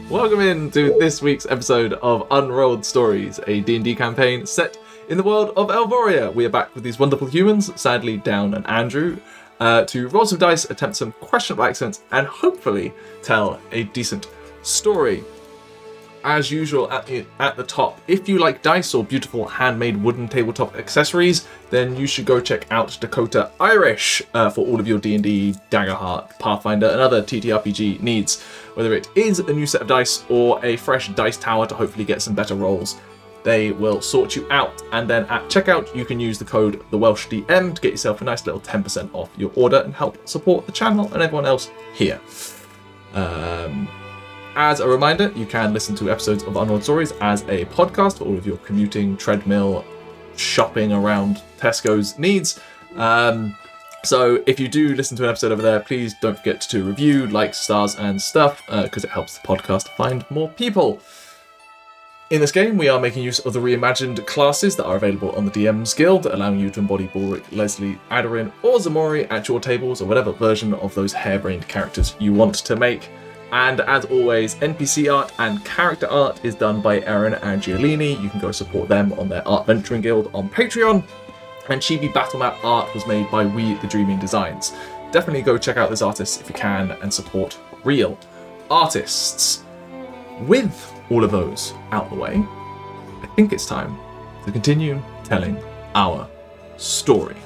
Welcome in to this week's episode of Unrolled Stories, a D&D campaign set in the world of Elvoria. We are back with these wonderful humans, sadly Down and Andrew, to roll some dice, attempt some questionable accents, and hopefully tell a decent story. As usual, at the top, if you like dice or beautiful handmade wooden tabletop accessories, then you should go check out Dakota Irish for all of your D&D, Daggerheart, Pathfinder, and other TTRPG needs. Whether it is a new set of dice or a fresh dice tower to hopefully get some better rolls, they will sort you out. And then at checkout, you can use the code TheWelshDM to get yourself a nice little 10% off your order and help support the channel and everyone else here. As a reminder, you can listen to episodes of Unrolled Stories as a podcast for all of your commuting, treadmill, shopping around Tesco's needs. So if you do listen to an episode over there, please don't forget to review, like, stars, and stuff, because it helps the podcast find more people. In this game, we are making use of the Reimagined Classes that are available on the DM's Guild, allowing you to embody Balrick, Lesley, Aderyn, or Ximori at your tables, or whatever version of those harebrained characters you want to make. And as always, NPC art and character art is done by Aderyn and Giolini. You can go support them on their Art Venturing Guild on Patreon. And Chibi battle map art was made by WeTheDreamingDesigns. Definitely go check out those artists if you can and support real artists. With all of those out the way, I think it's time to continue telling our story.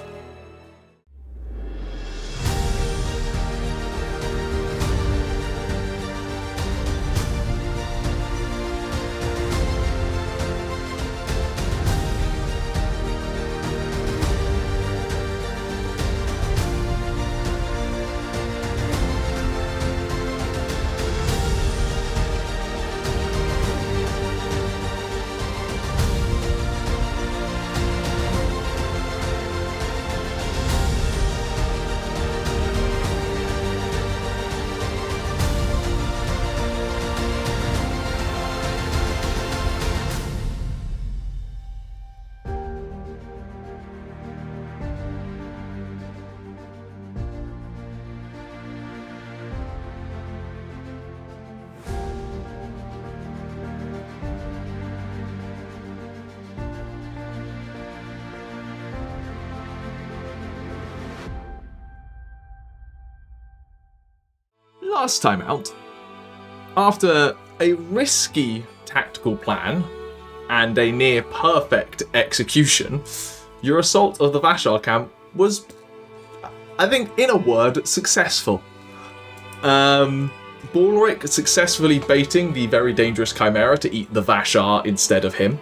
Last time out, after a risky tactical plan and a near perfect execution, your assault of the Vashar camp was, I think, in a word, successful. Balrick successfully baiting the very dangerous Chimera to eat the Vashar instead of him.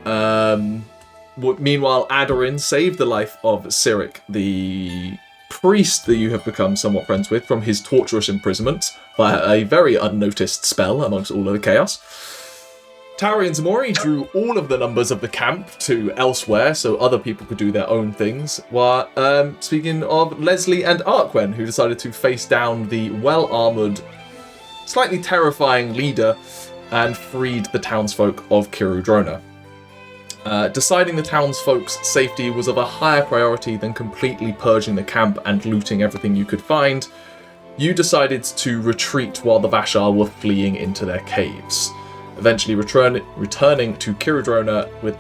Meanwhile, Aderyn saved the life of Cyric, the priest that you have become somewhat friends with, from his torturous imprisonment via a very unnoticed spell amongst all of the chaos. Tauri and Ximori drew all of the numbers of the camp to elsewhere so other people could do their own things. While speaking of Lesley and Arquen, who decided to face down the well-armoured, slightly terrifying leader and freed the townsfolk of Kirudrona. Deciding the townsfolk's safety was of a higher priority than completely purging the camp and looting everything you could find. You decided to retreat while the Vashar were fleeing into their caves, eventually returning to Kirudrona with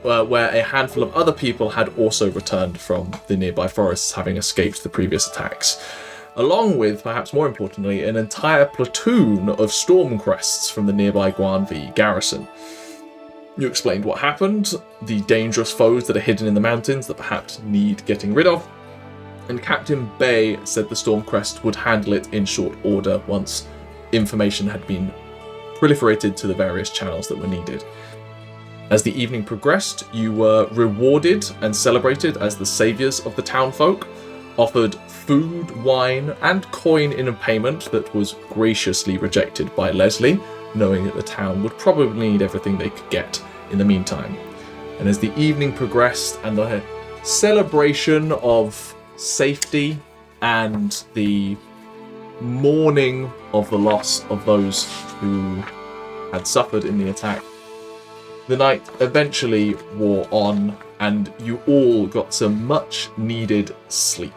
where a handful of other people had also returned from the nearby forests, having escaped the previous attacks, along with, perhaps more importantly, an entire platoon of Stormcrests from the nearby Guanvi garrison. You explained what happened, the dangerous foes that are hidden in the mountains that perhaps need getting rid of, and Captain Bay said the Stormcrest would handle it in short order once information had been proliferated to the various channels that were needed. As the evening progressed, you were rewarded and celebrated as the saviours of the townfolk, offered food, wine, and coin in a payment that was graciously rejected by Lesley, knowing that the town would probably need everything they could get in the meantime. And as the evening progressed and the celebration of safety and the mourning of the loss of those who had suffered in the attack, the night eventually wore on and you all got some much needed sleep.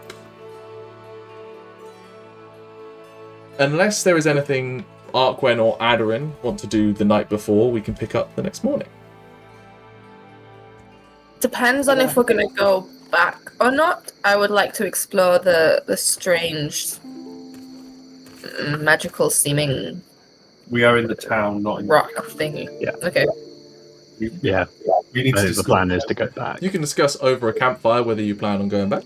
Unless there is anything Arquen or Aderyn want to do the night before, we can pick up the next morning. Depends on if we're going to go back or not. I would like to explore the strange, magical seeming We are in the town, not in rock thingy. Yeah. Okay. Yeah. We need to The discuss. plan is to go back. You can discuss over a campfire whether you plan on going back.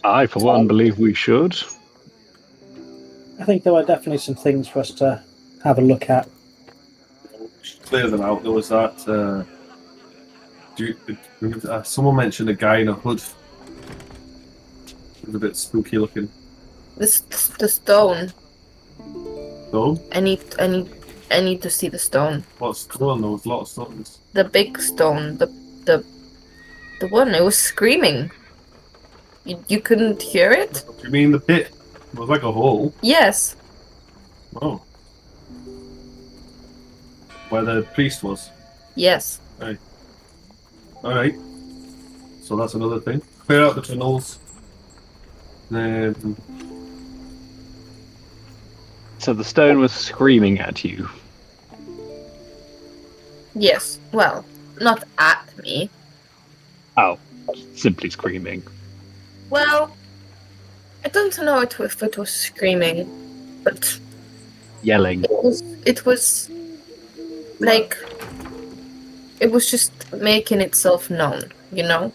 I, for one, believe we should. I think there were definitely some things for us to have a look at. Clear them out. There was that. Someone mentioned a guy in a hood. It was a bit spooky looking. The stone. So, I need to see the stone. what's going on? There was a lot of stones. The big stone. The one. It was screaming. You couldn't hear it? Do you mean the pit? It was like a hole. Yes. Oh. Where the priest was. Yes. Alright. So that's another thing. Clear out the tunnels. So the stone was screaming at you. Yes. Well, not at me. Oh, simply screaming. Well, I don't know if it was screaming, but Yelling. it was like it was just making itself known, you know?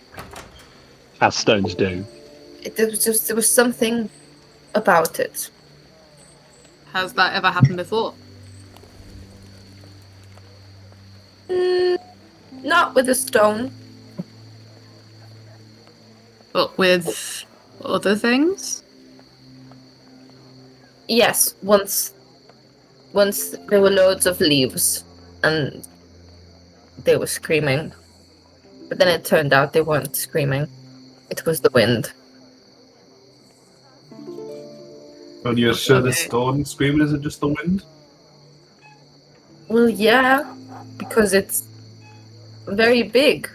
As stones do. There was something about it. Has that ever happened before? Not with a stone. But with other things? Yes, once there were loads of leaves and they were screaming. But then it turned out they weren't screaming. It was the wind. And you're sure the Okay. stone screaming isn't just the wind? Well, yeah, because it's very big.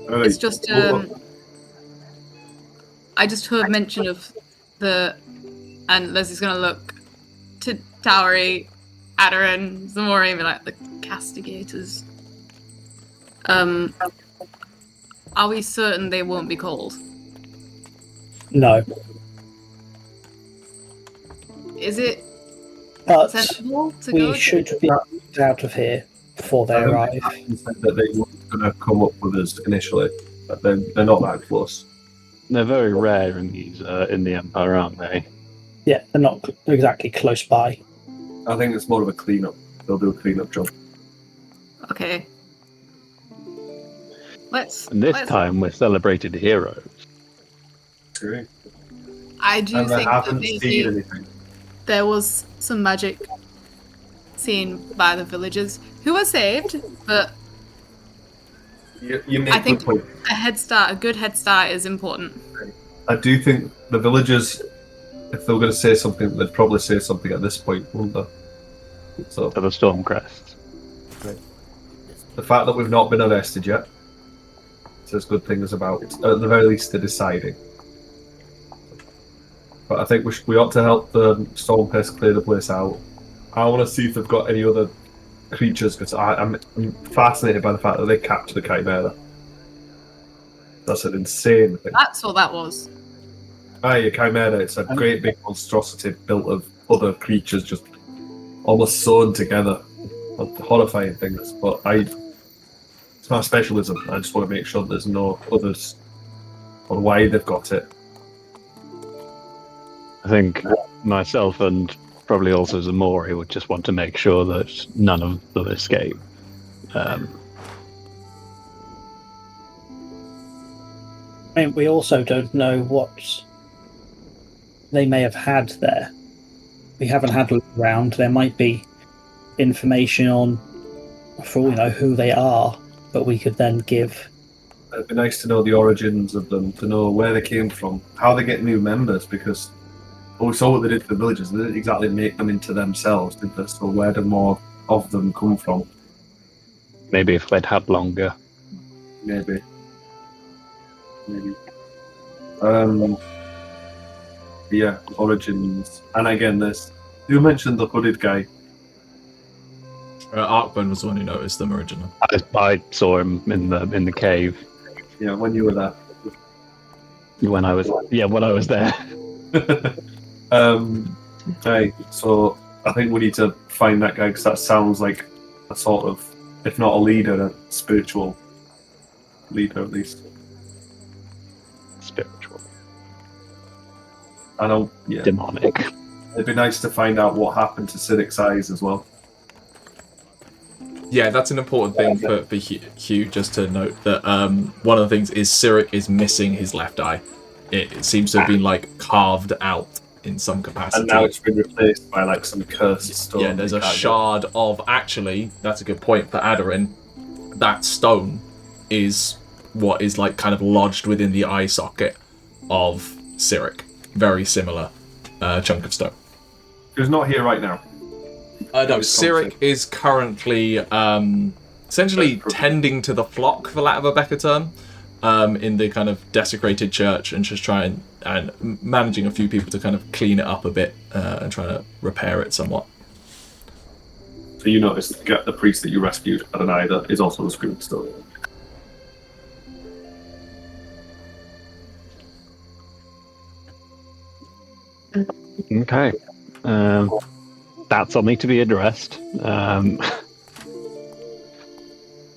Alright. It's just I just heard mention of and Leslie's gonna look to Tauri, Aderyn, Ximori, and be like, the castigators. Are we certain they won't be called? No. Is it But sensible to go? we should be out of here before they arrive. He said that they weren't going to come up with us initially, but they're not that close. They're very rare in these in the Empire, aren't they? Yeah, they're not exactly close by. I think it's more of a clean-up. They'll do a clean-up job. Okay. And this let's- time we're celebrated heroes. Okay. I do And I think that haven't seen maybe anything. there was some magic seen by the villagers who were saved, but You make I think a good point. a good head start is important. I do think the villagers, if they were going to say something, they'd probably say something at this point, wouldn't they? So For the Stormcrest. the fact that we've not been arrested yet says good things about it. At the very least, they're deciding. But I think we ought to help the Stormcrest clear the place out. I want to see if they've got any other creatures, because I'm fascinated by the fact that they captured the Chimera. That's an insane thing. That's what that was. Aye, a Chimera, it's a great big monstrosity built of other creatures just almost sewn together. Horrifying things, but it's my specialism. I just want to make sure there's no others on why they've got it. I think myself and probably also Ximori would just want to make sure that none of them escape. I mean, we also don't know what they may have had there. We haven't had a look around. There might be information on, for all we know, who they are, but we could then give. It'd be nice to know the origins of them, to know where they came from, how they get new members, because we saw what they did to the villagers. They didn't exactly make them into themselves, did they? So where do more of them come from? Maybe if they'd had longer. Maybe. maybe. Yeah, origins. And again, this. You mentioned the hooded guy. Arquen was the one who noticed them originally. I saw him in the cave Yeah, when you were there. when I was there. Okay, so I think we need to find that guy because that sounds like a sort of, if not a leader, a spiritual leader at least. Spiritual, I know, yeah. demonic. It'd be nice to find out what happened to Sidic's eyes as well. Yeah, that's an important thing for Hugh, just to note that one of the things is Cyric is missing his left eye. It seems to have been like carved out in some capacity. And now it's been replaced by like some cursed stone. Yeah, there's a shard of, actually, that's a good point for Aderyn. That stone is what is like kind of lodged within the eye socket of Cyric. Very similar chunk of stone. Who's not here right now? No, Cyric is currently essentially tending to the flock, for lack of a better term, in the kind of desecrated church, and just trying and managing a few people to kind of clean it up a bit and trying to repair it somewhat. So you noticed the priest that you rescued had an eye that is also a screwed stone. Okay. That's something to be addressed.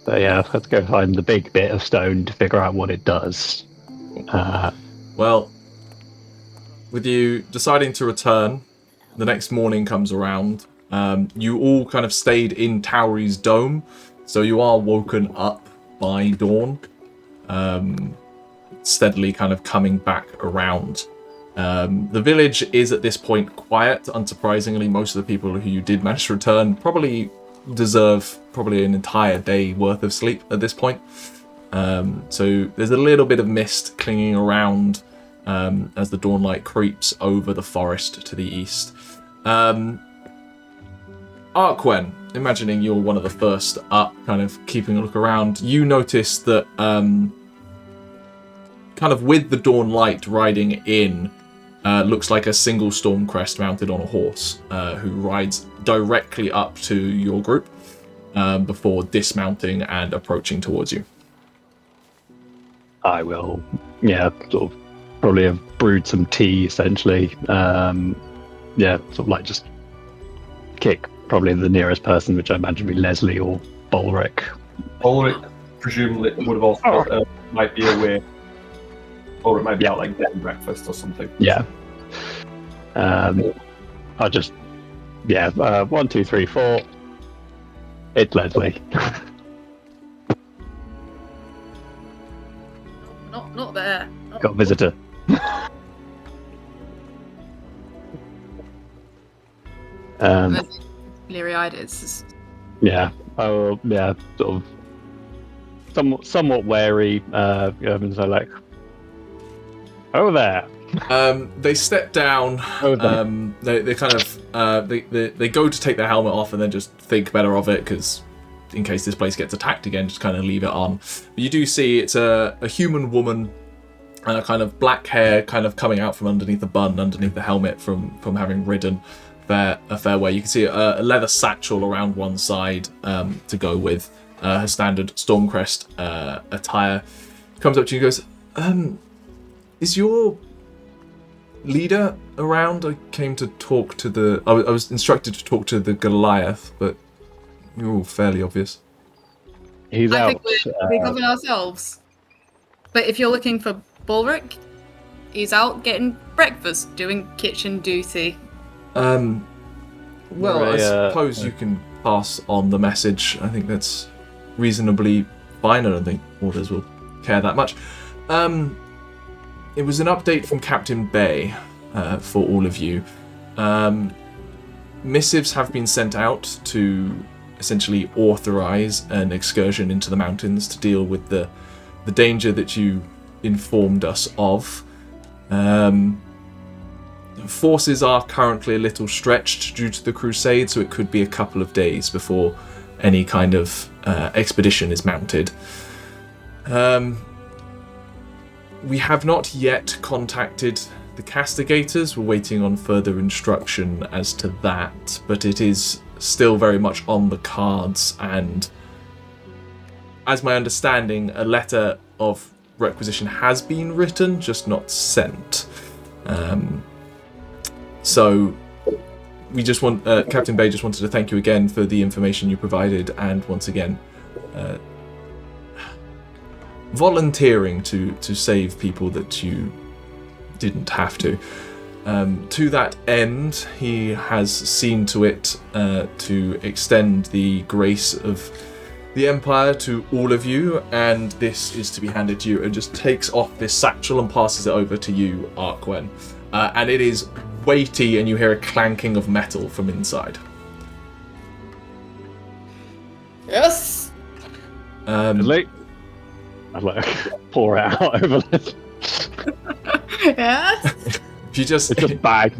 So yeah, let's go find the big bit of stone to figure out what it does. Well, with you deciding to return, the next morning comes around. You all kind of stayed in Tauri's dome, so you are woken up by dawn, steadily kind of coming back around. The village is at this point quiet. Unsurprisingly, most of the people who you did manage to return probably deserve an entire day worth of sleep at this point. So there's a little bit of mist clinging around as the dawnlight creeps over the forest to the east. Arquen, imagining you're one of the first up, kind of keeping a look around, you notice that kind of with the dawn light riding in, looks like a single Stormcrest mounted on a horse, who rides directly up to your group before dismounting and approaching towards you. I will, sort of probably have brewed some tea, essentially. Sort of like just kick probably the nearest person, which I imagine would be Lesley or Balrick. Balrick presumably would have also might be away, or it might be out like getting breakfast or something. Yeah. I'll just 1, 2, 3, 4. It's Lesley. Not there. Got a visitor. Bleary-eyed. It's Yeah. Oh, yeah. Sort of somewhat wary. So like, oh there. They step down. They kind of they go to take their helmet off and then just think better of it, because in case this place gets attacked again, just kind of leave it on. But you do see it's a human woman, kind of black hair kind of coming out from underneath the bun, underneath the helmet from having ridden a fair way. You can see a leather satchel around one side to go with her standard Stormcrest attire. Comes up to you and goes, is your leader around? I came to talk to I was instructed to talk to the Goliath, but you're all fairly obvious. He's I out. think we govern ourselves. But if you're looking for Balrick, he's out getting breakfast, doing kitchen duty. Well, I suppose you can pass on the message. I think that's reasonably fine. I don't think orders will care that much. It was an update from Captain Bay for all of you. Missives have been sent out to essentially authorize an excursion into the mountains to deal with the danger that you informed us of. Forces are currently a little stretched due to the crusade, so it could be a couple of days before any kind of expedition is mounted. We have not yet contacted the castigators. We're waiting on further instruction as to that, but it is still very much on the cards, and as my understanding, a letter of requisition has been written, just not sent. So we just want Captain Bay just wanted to thank you again for the information you provided, and once again volunteering to save people that you didn't have to. To that end, he has seen to it to extend the grace of the Empire to all of you, and this is to be handed to you, and just takes off this satchel and passes it over to you, Arquen. And it is weighty, and you hear a clanking of metal from inside. Yes. Late. I'd like pour it out over this. Yes. If you just It's a bag.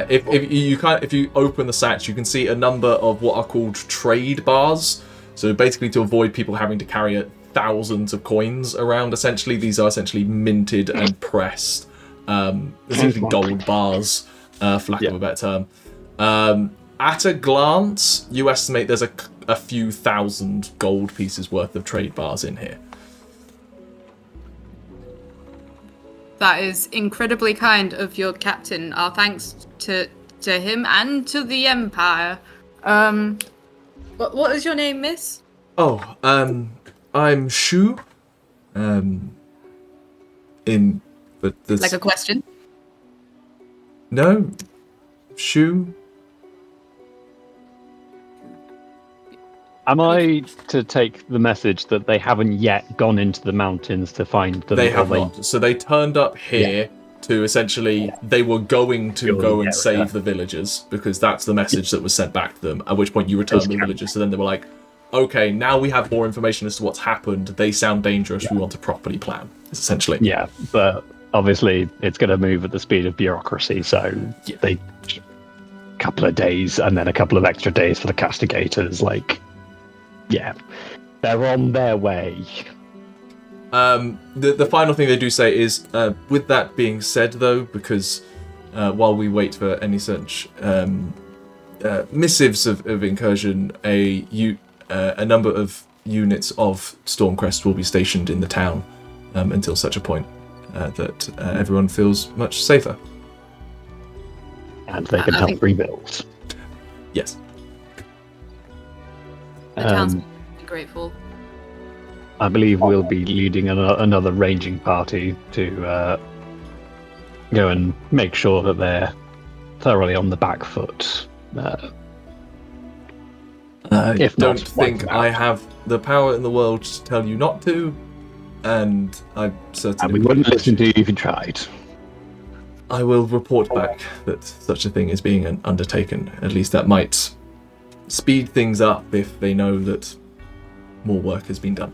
if you open the satch, you can see a number of what are called trade bars. So basically, to avoid people having to carry thousands of coins around, essentially these are essentially minted and pressed. Essentially gold bars, for lack of a better term. At a glance, you estimate there's a few thousand gold pieces worth of trade bars in here. That is incredibly kind of your captain. Our thanks to him and to the Empire. What is your name, miss? Oh, I'm Shu. But there's Like a question? no Shu. Am I to take the message that they haven't yet gone into the mountains to find them? They have not. So they turned up here to essentially, they were going to go and save the villagers, because that's the message that was sent back to them, at which point you returned the villagers. So then they were like, okay, now we have more information as to what's happened. They sound dangerous. We want to properly plan, essentially. Yeah, but obviously it's going to move at the speed of bureaucracy, so they couple of days and then a couple of extra days for the castigators, they're on their way. The final thing they do say is, with that being said, though, because while we wait for any such missives of incursion, a number of units of Stormcrest will be stationed in the town until such a point that everyone feels much safer. And they can help rebuild. Yes. The town's grateful. I believe we'll be leading another ranging party to go and make sure that they're thoroughly on the back foot. I don't think I have the power in the world to tell you not to, and I certainly we wouldn't listen to you if you tried. I will report back that such a thing is being undertaken. At least that might speed things up if they know that more work has been done.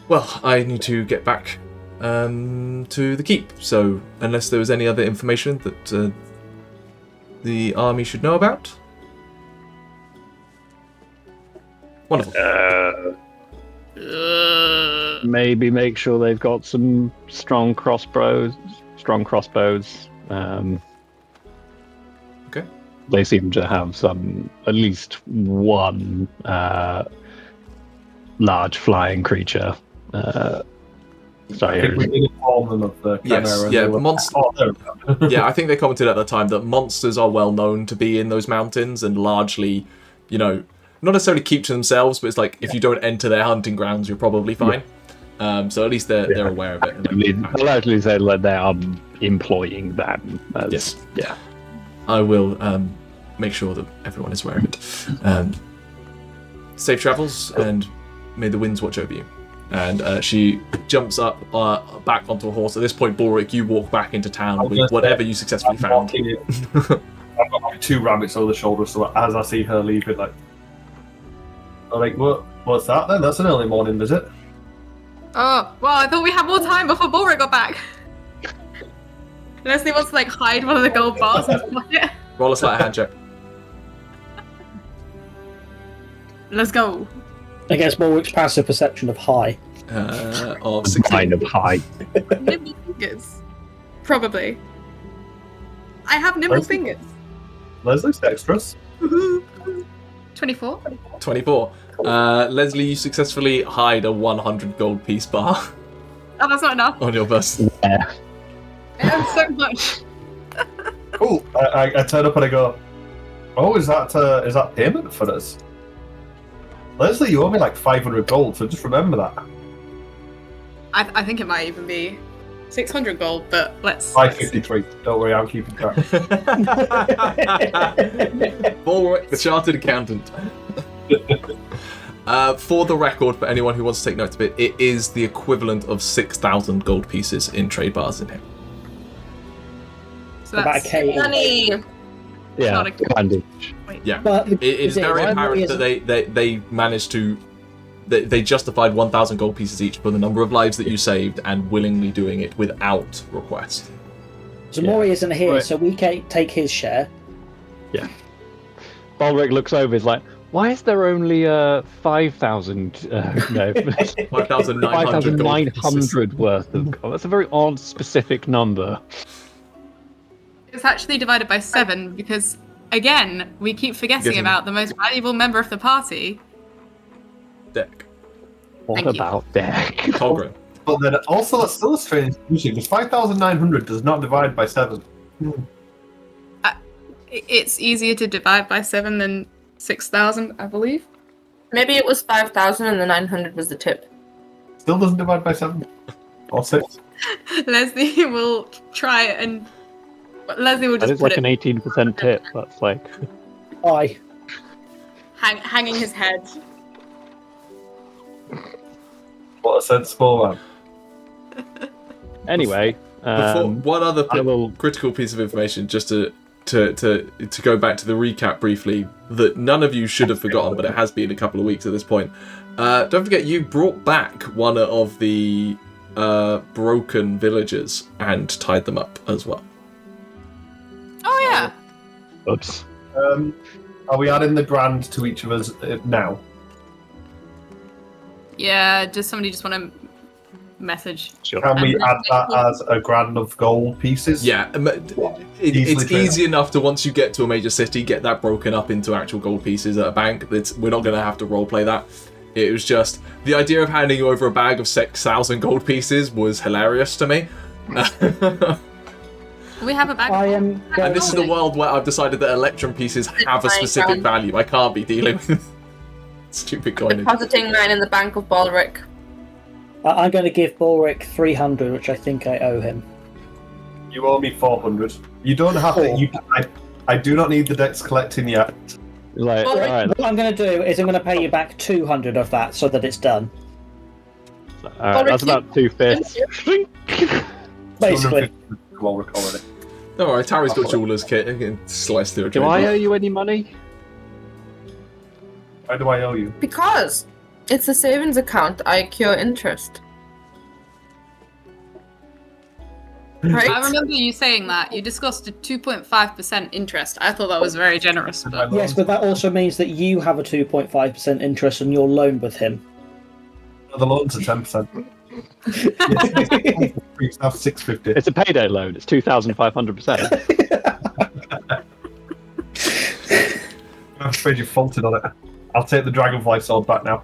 Well, I need to get back to the keep, so unless there was any other information that the army should know about. Wonderful. Maybe make sure they've got some strong crossbows. Okay. They seem to have at least one large flying creature. I think we did inform them of the chimera. Yes, yeah, I think they commented at the time that monsters are well known to be in those mountains and largely, not necessarily keep to themselves, but it's like if you don't enter their hunting grounds, you're probably fine. So at least they're aware of it. I'll actually say that they are employing them. Yes. Yeah. I will make sure that everyone is aware of it. Safe travels, and may the winds watch over you. And she jumps up back onto a horse. At this point, Balrick, you walk back into town with whatever you successfully found. I've got like 2 rabbits over the shoulder, so as I see her leave it, what's that then? That's an early morning visit. Oh, well, I thought we had more time before Balrick got back. Lesley wants to hide one of the gold bars and spot it. Roll a sleight hand check. Let's go. I guess Balrick's passive perception of high. of 16. Kind of high. Nimble fingers. Probably. I have nimble Leslie? fingers. Leslie's dexterous. 24. 24. Lesley, you successfully hide a 100 gold piece bar Oh, that's not enough. on your person. Yeah. I have so much. Cool. I turn up and I go, oh, is that payment for us? Leslie, you owe me like 500 gold, so just remember that. I think it might even be 600 gold, but let's... 553. Don't worry, I'm keeping track. Balrick, the chartered accountant. For the record, for anyone who wants to take note of it, it is the equivalent of 6,000 gold pieces in trade bars in here. So About a that's... K. Money. Yeah. Not a- Kind Yeah. But It is very why apparent is that they managed to... They justified 1,000 gold pieces each for the number of lives that you saved and willingly doing it without request. Ximori isn't here, Right. so we can take his share. Balrick looks over, is like, why is there only 5,000? No, 5,900 gold pieces. 5,900 worth of gold. That's a very odd, specific number. It's actually divided by 7 because, again, we keep forgetting about the most valuable member of the party. Deck. What Thank you. about Dearc? Tolgren. But then also that's still a strange conclusion, because 5,900 does not divide by 7. It's easier to divide by 7 than 6,000, I believe. Maybe it was 5,000 and the 900 was the tip. Still doesn't divide by 7. Or 6. Leslie will try and... Leslie will That just is put like it an 18% tip. That's like, Aye. hanging his head. What a sensible man. anyway. Before, one other I will. critical piece of information, just to go back to the recap briefly, that none of you should have forgotten, but it has been a couple of weeks at this point. Don't forget, you brought back one of the broken villagers and tied them up as well. Oh, yeah. Oops. Are we adding the grand to each of us now? Yeah, does somebody just want to message? Sure. Can we add that as a grand of gold pieces? Yeah, it's easy enough to, once you get to a major city, get that broken up into actual gold pieces at a bank. We're not going to have to roleplay that. It was just, the idea of handing you over a bag of 6,000 gold pieces was hilarious to me. We have a bag. I am going And this is the world where I've decided that electrum pieces have a specific value. I can't be dealing with stupid coinage. Depositing mine in the bank of Balrick. I'm going to give Balric 300, which I think I owe him. You owe me 400. You don't have to. I do not need the dex collecting yet. Like, Well, alright, What I'm going to do is I'm going to pay you back 200 of that so that it's done. that's about 2/5. Basically. 250 while recalling it. Don't worry, Tauri's got jeweler's kit. He can slice through a Do trade I bar. owe you any money? Why do I owe you? Because it's a savings account, I accrue interest. Right? I remember you saying that. You discussed a 2.5% interest. I thought that was very generous. But... Yes, but that also means that you have a 2.5% interest on your loan with him. The loans are 10%. We have 650. It's a payday loan. It's 2,500%. I'm afraid you faulted on it. I'll take the dragonfly sword back now.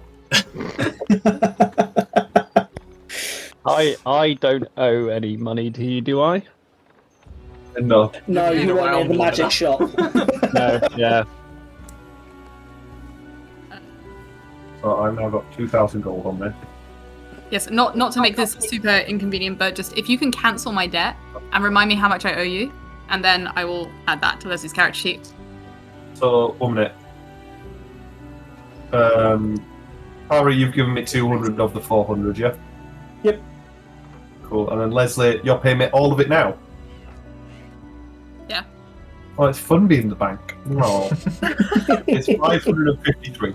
I don't owe any money to you, do I? No. No, You've been you weren't around in the long magic enough. shop. No. Yeah. So I've now got 2,000 gold on there. Yes, not to make this super inconvenient, but just if you can cancel my debt and remind me how much I owe you, and then I will add that to Leslie's character sheet. So, 1 minute. Tauri, you've given me 200 of the 400, yeah? Yep. Cool. And then Lesley, you're paying me all of it now? Yeah. Oh, it's fun being the bank. No. It's 553.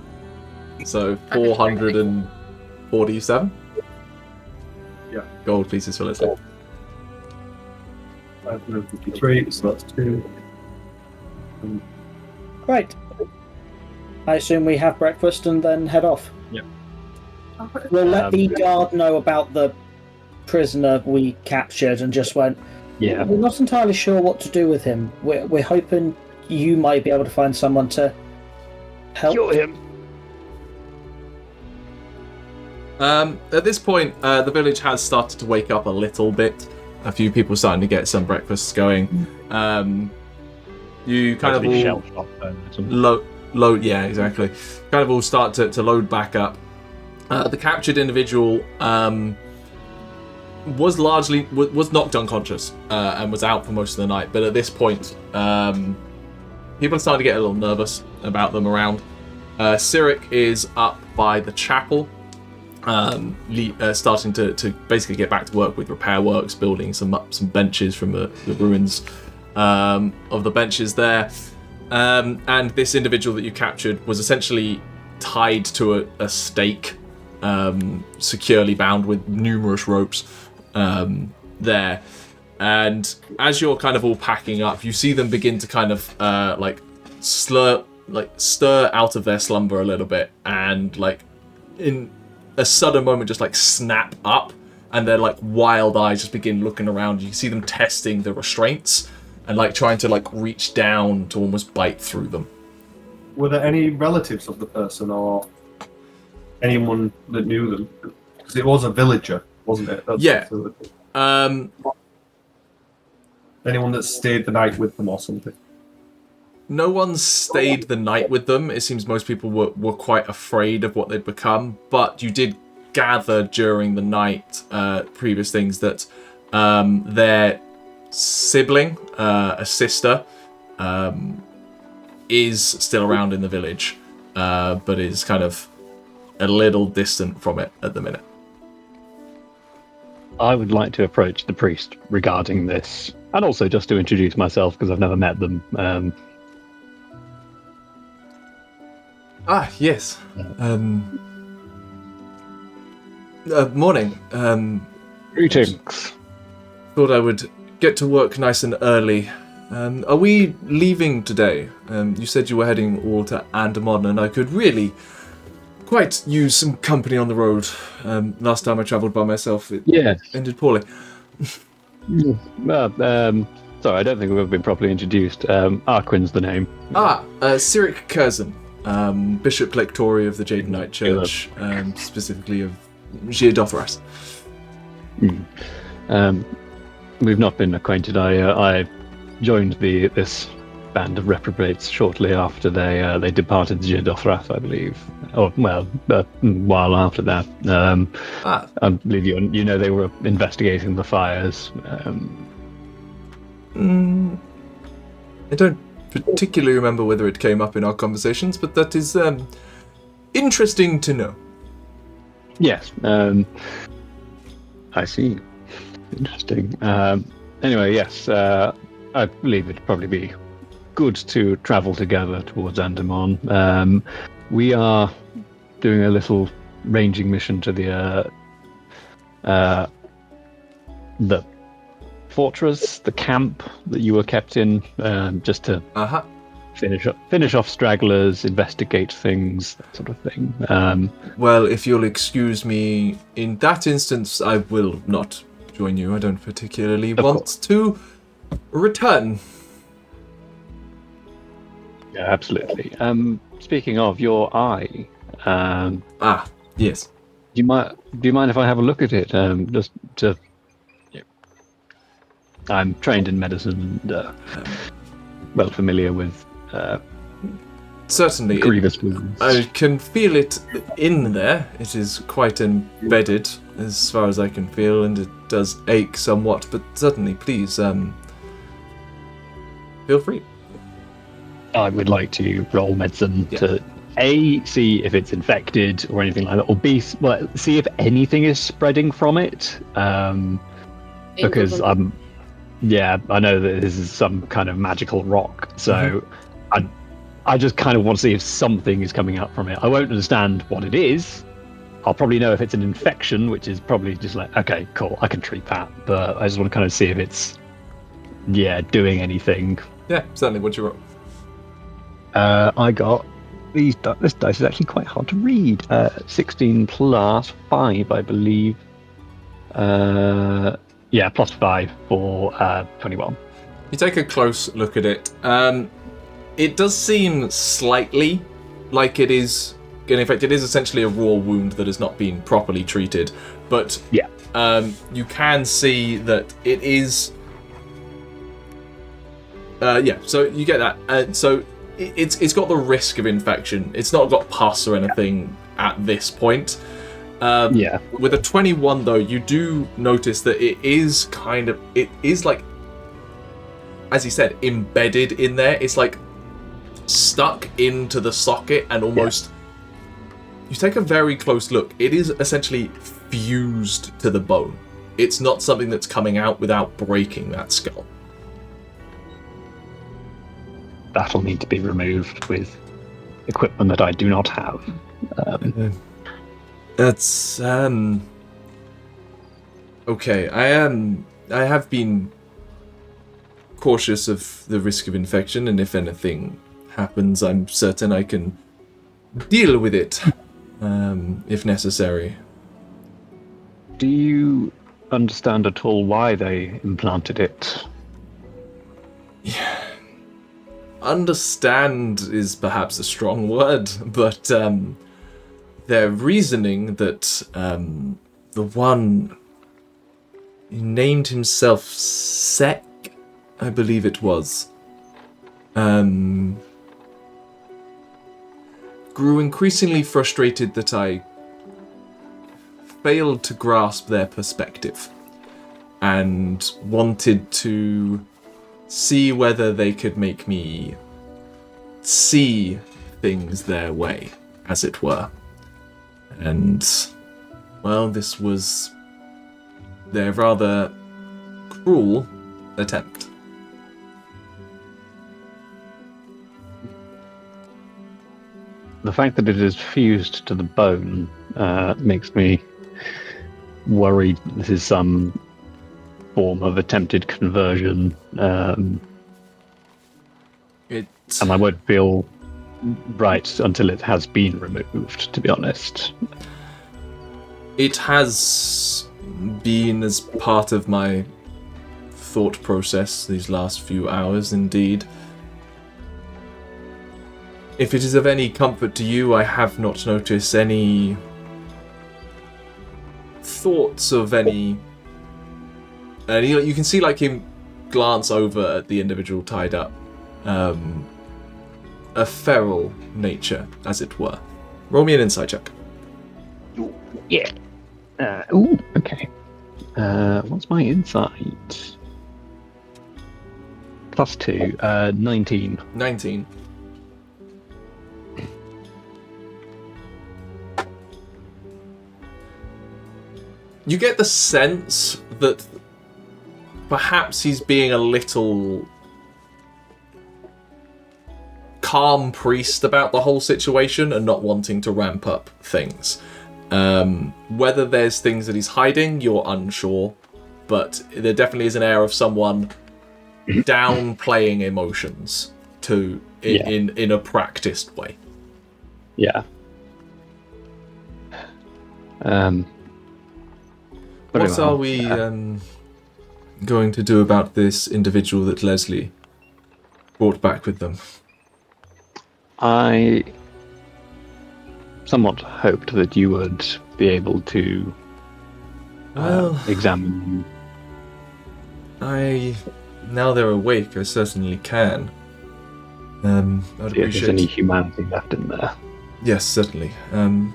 So 447? Yeah. Gold pieces for Lesley. 553, so that's 2. Right. I assume we have breakfast and then head off. We'll let the guard know about the prisoner we captured and just went, Yeah. we're not entirely sure what to do with him. We're hoping you might be able to find someone to help. Kill him. At this point, the village has started to wake up a little bit. A few people starting to get some breakfasts going. You kind of all load. Yeah, exactly. Kind of all start to load back up. The captured individual was knocked unconscious and was out for most of the night. But at this point, people are starting to get a little nervous about them around. Cyric is up by the chapel. Starting to basically get back to work with repair works, building some benches from the ruins of the benches there. And this individual that you captured was essentially tied to a stake, securely bound with numerous ropes there. And as you're kind of all packing up, you see them begin to kind of stir out of their slumber a little bit, and in a sudden moment just snap up, and their wild eyes just begin looking around. You see them testing the restraints and trying to reach down to almost bite through them. Were there any relatives of the person or anyone that knew them? Because it was a villager, wasn't it? Yeah. Anyone that stayed the night with them or something? No one stayed the night with them. It seems most people were quite afraid of what they'd become, but you did gather during the night previous things that their sibling, a sister, is still around in the village, but is kind of a little distant from it at the minute. I would like to approach the priest regarding this, and also just to introduce myself because I've never met them. Yes. Morning. Greetings. Thought I would get to work nice and early. Are we leaving today? You said you were heading all to Andamon, and I could really quite use some company on the road. Last time I travelled by myself, it ended poorly. Sorry, I don't think we've ever been properly introduced. Arquen's the name. Cyric Curzon, Bishop-elect Tauri of the Jaden Knight Church, specifically of Giadothras. We've not been acquainted. I joined this band of reprobates shortly after they departed Giadothras, I believe. A while after that. I believe you know they were investigating the fires. I don't particularly remember whether it came up in our conversations, but that is interesting to know. Yes. I see. Interesting. Anyway, yes. I believe it'd probably be good to travel together towards Andamon. We are doing a little ranging mission to the fortress, the camp that you were kept in, just to finish off stragglers, investigate things, that sort of thing. Well, if you'll excuse me, in that instance, I will not join you. I don't particularly want to return. Yeah, absolutely. Speaking of your eye, yes. Do you mind if I have a look at it? Just to. I'm trained in medicine and well familiar with certainly grievous wounds. I can feel it in there. It is quite embedded, as far as I can feel, and it does ache somewhat. But certainly, please, feel free. I would like to roll medicine to A, see if it's infected or anything like that, or B, see if anything is spreading from it. Because I know that this is some kind of magical rock, so I just kind of want to see if something is coming up from it. I won't understand what it is. I'll probably know if it's an infection, which is probably just okay, cool, I can treat that. But I just want to kind of see if it's, doing anything. Yeah, certainly. What'd you roll? I got This dice is actually quite hard to read. 16 plus 5, I believe. Plus 5 for 21. You take a close look at it. It does seem slightly like it is. In fact, it is essentially a raw wound that has not been properly treated. But you can see that it is. So you get that. So it's got the risk of infection. It's not got pus or anything at this point. With a 21, though, you do notice that it is like, as he said, embedded in there. It's like stuck into the socket and almost... You take a very close look. It is essentially fused to the bone. It's not something that's coming out without breaking that skull. That'll need to be removed with equipment that I do not have. That's okay. I have been cautious of the risk of infection, and if anything happens, I'm certain I can deal with it, if necessary. Do you understand at all why they implanted it? Yeah. Understand is perhaps a strong word, but their reasoning that the one named himself Sek, I believe it was, grew increasingly frustrated that I failed to grasp their perspective and wanted to see whether they could make me see things their way, as it were. And, well, this was their rather cruel attempt. The fact that it is fused to the bone makes me worried this is some form of attempted conversion. And I won't feel right until it has been removed, to be honest. It has been as part of my thought process these last few hours, indeed. If it is of any comfort to you, I have not noticed any thoughts of any... And you can see like him glance over at the individual tied up. A feral nature, as it were. Roll me an insight check. Yeah. Okay. What's my insight? +2, 19. 19. You get the sense that perhaps he's being a little calm priest about the whole situation and not wanting to ramp up things. Whether there's things that he's hiding, you're unsure, but there definitely is an air of someone downplaying emotions in a practiced way. Yeah. What are we going to do about this individual that Lesley brought back with them? I somewhat hoped that you would be able to examine them. Now they're awake, I certainly can. I'd appreciate... If there's any humanity left in there. Yes, certainly. Come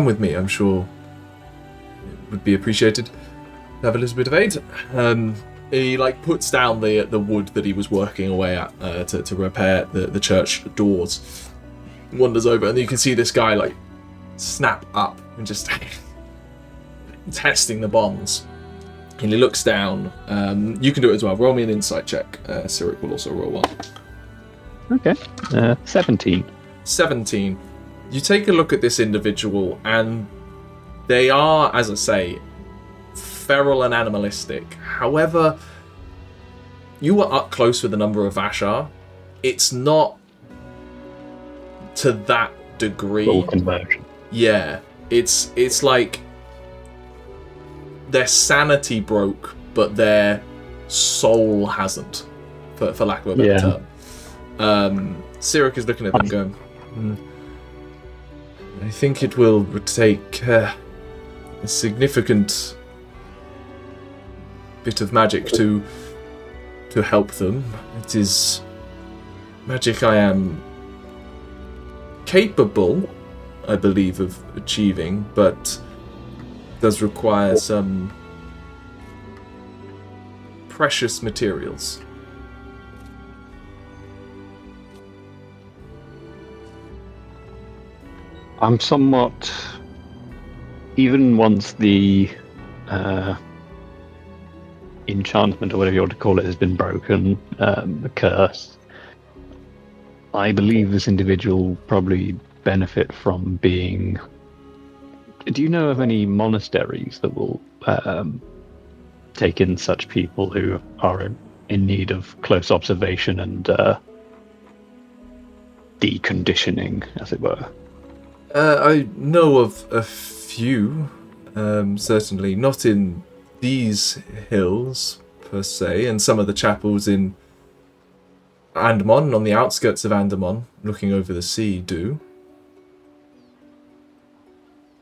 with me, I'm sure it would be appreciated. Have a little bit of aid. He puts down the wood that he was working away at to repair the church doors. Wanders over, and you can see this guy snap up and just testing the bonds. And he looks down. You can do it as well. Roll me an insight check. Cyric will also roll one. Okay. 17. 17. You take a look at this individual, and they are, as I say, feral and animalistic. However, you were up close with the number of Vashar. It's not to that degree. Full conversion. Yeah, it's like their sanity broke, but their soul hasn't, for lack of a better term. Cyric is looking at them going, I think it will take a significant bit of magic to help them. It is magic I am capable, I believe, of achieving, but does require some precious materials. I'm somewhat, even once the enchantment, or whatever you want to call it, has been broken, the curse, I believe this individual will probably benefit from being... Do you know of any monasteries that will take in such people who are in need of close observation and deconditioning, as it were? I know of a few, certainly not in these hills per se, and some of the chapels in Andamon, on the outskirts of Andamon, looking over the sea, do.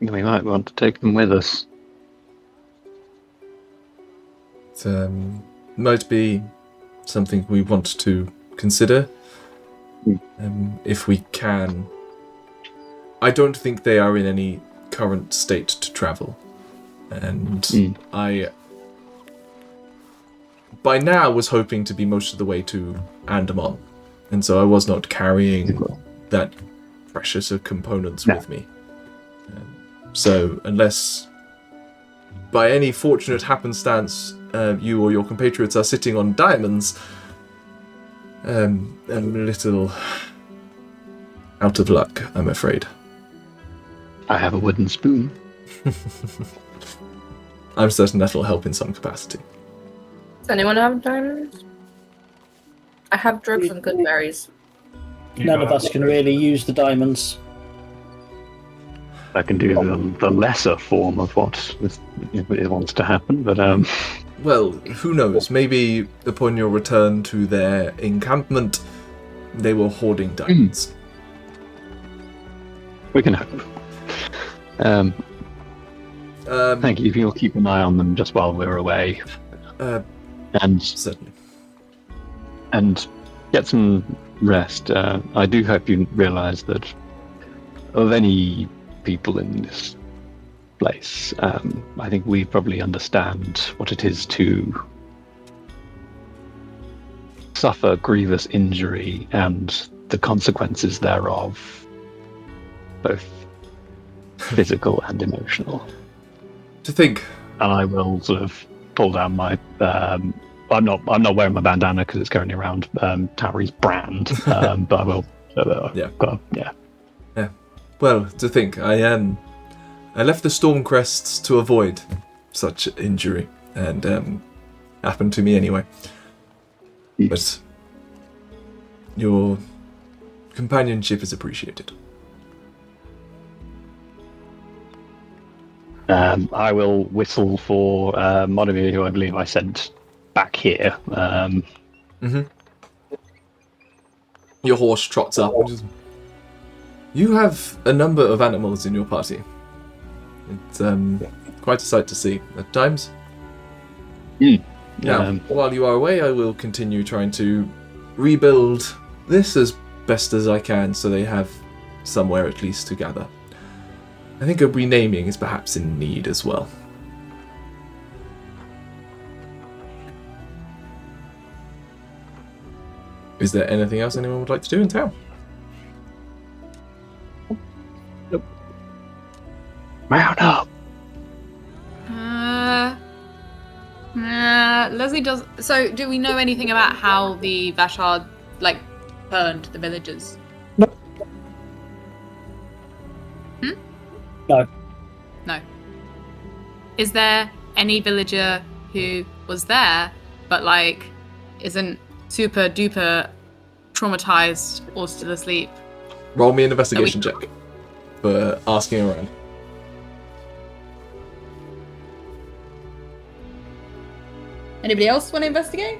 We might want to take them with us. It might be something we want to consider, if we can. I don't think they are in any current state to travel, and I, by now, was hoping to be most of the way to Andamon, and so I was not carrying that precious of components with me. So, unless by any fortunate happenstance you or your compatriots are sitting on diamonds, I'm a little out of luck, I'm afraid. I have a wooden spoon. I'm certain that'll help in some capacity. Does anyone have diamonds? I have drugs and good berries. None of us can really use the diamonds. I can do the lesser form of what it wants to happen, but Well, who knows? Maybe upon your return to their encampment, they were hoarding diamonds. We can hope. Thank you. You'll keep an eye on them just while we're away, and certainly, and get some rest. I do hope you realise that of any people in this place, I think we probably understand what it is to suffer grievous injury and the consequences thereof, both physical and emotional. To think. And I will sort of pull down my. I'm not wearing my bandana because it's currently around Tauri's brand, but I will. Yeah. Well, to think, I left the Stormcrests to avoid such injury, and happened to me anyway. But your companionship is appreciated. I will whistle for Monimir, who I believe I sent back here. Your horse trots up. You have a number of animals in your party. It's quite a sight to see at times. Now, while you are away, I will continue trying to rebuild this as best as I can so they have somewhere at least to gather. I think a renaming is perhaps in need as well. Is there anything else anyone would like to do in town? Nope. Mount up! Lesley does... So, do we know anything about how the Vashar, burned the villagers? No. No. Is there any villager who was there, but isn't super duper traumatized or still asleep? Roll me an investigation check for asking around. Anybody else want to investigate?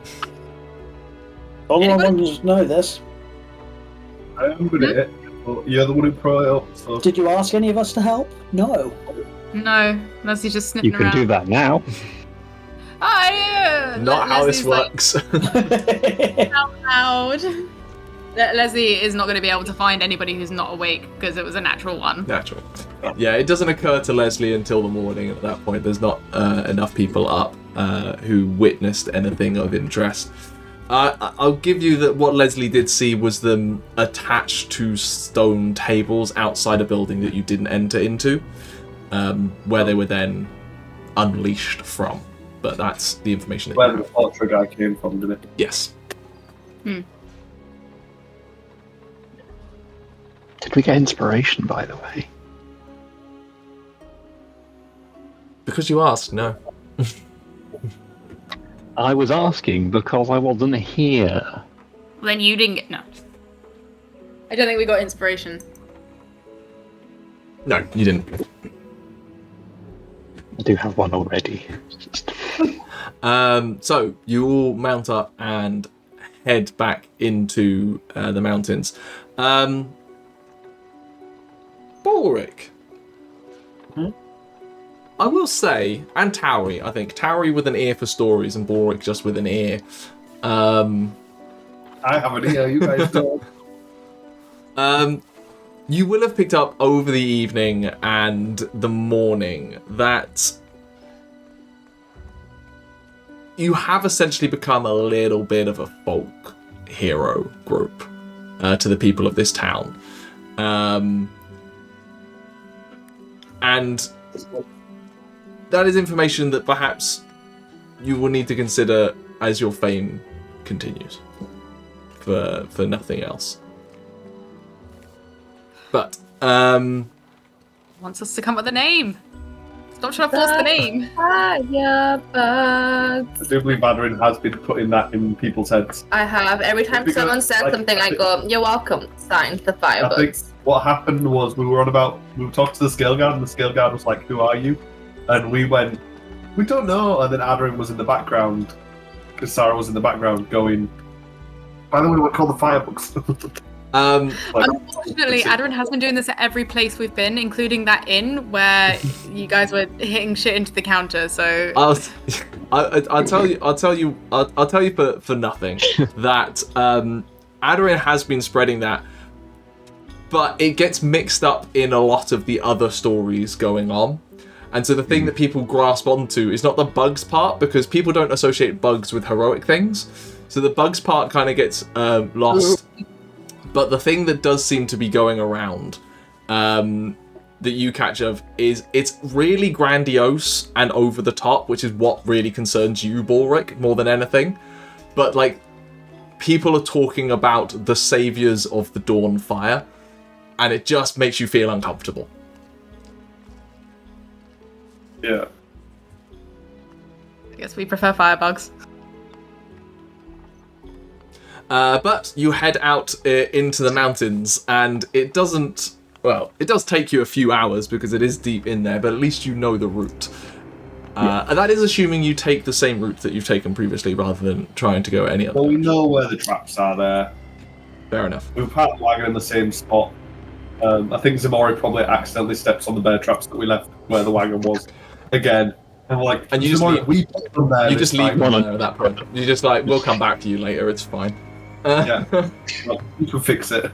All I Anybody? want to know this. I am good at it, but you're the one who brought it up, so... Did you ask any of us to help? No. No, Leslie's just sniffing You can around. do that now. Oh, yeah. Not how this Leslie's, works. Out loud. Lesley is not going to be able to find anybody who's not awake because it was a natural one. Natural. Yeah, it doesn't occur to Lesley until the morning. At that point, there's not enough people up who witnessed anything of interest. I'll give you that what Lesley did see was them attached to stone tables outside a building that you didn't enter into, where they were then unleashed from. But that's the information. Where the Ultra guy came from, didn't it? Yes. Did we get inspiration, by the way? Because you asked, no. I was asking because I wasn't here. Well, then you didn't get... No. I don't think we got inspiration. No, you didn't. I do have one already. So you all mount up and head back into the mountains. Balrick. I will say, and Tauri, I think. Tauri with an ear for stories and Balrick just with an ear. I have an ear, you guys don't. You will have picked up over the evening and the morning that you have essentially become a little bit of a folk hero group to the people of this town. And that is information that perhaps you will need to consider as your fame continues, for nothing else. But Wants us to come up with a name. Stop trying to force the name. Firebugs. I do believe Aderyn has been putting that in people's heads. I have. Every time Because, someone says like, something, I go, "You're welcome." Signed, the I think Firebugs. what happened was we were talking to the scale guard, and the scale guard was like, "Who are you?" And we went, "We don't know." And then Aderyn was in the background, because Sarah was in the background going, "By the way, we're called the Firebugs." Unfortunately, Aderyn has been doing this at every place we've been, including that inn where you guys were hitting shit into the counter. So I'll tell you for nothing that Aderyn has been spreading that, but it gets mixed up in a lot of the other stories going on. And so the thing that people grasp onto is not the bugs part, because people don't associate bugs with heroic things. So the bugs part kind of gets lost. But the thing that does seem to be going around that you catch of is it's really grandiose and over the top, which is what really concerns you, Balrick, more than anything. But like, people are talking about the saviors of the Dawn Fire, and it just makes you feel uncomfortable. Yeah. I guess we prefer firebugs. But you head out into the mountains, and it doesn't... Well, it does take you a few hours because it is deep in there, but at least you know the route. And that is assuming you take the same route that you've taken previously rather than trying to go any other Well, we direction. know where the traps are there. Fair enough. We parked the wagon in the same spot. I think Ximori probably accidentally steps on the bear traps that we left where the wagon was. Again. And we're like, And you just Ximori, leave- we put them there. You this just leave time. one there at that point. You're just like, we'll come back to you later, it's fine. Yeah. Like, we can fix it.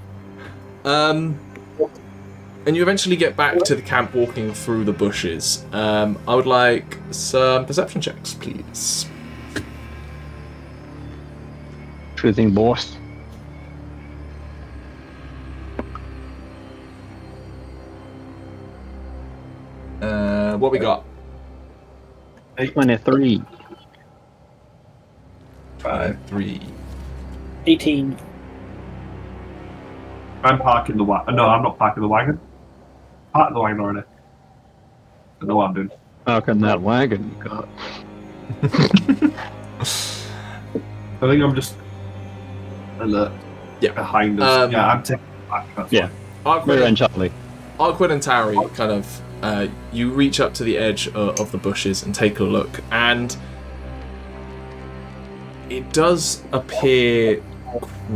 And you eventually get back to the camp walking through the bushes. I would like some perception checks, please. Sure thing, boss. What we got? 23. 5, 3. 18. I'm parking the wagon. No, I'm not parking the wagon. Parking the wagon already. I know what I'm doing. How come that wagon you got? I think I'm just alert. Yeah. Behind us. Yeah, I'm taking it back. That's Yeah. fine. Mira and Charlie. Arquen and Tauri kind of, you reach up to the edge of the bushes and take a look, and it does appear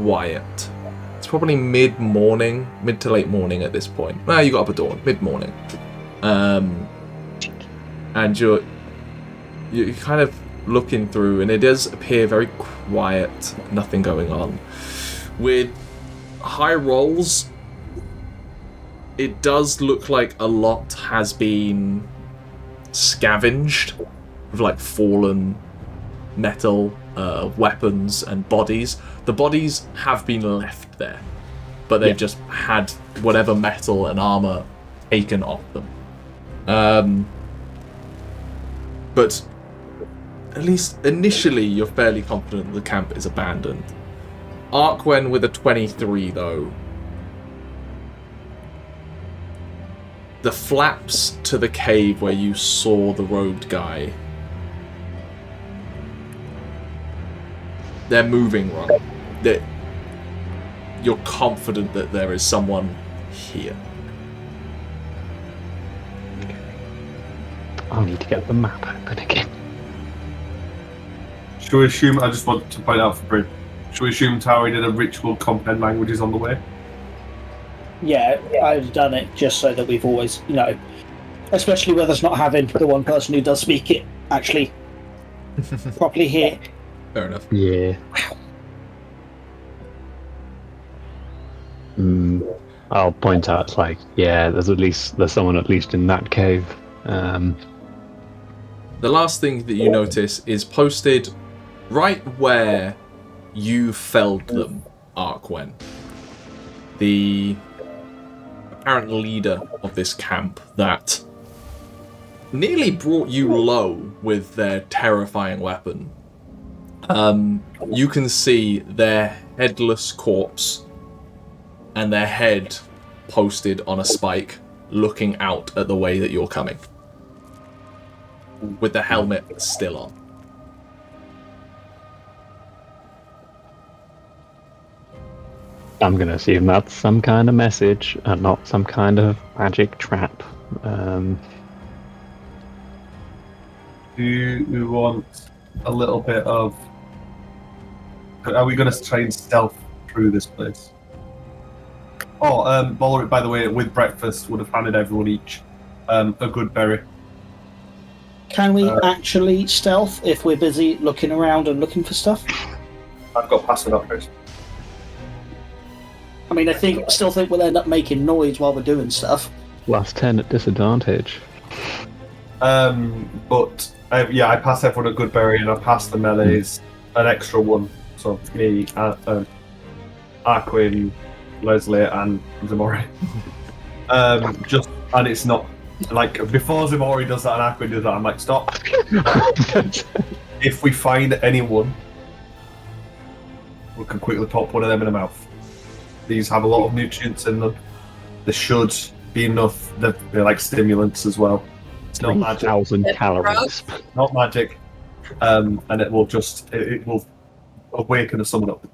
quiet. It's probably mid to late morning at this point. Well, you got up at dawn, mid-morning. And you're kind of looking through, and it does appear very quiet, nothing going on. With high rolls, it does look like a lot has been scavenged with like fallen metal, weapons and bodies. The bodies have been left there, but they've just had whatever metal and armor taken off them. But at least initially you're fairly confident the camp is abandoned. Arquen with a 23 though. The flaps to the cave where you saw the robed guy, they're moving wrong. You're confident that there is someone here. I'll need to get the map open again. Should we assume, I just want to point out for Bryn, should we assume Tauri did a ritual comprehend languages on the way? Yeah, I've done it just so that we've always, especially with us not having the one person who does speak it actually properly here. Fair enough. Yeah. I'll point out, it's like, there's someone at least in that cave. The last thing that you notice is posted right where you felled them, Arquen. The apparent leader of this camp that nearly brought you low with their terrifying weapon. You can see their headless corpse and their head posted on a spike looking out at the way that you're coming, with the helmet still on. I'm going to assume that's some kind of message and not some kind of magic trap. Do you want a little bit of... Are we going to try and stealth through this place? Oh, Balrick, by the way, with breakfast, would have handed everyone each a good berry. Can we actually stealth if we're busy looking around and looking for stuff? I've got passive upgrades. I mean, still think we'll end up making noise while we're doing stuff. Plus 10 at disadvantage. But I pass everyone a good berry, and I pass the melees an extra one. So me, Arquen, Lesley, and Ximori. And it's not like before Ximori does that and Arquen does that, I'm like, stop. If we find anyone, we can quickly pop one of them in the mouth. These have a lot of nutrients in them. They should be enough. They're like stimulants as well. It's not magic. 3,000 calories. Not magic. And it will awaken someone up.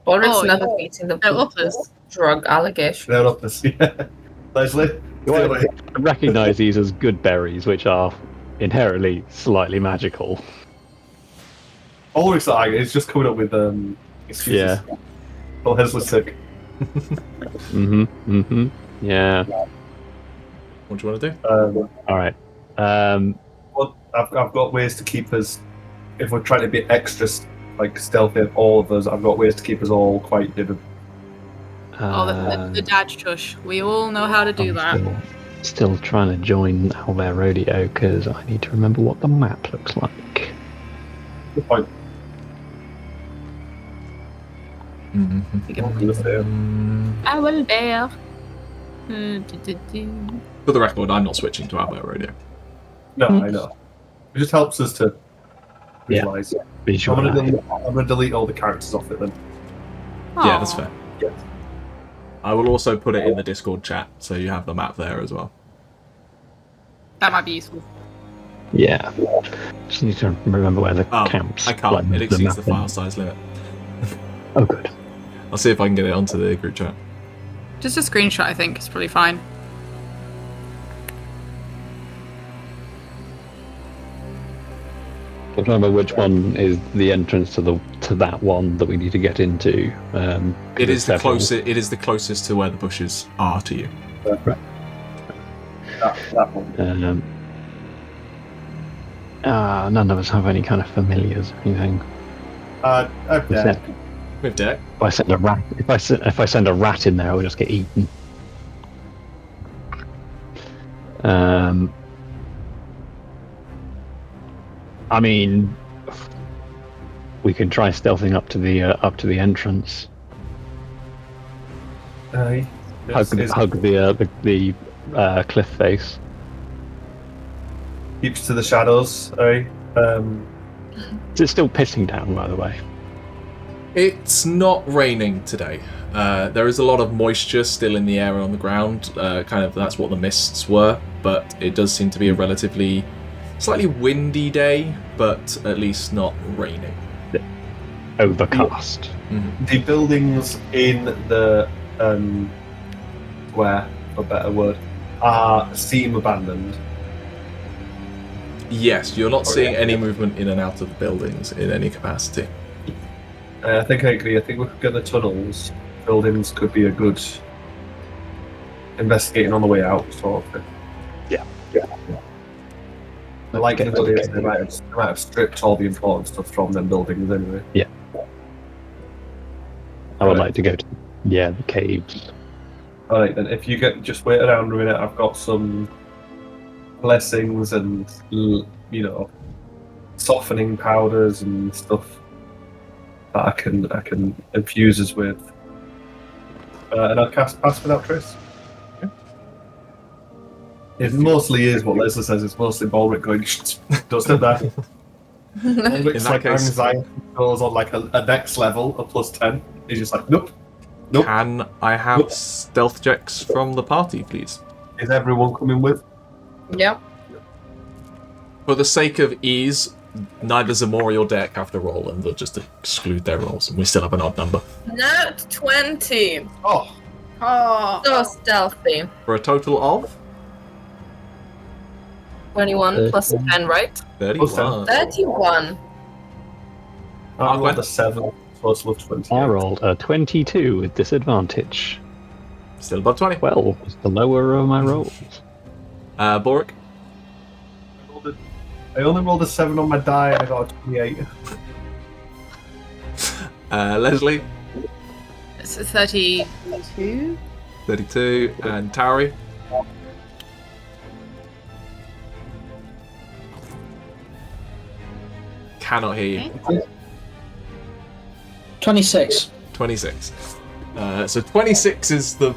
Balrick's never beating the drug allegation. They're up this, yeah. Lesley? I recognise these as good berries, which are inherently slightly magical. Always like it's just coming up with excuses. Yeah. Well, Lesley's sick. Yeah. What do you want to do? All right. Well, I've got ways to keep us. If we're trying to be extra stealthy, all of us, I've got ways to keep us all quite hidden. The dad shush. We all know how to do that. Still trying to join Owlbear Rodeo because I need to remember what the map looks like. Good point. Owlbear. For the record, I'm not switching to Owlbear Radio. No, I know. It just helps us to visualize. Visual. I'm gonna delete all the characters off it then. Yeah, that's fair. Yeah. I will also put it in the Discord chat, so you have the map there as well. That might be useful. Yeah. Just need to remember where the camps. I can't. like, It exceeds the map file size limit. Oh, good. I'll see if I can get it onto the group chat. Just a screenshot, I think, is probably fine. I don't remember which one is the entrance to that one that we need to get into. It is the closest. It is the closest to where the bushes are to you. Right. That one. None of us have any kind of familiars or anything. Okay. With Dearc. If I send a rat, if I send a rat in there, I'll just get eaten. I mean, we can try stealthing up to the entrance. Hug the cliff face. Keeps to the shadows. Is it still pissing down, by the way? It's not raining today. There is a lot of moisture still in the air and on the ground. Kind of that's what the mists were, but it does seem to be a relatively slightly windy day, but at least not raining. Overcast. Mm-hmm. The buildings in the square, for a better word, seem abandoned. Yes, you're not seeing any movement in and out of the buildings in any capacity. I think I agree. I think we could get the tunnels. Buildings could be a good investigating on the way out, sort of thing. Yeah. I like the idea they might have stripped all the important stuff from them buildings anyway. Yeah. I would like to go to the caves. Alright then, if you just wait around a minute, I've got some blessings and softening powders and stuff that I can infuse us with. And I'll cast Pass Without Trace. It mostly is what Lesley says. It's mostly Balrick going, don't step there. Balrick's like anxiety goes on like a next level, a +10. He's just like, nope. Can I have stealth checks from the party, please? Is everyone coming with? Yep. For the sake of ease, neither Ximori or Dearc have to roll, and they'll just exclude their rolls, and we still have an odd number. Nat 20. Oh, So stealthy. For a total of 21 plus 10, right? 31. 31. I rolled a 7 plus with 20. I rolled a 22 with disadvantage. Still above 20. 12 was the lower of my rolls. Balrick? I only rolled a 7 on my die and I got a 28. Lesley? It's a 32. 32. And Tauri? Cannot hear you. 26. 26. So 26 is the...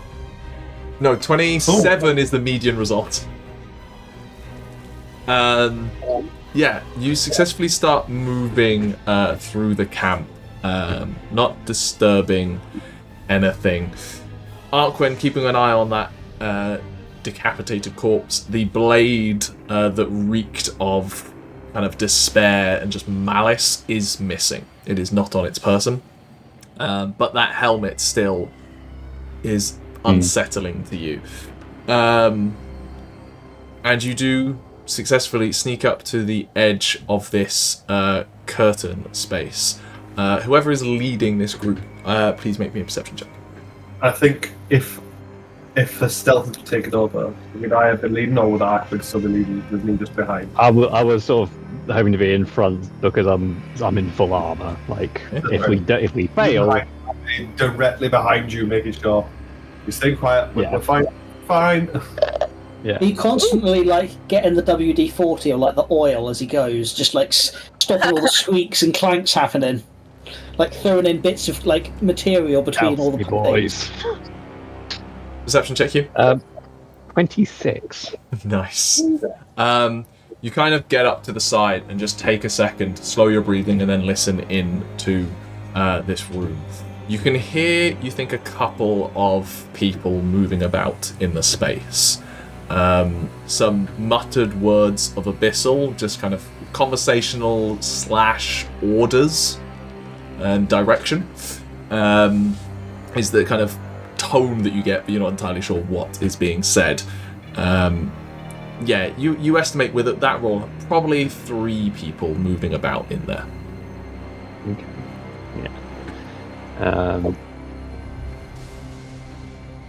No, 27 is the median result. Yeah, you successfully start moving through the camp, not disturbing anything. Arquen, keeping an eye on that decapitated corpse, the blade that reeked of kind of despair and just malice is missing. It is not on its person. But that helmet still is unsettling to you. And you do successfully sneak up to the edge of this curtain space. Whoever is leading this group, please make me a perception check. I think if the stealth had taken over, would I have been leading or would Arquen still be leading with me just behind? I was sort of hoping to be in front because I'm in full armor. Like if we fail, I'm directly behind you, making sure you stay quiet. We're fine. Yeah. He constantly getting the WD-40 or the oil as he goes, just stopping all the squeaks and clanks happening, throwing in bits of material between all the boys. Perception check you. 26. Nice. You kind of get up to the side and just take a second, slow your breathing, and then listen in to this room. You can hear, you think, a couple of people moving about in the space. Some muttered words of abyssal, just kind of conversational / orders and direction. Is the kind of tone that you get, but you're not entirely sure what is being said. Yeah, you estimate with that roll probably 3 people moving about in there. Okay. Yeah.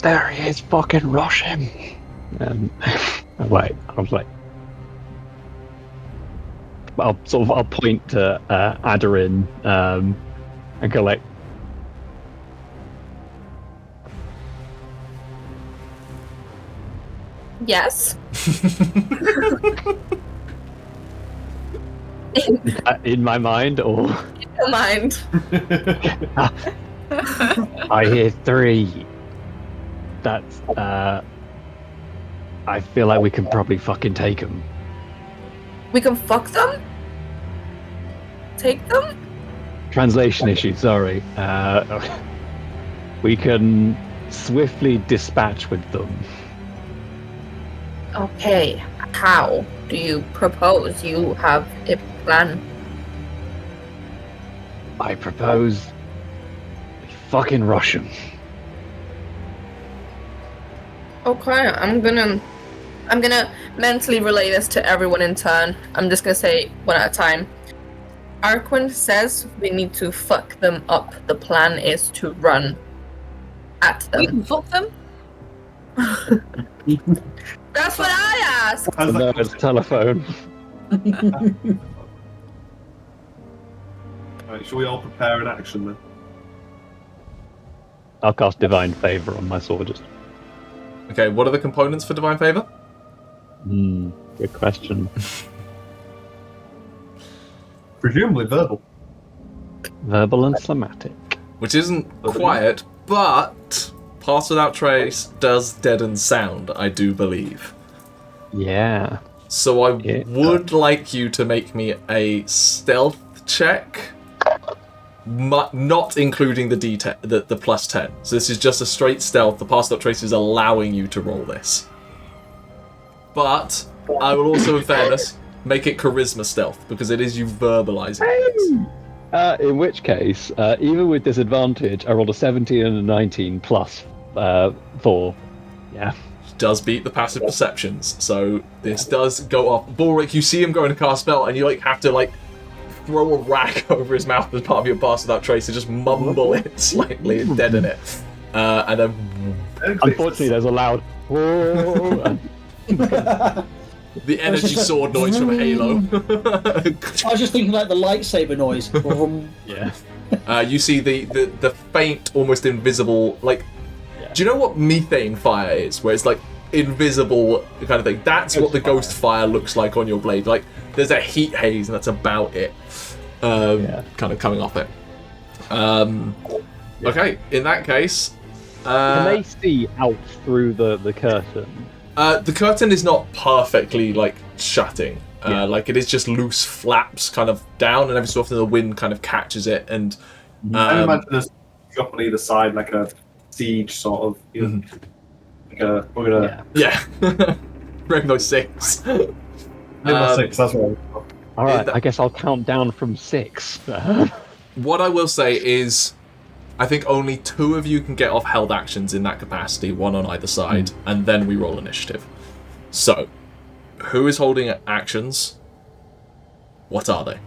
There he is, fucking rush him. Wait, I was like, I'll point to Aderyn and go like, Yes. in my mind, or In your mind. I hear 3. That's I feel like we can probably fucking take him. We can fuck them? Take them? Translation issue, sorry. We can swiftly dispatch with them. Okay. How do you propose? You have a plan. I propose we fucking rush him. Okay, I'm gonna mentally relay this to everyone in turn. I'm just gonna say one at a time. Arquen says we need to fuck them up. The plan is to run at We them. can fuck them. That's what I asked. No, it's telephone. Right, shall we all prepare an action then? I'll cast Divine Favor on my sword. Okay, what are the components for Divine Favor? Good question. Presumably verbal. Verbal and somatic. Which isn't quiet, but Pass Without Trace does deaden sound, I do believe. Yeah. So I would like you to make me a stealth check, not including the the plus 10. So this is just a straight stealth. The Pass Without Trace is allowing you to roll this. But I will also, in fairness, make it charisma stealth, because it is you verbalizing things. In which case, even with disadvantage, I rolled a 17 and a 19 plus 4. Yeah. Does beat the passive perceptions, so this does go off. Balrick, you see him going to cast spell, and you have to throw a rack over his mouth as part of your Pass Without Trace and just mumble it slightly and deaden it. And then, unfortunately, there's a loud. Whoa. the energy sword noise from Halo. I was just thinking like the lightsaber noise. Yeah. You see the faint, almost invisible, do you know what methane fire is? Where it's invisible kind of thing. That's what the ghost fire looks like on your blade. There's a heat haze, and that's about it. Kind of coming off it. Okay, in that case, can they see out through the curtain? The curtain is not perfectly shutting. It is just loose flaps kind of down, and every so often the wind kind of catches it. And I imagine there's drop on either side, like a siege sort of. We're gonna. Yeah. Rainbow Six. Rainbow Six. That's right. All right. I guess I'll count down from 6. What I will say is, I think only 2 of you can get off held actions in that capacity, 1 on either side, and then we roll initiative. So, who is holding actions? What are they?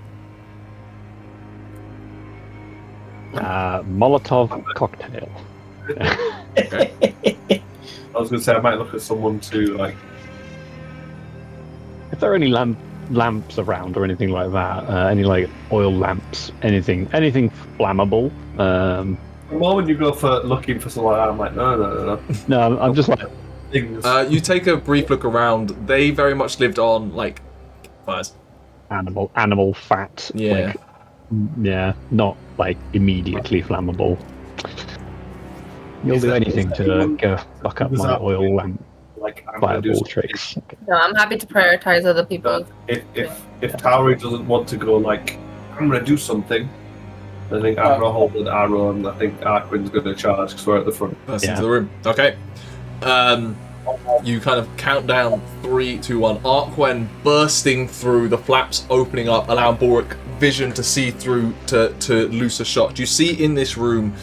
Molotov cocktail. Okay. I was gonna say I might look at someone to If there are any lamps around or anything like that, any oil lamps, anything flammable. The moment you go for looking for something like that, I'm like, no. No, I'm just things. You take a brief look around. They very much lived on fires. animal fat. Yeah. Not immediately flammable. You'll do anything to go fuck up my oil lamp I'm gonna do fireball something. tricks. No, I'm happy to prioritize other people. If Tauri doesn't want to go I'm gonna do something, I think Unrolled and arrow, and I think Arquen's gonna charge because we're at the front. That's into the room. Okay. You kind of count down 3, 2, 1. Arquen bursting through, the flaps opening up, allowing Balrick vision to see through to loose a shot. You see in this room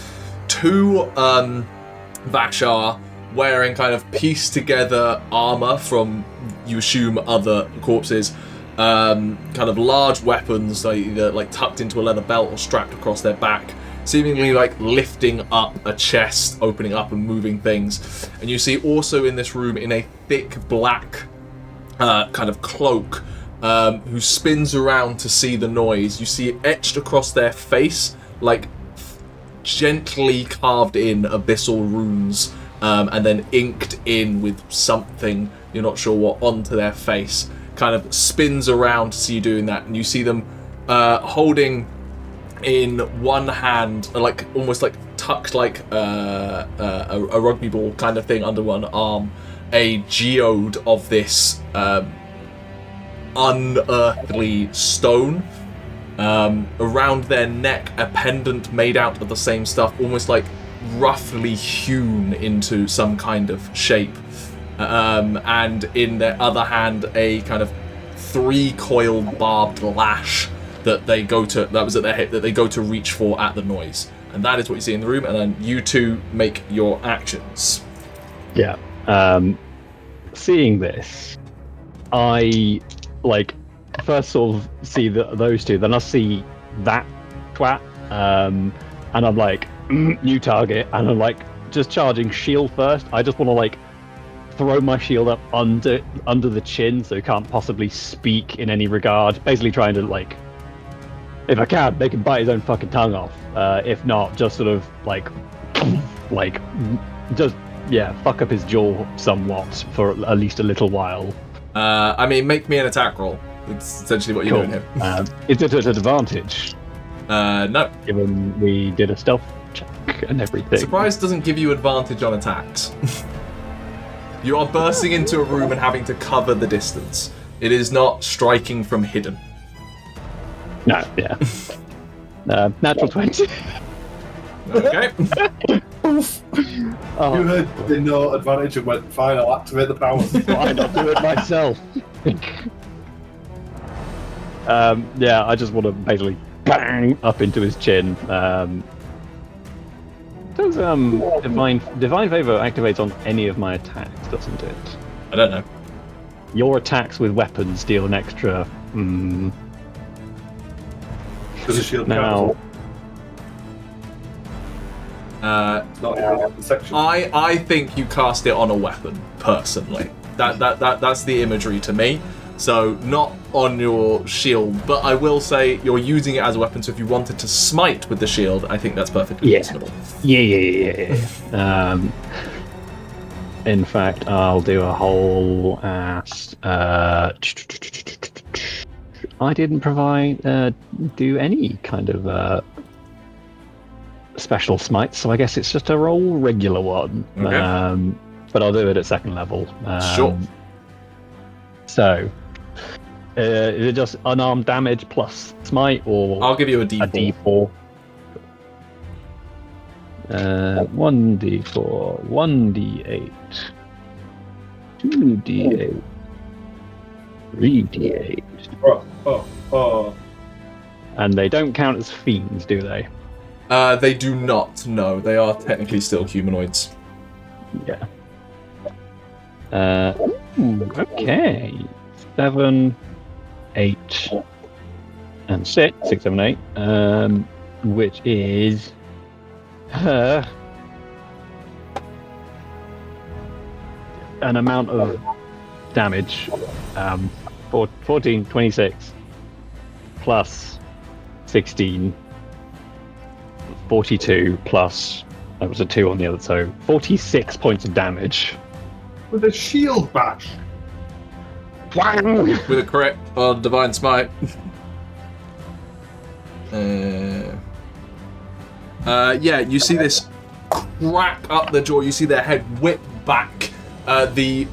2 Vashar, wearing kind of pieced together armor from, you assume, other corpses, kind of large weapons, either like tucked into a leather belt or strapped across their back, seemingly like lifting up a chest, opening up and moving things. And you see also in this room, in a thick black kind of cloak, who spins around to see the noise. You see it etched across their face, like gently carved in abyssal runes, and then inked in with something, you're not sure what, onto their face. Kind of spins around to see you doing that, and you see them holding in one hand, like almost like tucked like a rugby ball kind of thing under one arm, a geode of this unearthly stone. Around their neck, a pendant made out of the same stuff, almost like roughly hewn into some kind of shape. And in their other hand, a kind of 3-coiled barbed lash that they go to, that was at their hip, that they go to reach for at the noise. And that is what you see in the room, and then you two make your actions. Yeah. Seeing this, I first sort of see those two, then I see that twat, and I'm like, new target, and I'm like just charging shield first. I just want to like throw my shield up under the chin so he can't possibly speak in any regard, basically trying to like, if I can, they can bite his own fucking tongue off. If not, just sort of just fuck up his jaw somewhat for at least a little while. I mean, make me an attack roll. It's essentially what you're doing here. Is it at advantage? No. Given we did a stealth check and everything. Surprise doesn't give you advantage on attacks. You are bursting into a room and having to cover the distance. It is not striking from hidden. No, yeah. Natural 20. Okay. You heard the no advantage and went, fine, I'll activate the powers. Why not do it myself? I just want to basically bang up into his chin. Does divine favor activates on any of my attacks, doesn't it? I don't know. Your attacks with weapons deal an extra. Does a shield now? Not in the section. I think you cast it on a weapon, personally. That's the imagery to me. So not on your shield, but I will say you're using it as a weapon. So if you wanted to smite with the shield, I think that's perfectly reasonable. Yeah. In fact, I'll do a whole ass. I didn't do any kind of special smites, so I guess it's just a roll regular one. Okay. But I'll do it at second level. Sure. So, is it just unarmed damage plus smite, or I'll give you a D4. A D4. 1d4, 1d8, 2d8, 3d8. Oh. And they don't count as fiends, do they? They do not, no. They are technically still humanoids. Yeah. Okay. 7, 8, and 6. 6, 7, 8. Which is... an amount of damage. 14, 26, plus 16, 42, plus, that was a 2 on the other, so 46 points of damage. With a shield bash. With a correct on Divine Smite. You see this crack up the jaw. You see their head whip back. The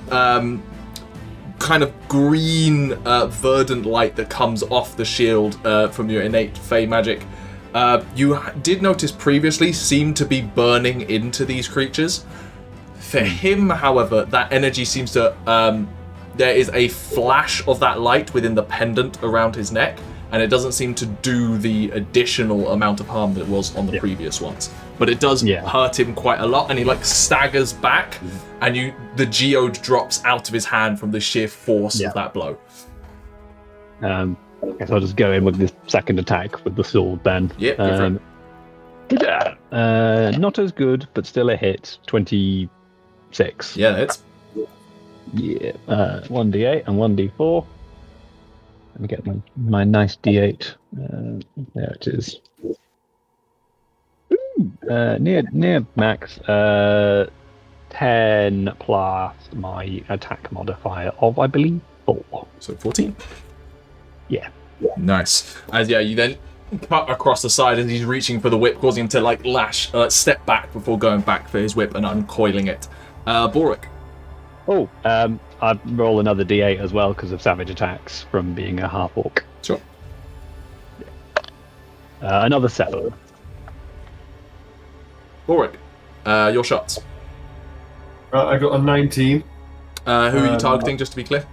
kind of green verdant light that comes off the shield from your innate Fey magic. You did notice previously seemed to be burning into these creatures. For him, however, that energy seems to... there is a flash of that light within the pendant around his neck, and it doesn't seem to do the additional amount of harm that it was on the previous ones. but it does Yeah. hurt him quite a lot, and he like staggers back, and the geode drops out of his hand from the sheer force of that blow. I guess I'll just go in with this second attack with the sword then. Yep, go for it. Not as good, but still a hit. 26. Yeah, it's Yeah. 1d8 and 1d4. Let me get my nice d8. There it is. Ooh, near max. 10 plus my attack modifier of, I believe, 4. so 14. Yeah. Nice. As you then cut across the side as he's reaching for the whip, causing him to like step back before going back for his whip and uncoiling it. Balrick. Oh, I'd roll another d8 as well because of savage attacks from being a half orc. Sure. Another 7. Balrick, your shots. I got a 19. Who are you targeting, just to be clear?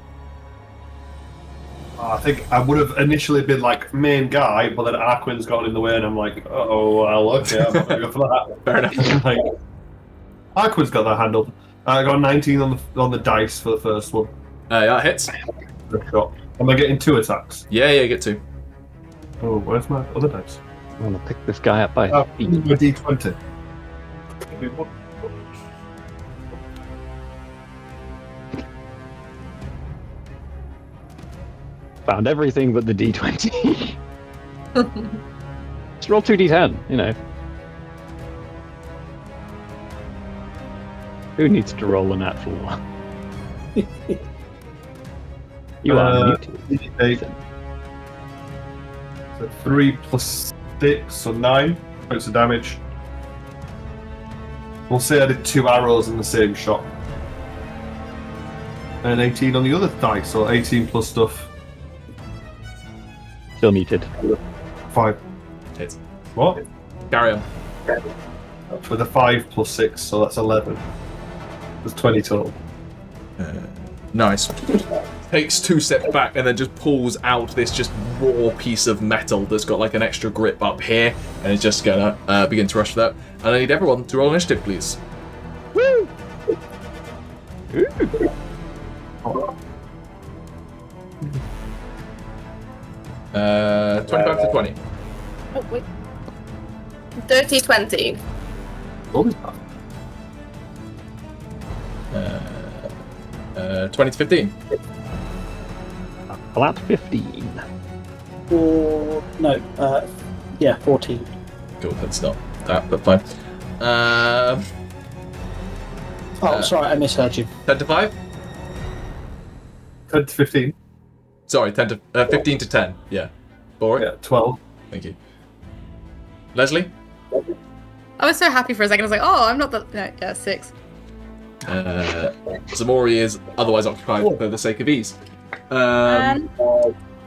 I think I would have initially been like main guy, but then Arquen's got in the way, and I'm like, oh, well, okay, I'm not going to go for that. Fair enough. Like, Arquen's got that handled. I got a 19 on the dice for the first one. Yeah, hits. Good shot. Am I getting 2 attacks? Yeah, get 2. Oh, where's my other dice? I want to pick this guy up by Oh, his a feet. D20. Found everything but the d20. Just roll 2d10, you know. Who needs to roll a nat 4? You are muted. 8. So 3 plus 6, so 9 points of damage. We'll say I did 2 arrows in the same shot. And 18 on the other dice, so 18 plus stuff. Still muted. 5. Hits. What? Carry on. With a 5 plus 6, so that's 11. There's 20 total. Nice. Takes 2 steps back and then just pulls out this just raw piece of metal that's got like an extra grip up here, and is just gonna begin to rush for that. And I need everyone to roll initiative, please. Woo! 25 to 20. Oh, wait. 30-20. Oh, 20 to 15. Flat 15. Or no, 14. Cool, that's not that, but fine. Sorry, I misheard you. 10 to 5? 10 to 15. Sorry, 15 to 10. Yeah. Boring. Yeah, 12. Thank you. Leslie? I was so happy for a second. I was like, oh, I'm not that. No, yeah, 6. Ximori is otherwise occupied for the sake of ease.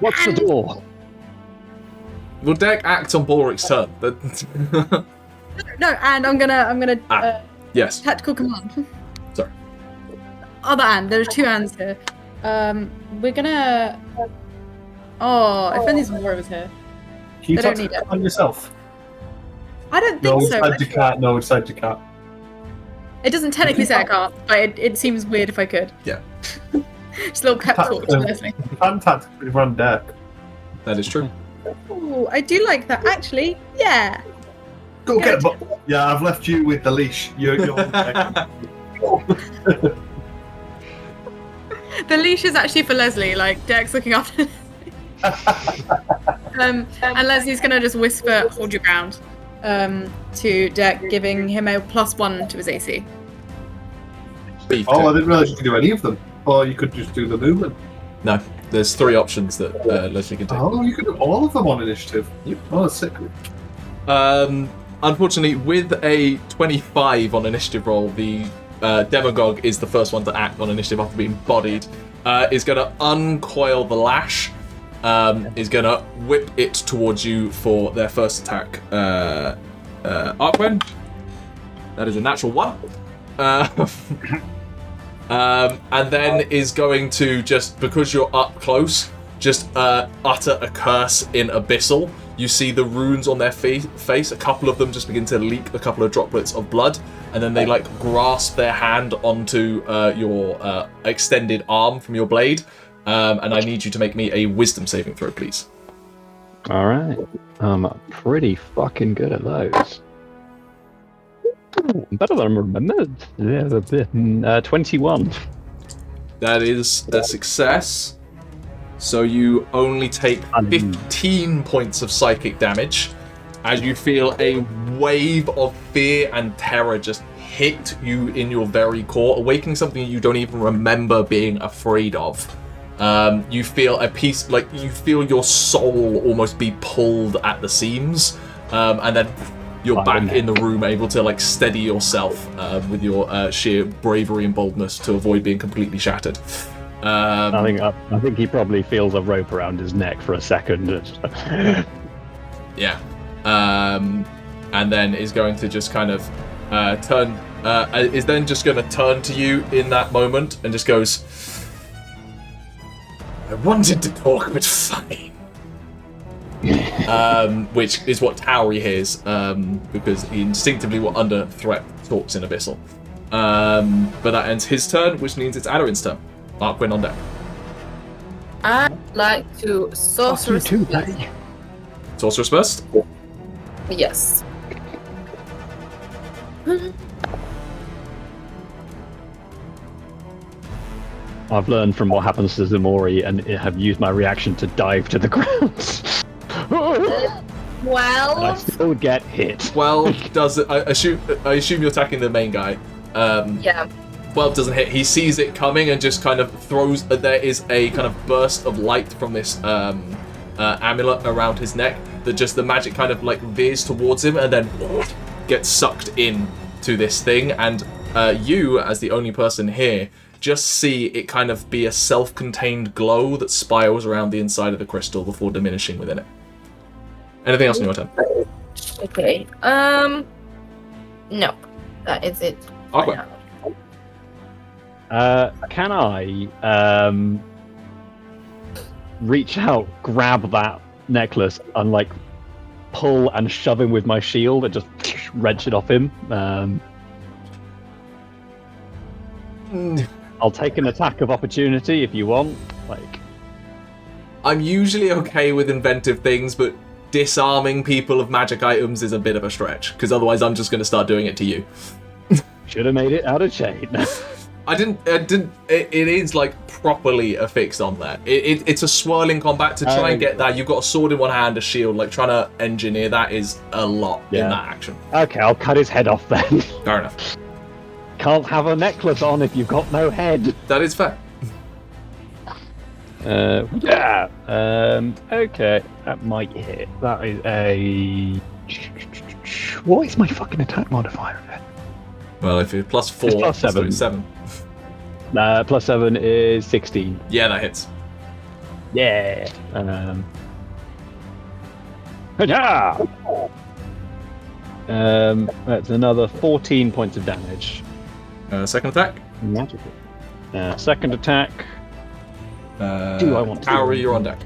What's the door? Will Dearc act on Balrick's turn? No, and I'm gonna Yes. tactical command. Sorry. Other and there's 2 ands here. We're gonna. Oh, if only Mora was here. Can you They don't talk need it. on yourself? I don't No, think it's so. side to cat. No, it's side to cat. It doesn't technically say I can't, but it seems weird if I could. Yeah. Just a little pep talk to Leslie. You can tactically run Dearc. That is true. Oh, I do like that. Actually, yeah. Go get it. Yeah, I've left you with the leash. You're The leash is actually for Leslie. Like Derek's looking after. And Leslie's gonna just whisper, "Hold your ground," to Derek, giving him a +1 to his AC. Beef Oh, I too. didn't realise you could do any of them. Or you could just do the movement. No, there's 3 options that Leslie can take. Oh, you could do all of them on initiative. Yep. Oh, that's sick. Unfortunately, with a 25 on initiative roll, the demagogue is the first one to act on initiative after being bodied. Is going to uncoil the lash. Is going to whip it towards you for their first attack. Arquen. That is a natural 1. And then is going to, just because you're up close, just utter a curse in Abyssal. You see the runes on their face. A couple of them just begin to leak a couple of droplets of blood, and then they like grasp their hand onto your extended arm from your blade. And I need you to make me a wisdom saving throw, please. All right. I'm pretty fucking good at those. Ooh, better than I remembered. 21. That is a success. So you only take 15 points of psychic damage as you feel a wave of fear and terror just hit you in your very core, awakening something you don't even remember being afraid of. You feel a piece, like you feel your soul almost be pulled at the seams, and then you're back in the room, able to like steady yourself with your sheer bravery and boldness to avoid being completely shattered. I think he probably feels a rope around his neck for a second. Yeah, and then is going to just kind of turn. Is then just going to turn to you in that moment and just goes, "I wanted to talk, but fine." Which is what Tauri hears, because he instinctively, under threat, talks in Abyssal. But that ends his turn, which means it's Aderyn's turn. Arquen on deck. I'd like to Sorcerer's Burst. Sorcerer's Burst? Yes. I've learned from what happens to Ximori and have used my reaction to dive to the ground. Well, and I still get hit. 12 doesn't. I assume you're attacking the main guy. yeah. 12 doesn't hit. He sees it coming and just kind of throws. There is a kind of burst of light from this amulet around his neck that just the magic kind of like veers towards him and then gets sucked in to this thing. And you, as the only person here, just see it kind of be a self-contained glow that spirals around the inside of the crystal before diminishing within it. Anything else on your turn? Okay. No. That is it. Arquen. Can I reach out, grab that necklace, and like pull and shove him with my shield and just wrench it off him? I'll take an attack of opportunity if you want. Like, I'm usually okay with inventive things, but disarming people of magic items is a bit of a stretch, because otherwise I'm just going to start doing it to you. should have made it out of chain. I didn't. It is like properly affixed on there. It's a swirling combat to try and get that. You've got a sword in one hand, a shield. Like trying to engineer that is a lot in that action. Okay, I'll cut his head off then. Fair enough. Can't have a necklace on if you've got no head. That is fair. Yeah. Okay, that might hit. That is a. What is my fucking attack modifier then? Well, if it's plus 4, it's plus 7. 7. Plus 7 is 16. Yeah, that hits. Yeah. That's another 14 points of damage. Second attack. Magical. Second attack. Do I want to? Tauri, you're on deck.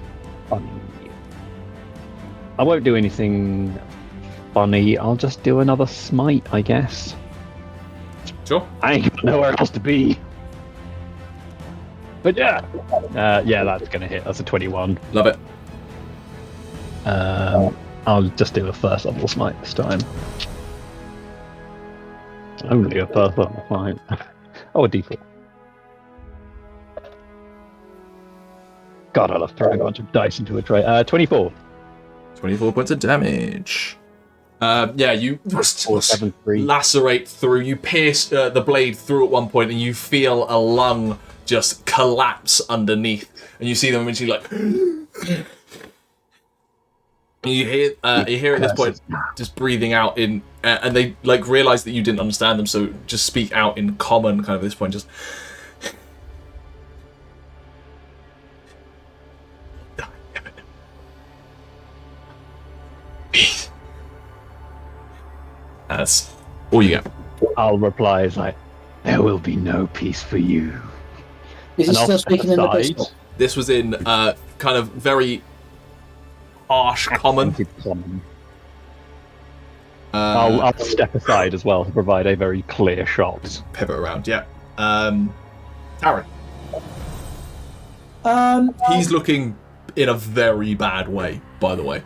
Funny. I won't do anything funny. I'll just do another smite, I guess. Sure. I ain't got nowhere else to be. But yeah, that's gonna hit. That's a 21. Love it. I'll just do a first level smite this time. Only a first level smite. Oh, a d4. God, I love throwing a bunch of dice into a tray. 24. 24 points of damage. You 7, 3. lacerate through. You pierce the blade through at one point, and you feel a lung just collapse underneath. And you see them eventually like. You hear at this point just breathing out in, and they like realize that you didn't understand them, so just speak out in common kind of at this point. Just. Peace. That's all you get. I'll reply as like, there will be no peace for you. Is he still speaking in the pistol? This was in kind of very harsh common. Common. I'll step aside as well to provide a very clear shot. Pivot around, yeah. Tauri. He's looking in a very bad way, by the way.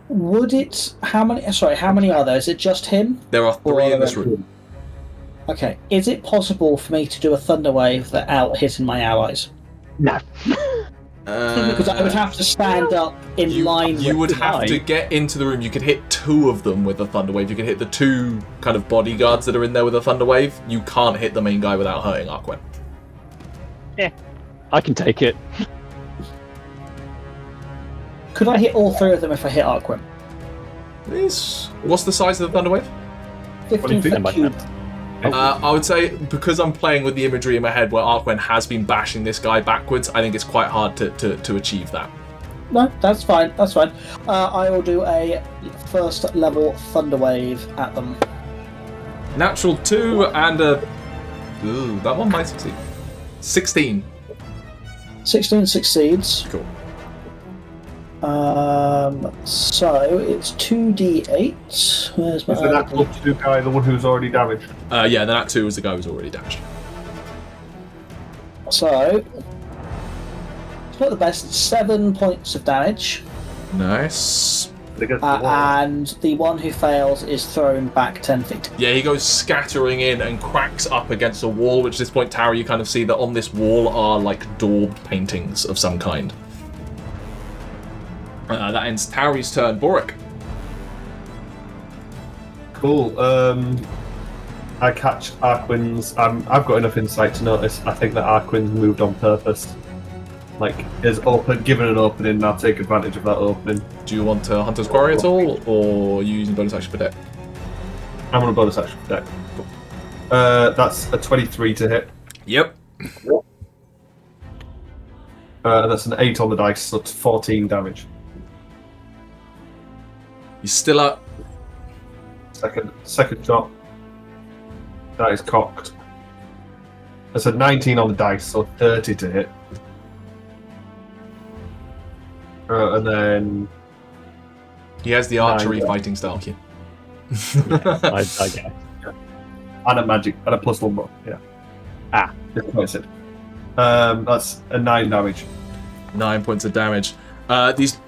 Would it... How many are there? Is it just him? There are 3 in this room. Okay. Is it possible for me to do a thunder wave without hitting my allies? No. Because I would have to stand up in line with You would the have guy. to get into the room. You could hit 2 of them with a thunder wave. You could hit the 2 kind of bodyguards that are in there with a thunder wave. You can't hit the main guy without hurting Arquen. Yeah. I can take it. Could I hit all 3 of them if I hit Arquen? What's the size of the thunder wave? 15 feet? foot cubed. I would say, because I'm playing with the imagery in my head where Arquen has been bashing this guy backwards, I think it's quite hard to achieve that. No, that's fine. That's fine. I will do a first level thunder wave at them. Natural 2 and a... Ooh, that one might succeed. 16. 16 succeeds. Cool. So it's 2d8. Where's my... Is the natural 2 guy the one who's already damaged? Yeah, the Nat 2 was the guy who's already damaged. So it's not the best. 7 points of damage. Nice. And the one who fails is thrown back 10 feet. Yeah, he goes scattering in and cracks up against a wall, which at this point, Tauri, you kind of see that on this wall are like daubed paintings of some kind. That ends Tauri's turn. Balrick. Cool. I catch Arquen's. I've got enough insight to notice. I think that Arquen's moved on purpose. Like, is given an opening, and I'll take advantage of that opening. Do you want to Hunter's Quarry at all, or are you using bonus action for deck? I'm on a bonus action for deck. That's a 23 to hit. Yep. That's an 8 on the dice, so it's 14 damage. He's still up. Second shot. That is cocked. That's a 19 on the dice, so 30 to hit. And then He has the archery 9. fighting style. Kid. I guess. And a magic and a +1 more. Yeah. That's what I said. That's a 9 damage. 9 points of damage. These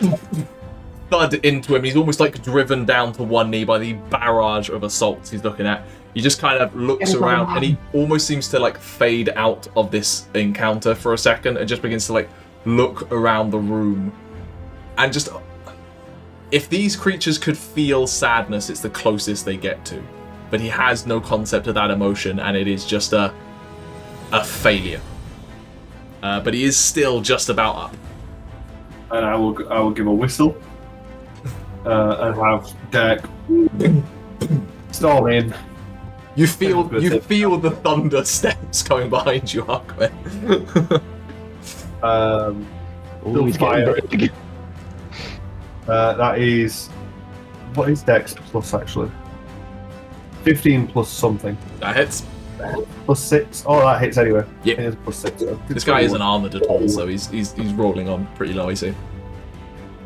thud into him. He's almost like driven down to one knee by the barrage of assaults he's looking at. He just kind of looks around and he almost seems to like fade out of this encounter for a second and just begins to like look around the room. And just, if these creatures could feel sadness, it's the closest they get to. But he has no concept of that emotion, and it is just a failure. But he is still just about up. And I will give a whistle. And have Dearc storm in. You feel the thunder steps coming behind you, Arquen. Ooh, he's fire. getting big. That is, what is Dex plus actually? 15 plus something. That hits. Plus 6. Oh, that hits anyway. Yeah. It is plus 6. This guy isn't armored at all, so he's rolling on pretty low, I see.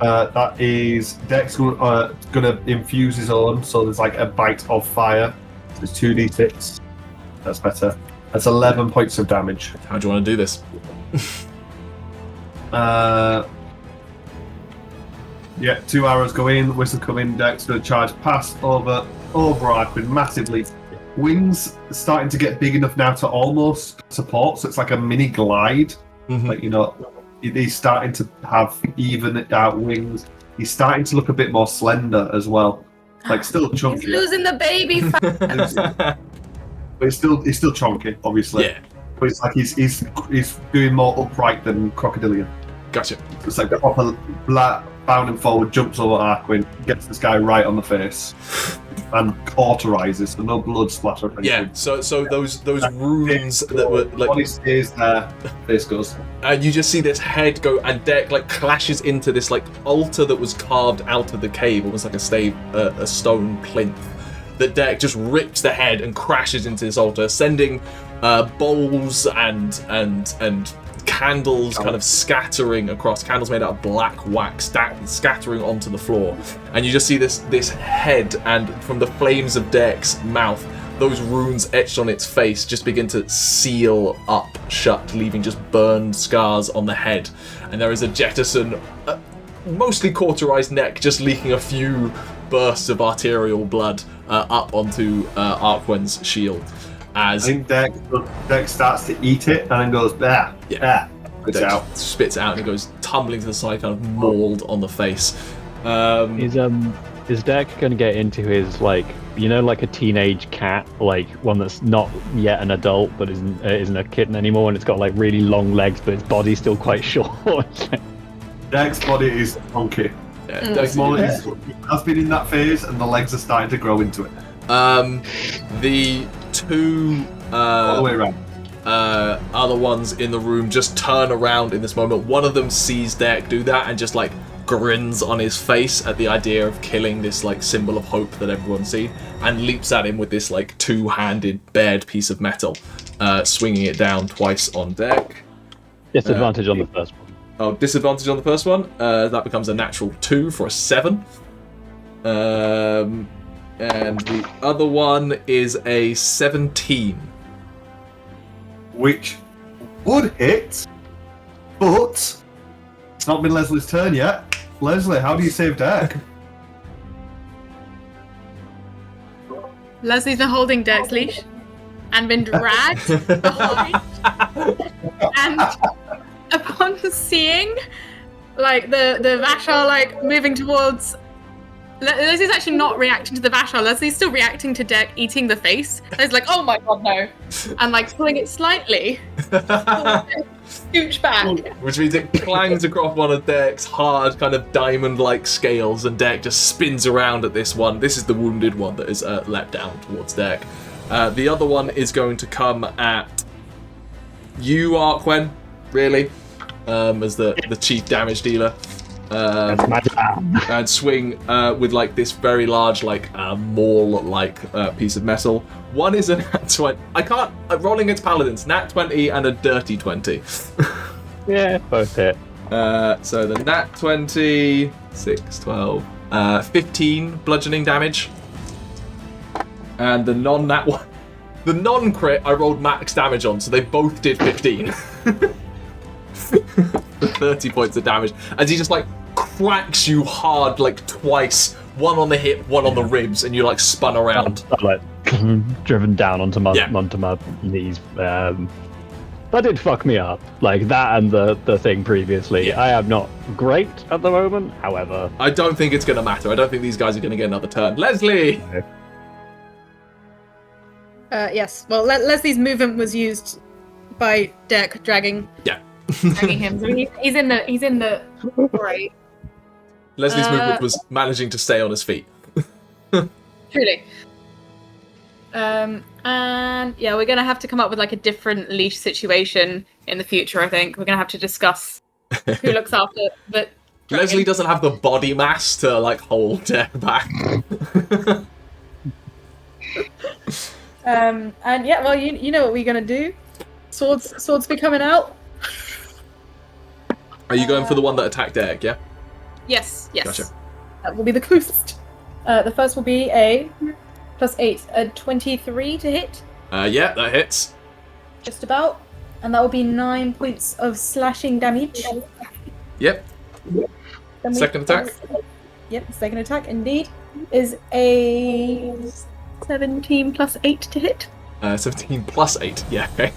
That is Dex gonna infuse his own, so there's like a bite of fire. So it's 2d6. That's better. That's 11 points of damage. How do you want to do this? Yeah, 2 arrows go in, whistle come in, Dex gonna charge past over Arquen massively. Wings starting to get big enough now to almost support, so it's like a mini glide. Like, you know, he's starting to have even out wings. He's starting to look a bit more slender as well. Like, still chunky. He's losing the baby. But he's still chunky, obviously. Yeah. But it's like he's doing more upright than crocodilian. Gotcha. It's like the proper bounding forward, jumps over Arquen, gets this guy right on the face, and cauterizes, so no blood splatter. Yeah. So those runes that were like, body stays there, face goes. and you just see this head go, and Dearc like clashes into this like altar that was carved out of the cave, almost like a stone plinth. That Dearc just rips the head and crashes into this altar, sending bowls and candles kind of scattering across, candles made out of black wax scattering onto the floor. And you just see this head, and from the flames of Dearc's mouth, those runes etched on its face just begin to seal up shut, leaving just burned scars on the head. And there is a jettison, mostly cauterized neck, just leaking a few bursts of arterial blood up onto Arquen's shield. As I think Dearc starts to eat it and then goes, bah, yeah, spits out. Spits out and it goes tumbling to the side, kind of mauled on the face. Is Dearc going to get into his, like, you know, like a teenage cat, like one that's not yet an adult but isn't a kitten anymore, and it's got like really long legs but its body's still quite short? Dearc's body is funky. Yeah, Dearc's body has been in that phase and the legs are starting to grow into it. The two all the way around. other ones in the room just turn around in this moment. One of them sees Dearc do that and just like grins on his face at the idea of killing this like symbol of hope that everyone's seen, and leaps at him with this like two-handed bared piece of metal, swinging it down twice on Dearc. Disadvantage on the first one. Oh, disadvantage on the first one. That becomes a natural 2 for a 7. And the other one is a 17. Which would hit, but it's not been Leslie's turn yet. Lesley, how do you save Dearc? Leslie's been holding Dearc's leash and been dragged behind. And upon seeing like the Vashar like moving towards, Leslie's actually not reacting to the Vashar. Leslie's still reacting to Dearc eating the face. Leslie's like, oh my god, no. And like pulling it slightly. Scooch back. Which means it clangs across one of Dearc's hard, kind of diamond-like scales, and Dearc just spins around at this one. This is the wounded one that is leapt down towards Dearc. The other one is going to come at you, Arquen, really, as the chief damage dealer. That's my job. And swing with like this very large, like maul-like piece of metal. One is a nat 20. I can't. Rolling against paladins, nat 20 and a dirty 20. Yeah, both hit. So the nat 20, 6, 12, 15 bludgeoning damage. And the non-nat one, the non-crit, I rolled max damage on, so they both did 15. 30 points of damage as he just like cracks you hard like twice, one on the hip, one on the ribs, and you like spun around. I'm like driven down onto my knees. That did fuck me up, like that and the thing previously. Yeah. I am not great at the moment, however. I don't think it's going to matter. I don't think these guys are going to get another turn. Lesley! Yes. Well, Leslie's movement was used by Dearc dragging him. So he's in the right. Leslie's movement was managing to stay on his feet. Truly. And yeah, we're gonna have to come up with like a different leash situation in the future. I think we're gonna have to discuss who looks after the dragon. Lesley doesn't have the body mass to like hold Dearc back. And yeah, well, you know what we're gonna do. Swords be coming out. Are you going for the one that attacked Dearc? Yeah. Yes. Gotcha. That will be the closest. The first will be a +8, a 23 to hit. Yeah, that hits. Just about. And that will be 9 points of slashing damage. Yep. Then Second attack. Yep, second attack indeed is a 17 +8 to hit. 17 + 8. Yeah. Okay.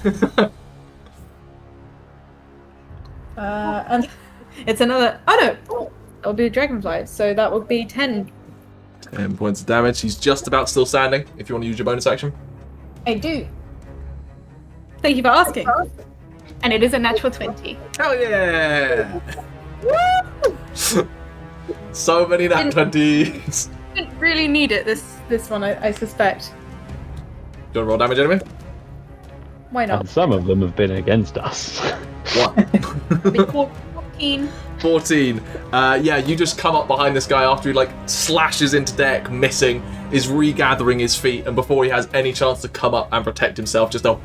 And it's another. Oh no, that'll be a dragonfly. So that would be 10. 10 points of damage. He's just about still standing. If you want to use your bonus action. I do. Thank you for asking. And it is a natural 20. Hell yeah! So many nat 20s. Didn't really need it this one, I suspect. Do you want to roll damage, enemy? Why not? And some of them have been against us. What? 14. 14. Yeah, you just come up behind this guy after he like slashes into Dearc, missing, is regathering his feet, and before he has any chance to come up and protect himself, just a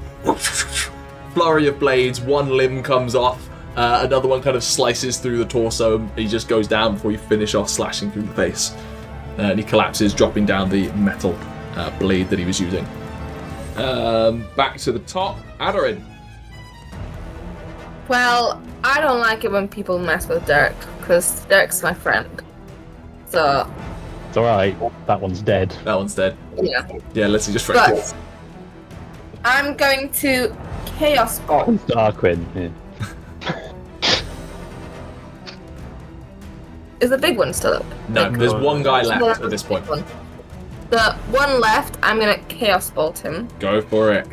flurry of blades, one limb comes off, another one kind of slices through the torso, and he just goes down before you finish off slashing through the face. And he collapses, dropping down the metal blade that he was using. Back to the top, Aderyn. Well, I don't like it when people mess with Dearc, because Dearc's my friend. So, It's alright, that one's dead. That one's dead. yeah. Yeah, Lesley just framed it. But I'm going to Chaos Ball. It's Arquen. Yeah. Is the big one still up? No, there's one guy left at this point. The one left, I'm going to Chaos Bolt him. Go for it.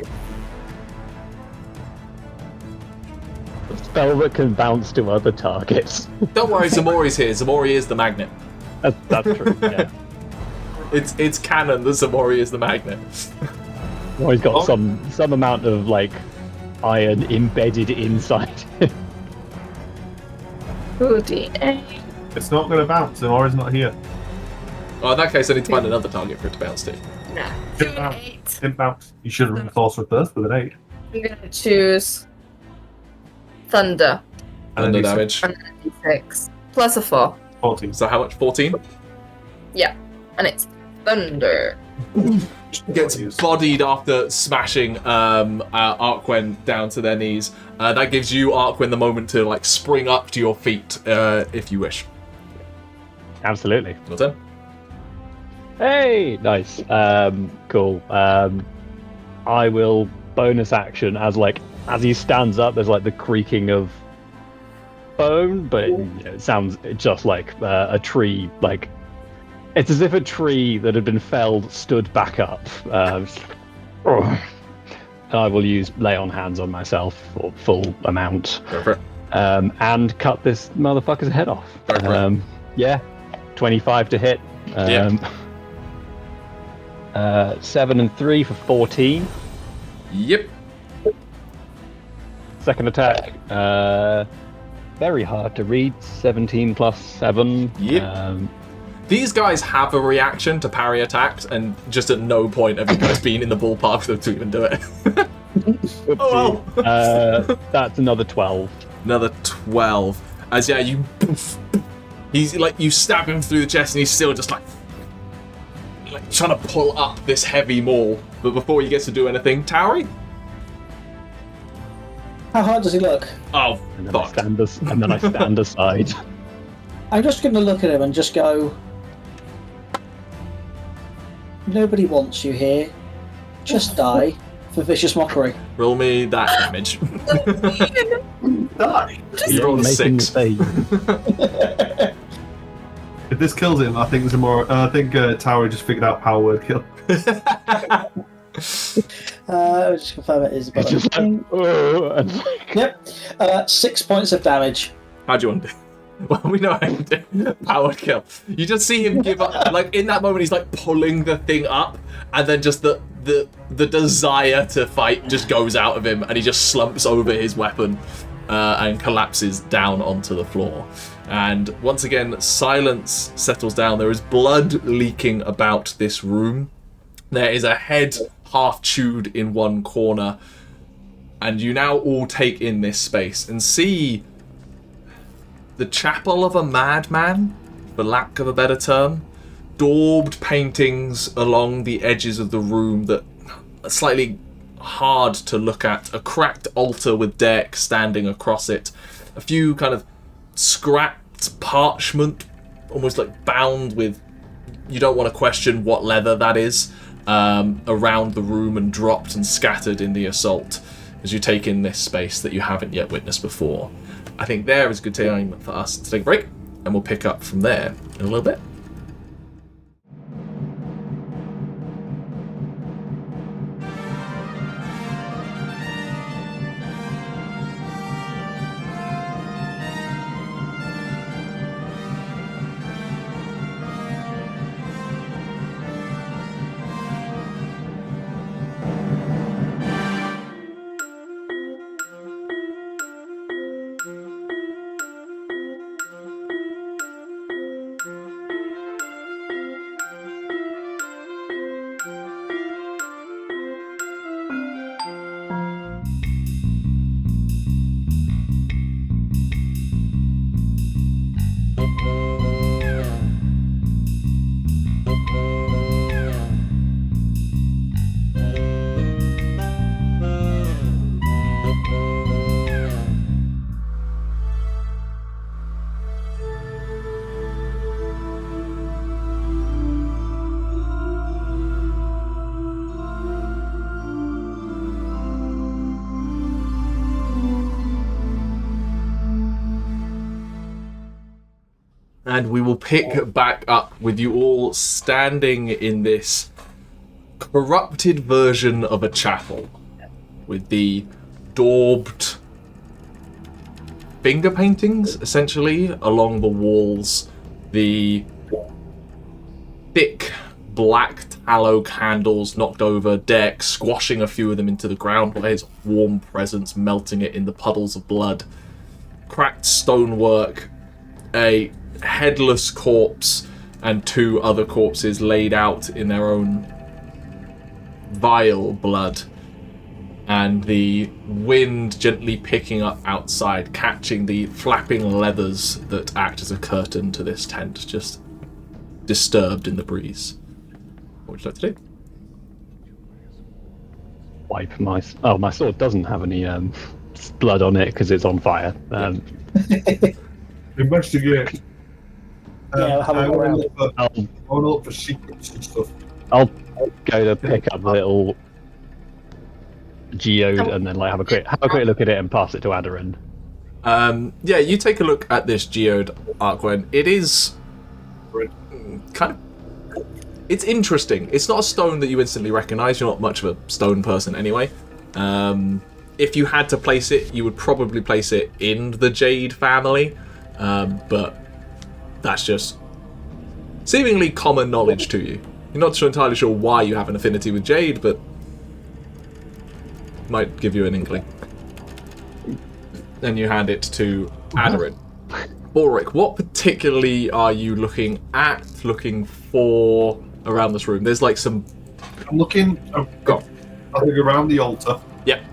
A spell that can bounce to other targets. Don't worry, Ximori's here. Ximori is the magnet. That's true, yeah. It's canon that Ximori is the magnet. Well, he's got some amount of, like, iron embedded inside him. 2d8. It's not going to bounce. Zimori's not here. Oh, in that case, I need to find another target for it to bounce to. No. Didn't bounce. 2d8. Didn't bounce. You should have reinforced with birth with an 8. I'm going to choose Thunder. Under damage. And a d6. Plus a 4. 14. So how much? 14? Yeah. And it's Thunder. Gets bodied after smashing Arquen down to their knees. That gives you, Arquen, the moment to like spring up to your feet if you wish. Absolutely. Your turn. Hey, nice. Cool. I will bonus action as he stands up. There's like the creaking of bone, but it sounds just like a tree. Like it's as if a tree that had been felled stood back up. I will use lay on hands on myself for full amount. Go for it. And cut this motherfucker's head off. Go for it. Yeah, 25 to hit. 7 and 3 for 14. Yep. Second attack. Very hard to read. 17 plus 7. Yep. These guys have a reaction to parry attacks, and just at no point have you guys been in the ballpark for them to even do it. Oh well. That's another 12. Another 12. As you he's like, you stab him through the chest and he's still just like trying to pull up this heavy maul. But before he gets to do anything, Tauri? How hard does he look? Oh, And then, fuck. I stand aside. I'm just going to look at him and just go, nobody wants you here. Just die for vicious mockery. Roll me that damage. Die! You rolled a Making 6. the save. If this kills him, I think Tauri just figured out power word kill. I'll just confirm it is. It's just like, oh, and Yep. 6 points of damage. How do you want to do? Well, we know how you do. Powered kill. You just see him give up. Like, in that moment, he's like pulling the thing up, and then just the desire to fight just goes out of him, and he just slumps over his weapon and collapses down onto the floor. And once again, silence settles down. There is blood leaking about this room. There is a head half chewed in one corner, and you now all take in this space and see the chapel of a madman, for lack of a better term. Daubed paintings along the edges of the room that are slightly hard to look at. A cracked altar with Dearc standing across it. A few kind of scrapped parchment, almost like bound with, you don't want to question what leather that is, around the room and dropped and scattered in the assault as you take in this space that you haven't yet witnessed before. I think there is a good time for us to take a break, and we'll pick up from there in a little bit. And we will pick back up with you all standing in this corrupted version of a chapel with the daubed finger paintings, essentially, along the walls. The thick black tallow candles knocked over, Dearc squashing a few of them into the ground by his warm presence, melting it in the puddles of blood. Cracked stonework, a headless corpse, and 2 other corpses laid out in their own vile blood. And the wind gently picking up outside, catching the flapping leathers that act as a curtain to this tent, just disturbed in the breeze. What would you like to do? Wipe my... Oh, my sword doesn't have any blood on it because it's on fire. Investigate. Yeah, have a I look around. want to look for secrets and stuff. I'll go to pick up the little geode and then like have a quick look at it and pass it to Aderyn. Yeah, you take a look at this geode, Arquen. It is kind of... It's interesting. It's not a stone that you instantly recognise. You're not much of a stone person anyway. If you had to place it, you would probably place it in the Jade family. But that's just seemingly common knowledge to you. You're not entirely sure why you have an affinity with Jade, but might give you an inkling. Then you hand it to Aderyn. Balrick, what particularly are you looking for around this room? There's like some... I'm looking around the altar. Yep.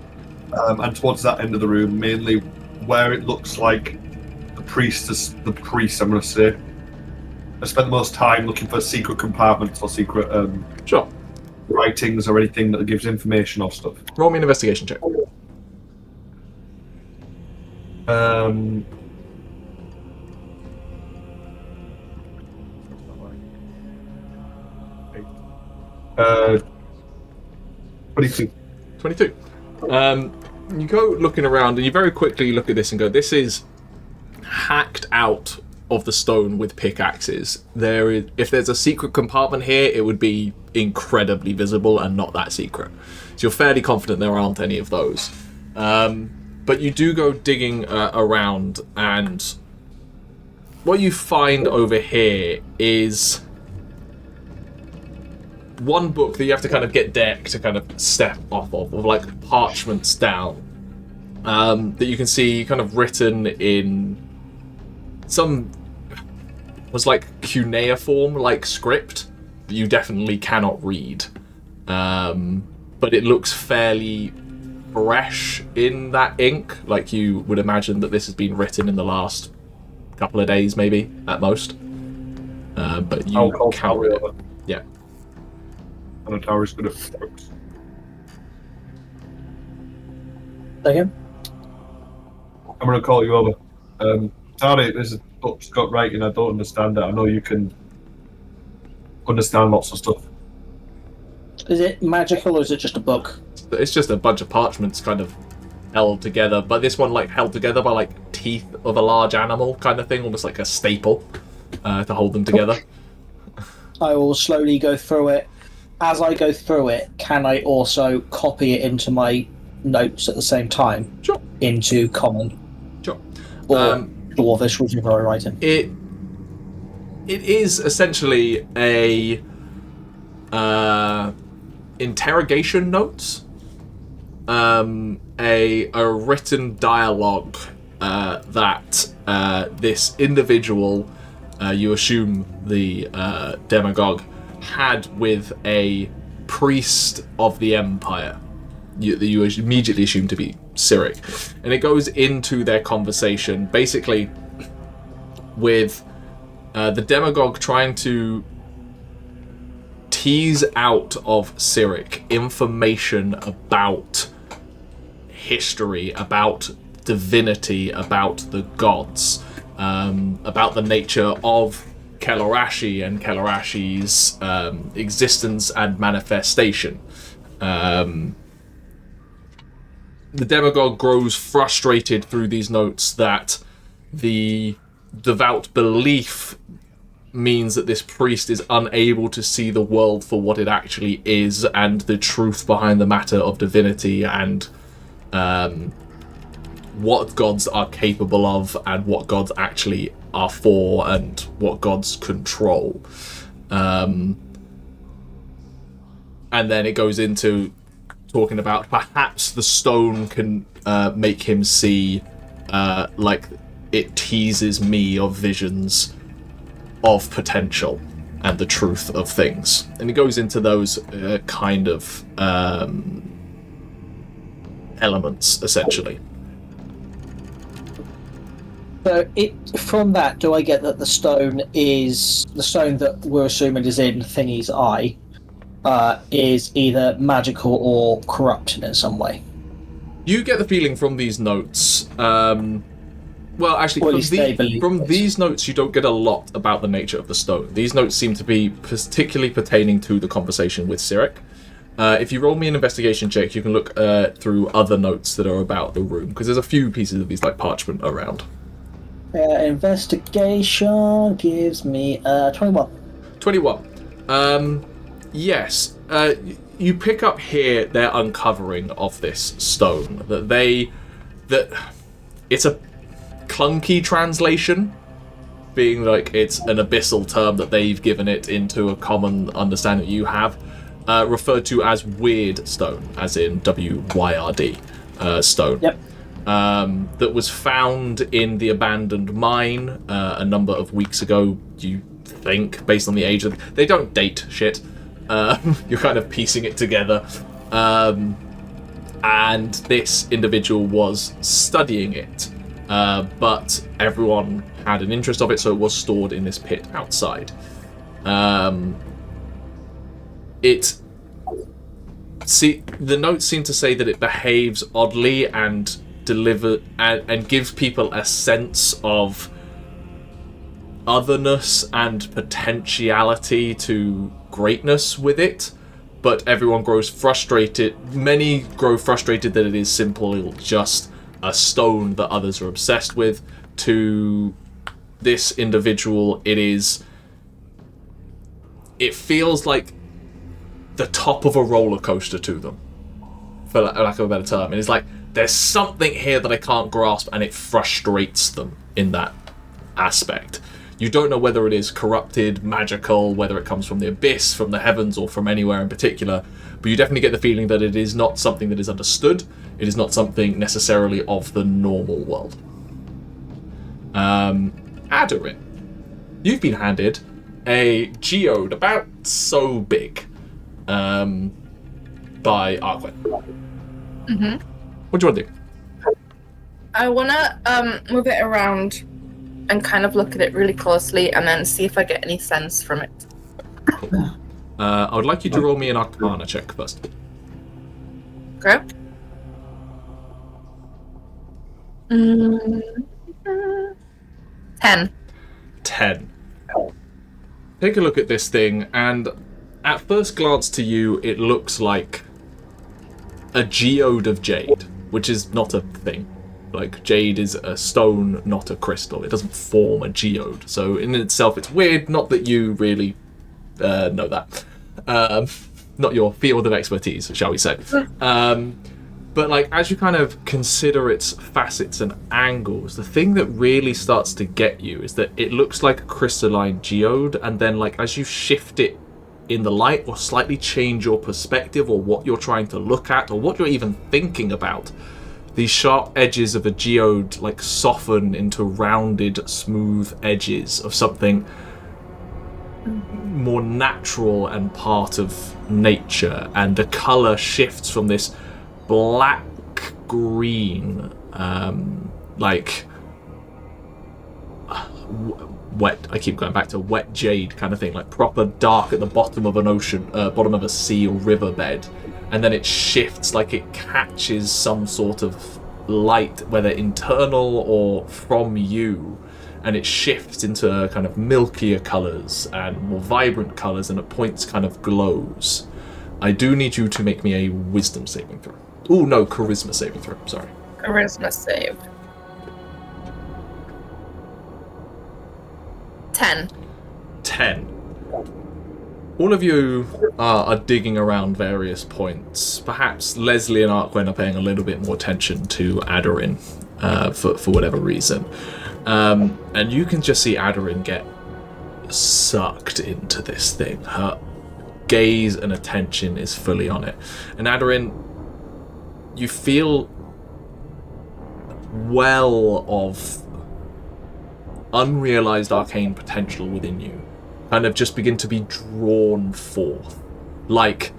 And towards that end of the room, mainly where it looks like the priest, I'm going to say. I spent the most time looking for secret compartments or secret Sure. writings or anything that gives information or stuff. Roll me an investigation check. Uh, 22. 22. You go looking around and you very quickly look at this and go, this is hacked out of the stone with pickaxes. If there's a secret compartment here, it would be incredibly visible and not that secret. So you're fairly confident there aren't any of those. But you do go digging around, and what you find over here is one book that you have to kind of get Dearc to kind of step off of like parchments down, that you can see kind of written in some was like cuneiform like script that you definitely cannot read, but it looks fairly fresh in that ink. Like you would imagine that this has been written in the last couple of days, maybe at most. But you can't read it. Yeah. And the Tauri's good at books. Again? I'm going to call you over. Tauri, there's a book's got writing. I don't understand it. I know you can understand lots of stuff. Is it magical or is it just a book? It's just a bunch of parchments kind of held together, but this one like held together by like teeth of a large animal kind of thing, almost like a staple to hold them together. I will slowly go through it. As I go through it, can I also copy it into my notes at the same time? Sure. Into common? Sure. Or dwarvish, whichever I write in. It is essentially a interrogation notes, a written dialogue that this individual, you assume the demagogue, had with a priest of the Empire that you immediately assume to be Cyric. And it goes into their conversation, basically with the demagogue trying to tease out of Cyric information about history, about divinity, about the gods, about the nature of Kelarashi and Kelarashi's existence and manifestation. The demagogue grows frustrated through these notes that the devout belief means that this priest is unable to see the world for what it actually is, and the truth behind the matter of divinity, and what gods are capable of, and what gods actually are for, and what gods control. And then it goes into talking about perhaps the stone can make him see, like it teases me of visions of potential and the truth of things. And it goes into those kind of elements, essentially. So from that, do I get that the stone that we're assuming is in Thingy's eye, is either magical or corrupted in some way? You get the feeling from these notes, well, actually, from these notes, you don't get a lot about the nature of the stone. These notes seem to be particularly pertaining to the conversation with Cyric. If you roll me an investigation check, you can look through other notes that are about the room, because there's a few pieces of these like parchment around. Investigation gives me 21. 21. Yes. You pick up here their uncovering of this stone. That it's a clunky translation, being like it's an abyssal term that they've given it into a common understanding that you have, referred to as weird stone, as in WYRD stone. Yep. That was found in the abandoned mine a number of weeks ago, you think, based on the age of... They don't date shit. You're kind of piecing it together. And this individual was studying it. But everyone had an interest of it, so it was stored in this pit outside. The notes seem to say that it behaves oddly and and gives people a sense of otherness and potentiality to greatness with it, but everyone grows frustrated. Many grow frustrated that it is simply just a stone that others are obsessed with. To this individual, it feels like the top of a roller coaster to them, for lack of a better term. And it's like, there's something here that I can't grasp, and it frustrates them in that aspect. You don't know whether it is corrupted, magical, whether it comes from the abyss, from the heavens, or from anywhere in particular, but you definitely get the feeling that it is not something that is understood. It is not something necessarily of the normal world. Aderyn, you've been handed a geode about so big by Arquen. Mm-hmm. What do you want to do? I want to move it around and kind of look at it really closely and then see if I get any sense from it. Cool. I would like you to roll me an Arcana check first. Okay. 10. 10. Take a look at this thing, and at first glance to you, it looks like a geode of jade, which is not a thing. Like, jade is a stone, not a crystal. It doesn't form a geode. So in itself, it's weird. Not that you really know that. Not your field of expertise, shall we say. But like, as you kind of consider its facets and angles, the thing that really starts to get you is that it looks like a crystalline geode, and then like as you shift it in the light or slightly change your perspective or what you're trying to look at or what you're even thinking about, these sharp edges of a geode like soften into rounded, smooth edges of something more natural and part of nature, and the color shifts from this black green, like wet. I keep going back to wet jade kind of thing, like proper dark at the bottom of an ocean, bottom of a sea or riverbed, and then it shifts like it catches some sort of light, whether internal or from you, and it shifts into kind of milkier colors and more vibrant colors, and at points kind of glows. I do need you to make me a wisdom saving throw. Oh no, charisma saving throw. Sorry. Charisma save. 10. 10. All of you are digging around various points. Perhaps Lesley and Arquen are paying a little bit more attention to Aderyn for whatever reason. And you can just see Aderyn get sucked into this thing. Her gaze and attention is fully on it. And Aderyn, you feel well of unrealized arcane potential within you kind of just begin to be drawn forth. Like,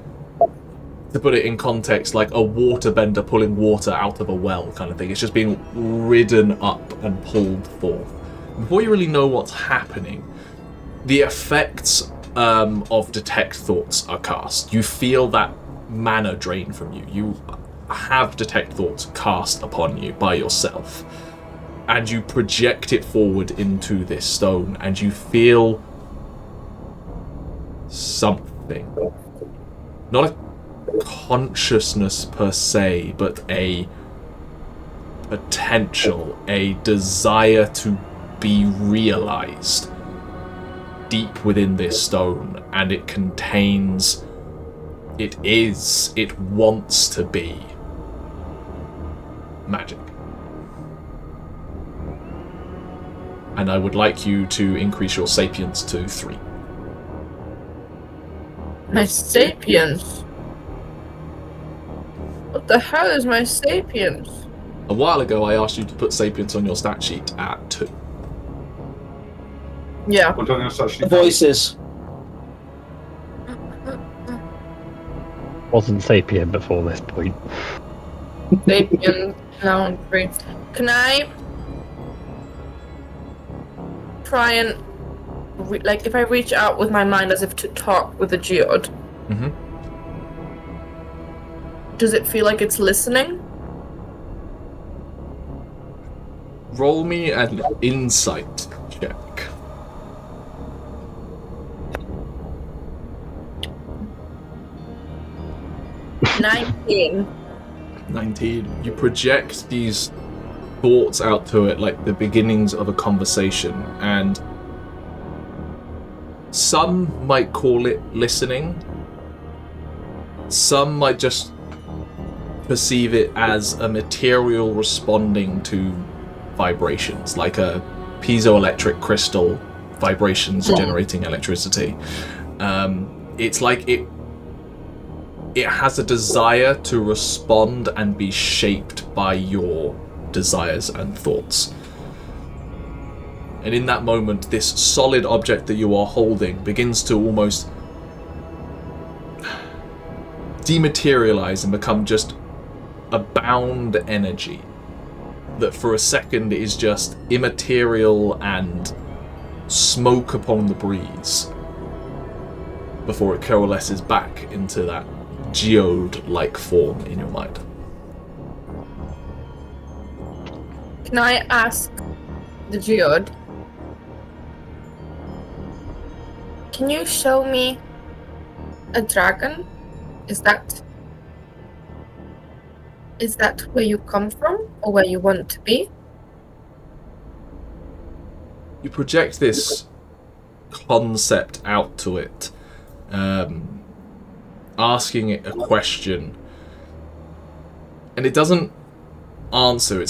to put it in context, like a waterbender pulling water out of a well kind of thing. It's just being ridden up and pulled forth. Before you really know what's happening, the effects of Detect Thoughts are cast. You feel that mana drain from you. You have Detect Thoughts cast upon you by yourself. And you project it forward into this stone, and you feel something. Not a consciousness per se, but a potential, a desire to be realized deep within this stone, and it contains, it wants to be magic. And I would like you to increase your sapience to 3. My sapience? What the hell is my sapience? A while ago, I asked you to put sapience on your stat sheet at 2. Yeah. Put on your stat sheet. The voices. Wasn't sapient before this point. Sapience, now 3. Can I try and, like, if I reach out with my mind as if to talk with the geode, does it feel like it's listening? Roll me an insight check. $19. 19. You project these thoughts out to it like the beginnings of a conversation, and some might call it listening. Some might just perceive it as a material responding to vibrations, like a piezoelectric crystal vibrations generating electricity. It's like it has a desire to respond and be shaped by your desires and thoughts. And in that moment, this solid object that you are holding begins to almost dematerialize and become just a bound energy that for a second is just immaterial and smoke upon the breeze before it coalesces back into that geode-like form in your mind. Can I ask the geode, can you show me a dragon? Is that where you come from, or where you want to be? You project this concept out to it, asking it a question, and it doesn't answer.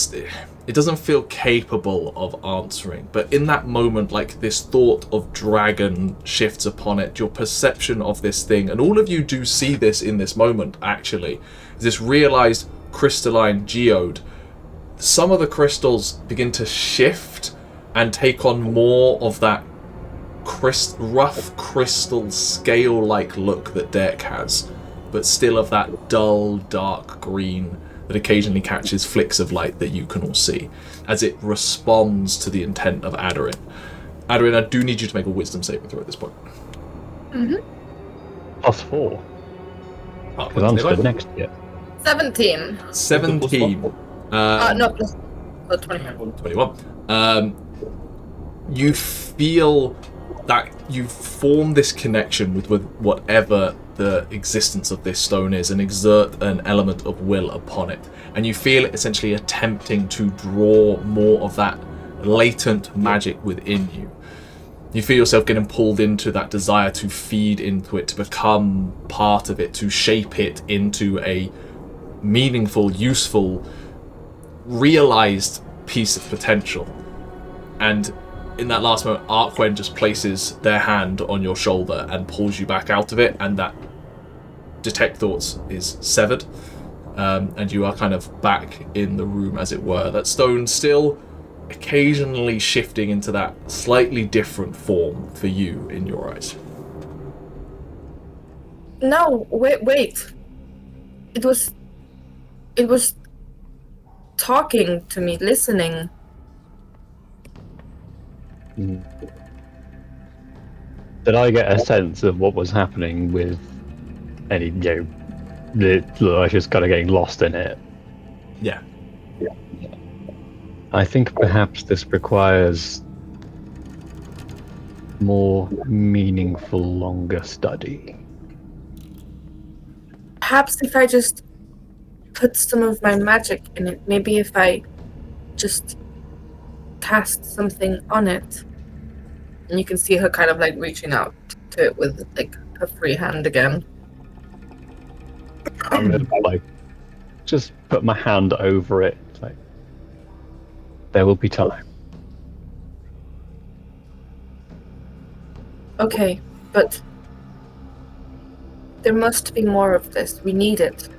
It doesn't feel capable of answering, but in that moment, like, this thought of dragon shifts upon it, your perception of this thing, and all of you do see this in this moment, actually, is this realized crystalline geode. Some of the crystals begin to shift and take on more of that rough crystal scale-like look that Dearc has, but still of that dull, dark green that occasionally catches flicks of light that you can all see, as it responds to the intent of Aderyn. Aderyn, I do need you to make a wisdom saving throw at this point. +4. Because I'm stood next to you. 17. 17. No, plus 21. 21. You feel that you form this connection with whatever the existence of this stone is, and exert an element of will upon it. And you feel it essentially attempting to draw more of that latent magic within you. You feel yourself getting pulled into that desire to feed into it, to become part of it, to shape it into a meaningful, useful, realized piece of potential. And in that last moment, Arquen just places their hand on your shoulder and pulls you back out of it, and that detect thoughts is severed. And you are kind of back in the room, as it were. That stone still occasionally shifting into that slightly different form for you in your eyes. No, wait. It was talking to me, listening. Did I get a sense of what was happening with any, I was just kind of getting lost in it? Yeah. I think perhaps this requires more meaningful, longer study. Perhaps if I just put some of my magic in it, maybe if I just cast something on it. And you can see her kind of like reaching out to it with like her free hand again. I'm gonna like just put my hand over it. Like, there will be time. Okay, but there must be more of this. We need it.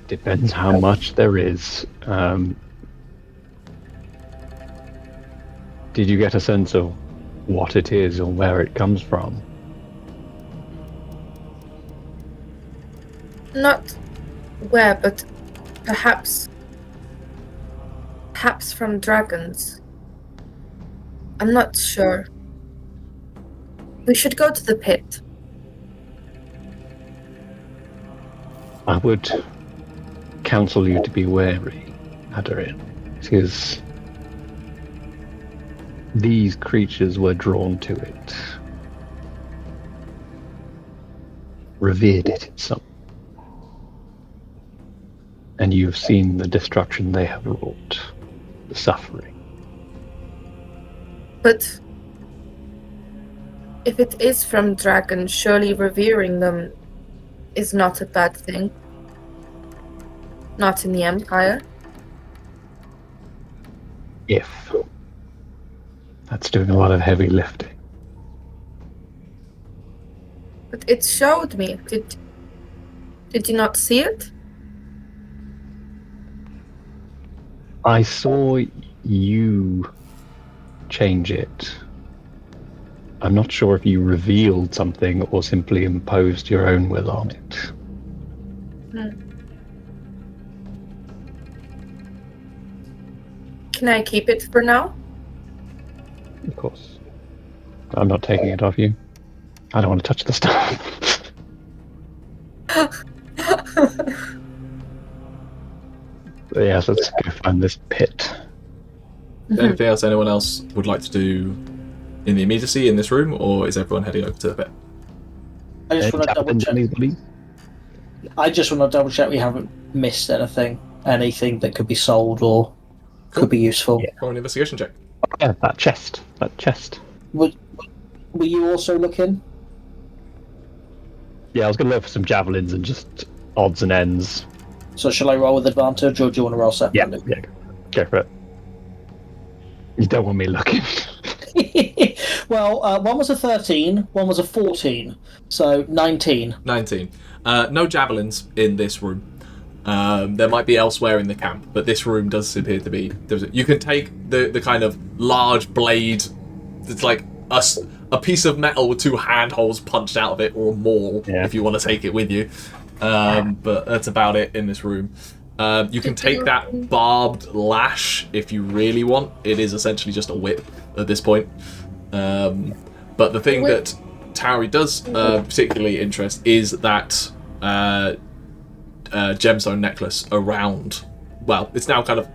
Depends how much there is. Did you get a sense of what it is or where it comes from? Not where, but perhaps from dragons. I'm not sure. We should go to the pit. I would counsel you to be wary, Aderyn, because these creatures were drawn to it, revered it in some, and you've seen the destruction they have wrought, the suffering. But if it is from dragons, surely revering them is not a bad thing. Not in the Empire. If that's doing a lot of heavy lifting. But it showed me. Did you not see it? I saw you change it. I'm not sure if you revealed something or simply imposed your own will on it. Can I keep it for now? Of course. I'm not taking it off you. I don't want to touch the stuff. But yes, let's go find this pit. Anything else anyone else would like to do in the immediacy in this room, or is everyone heading over to the pit? I just want to double check. Anybody? I just want to double check we haven't missed anything that could be sold or could be useful. Yeah. Roll an investigation check. Yeah, that chest. Were you also looking? Yeah, I was going to look for some javelins and just odds and ends. So shall I roll with advantage, or do you want to roll separately? Yeah, go for it. You don't want me looking. Well, one was a 13, one was a 14, so 19. 19. No javelins in this room. There might be elsewhere in the camp, but this room does appear to be... You can take the kind of large blade that's like a piece of metal with two handholds punched out of it, or more, if you want to take it with you. But that's about it in this room. You can take that barbed lash if you really want. It is essentially just a whip at this point. But the thing that Tauri does particularly interest is that gemstone necklace around. Well, it's now kind of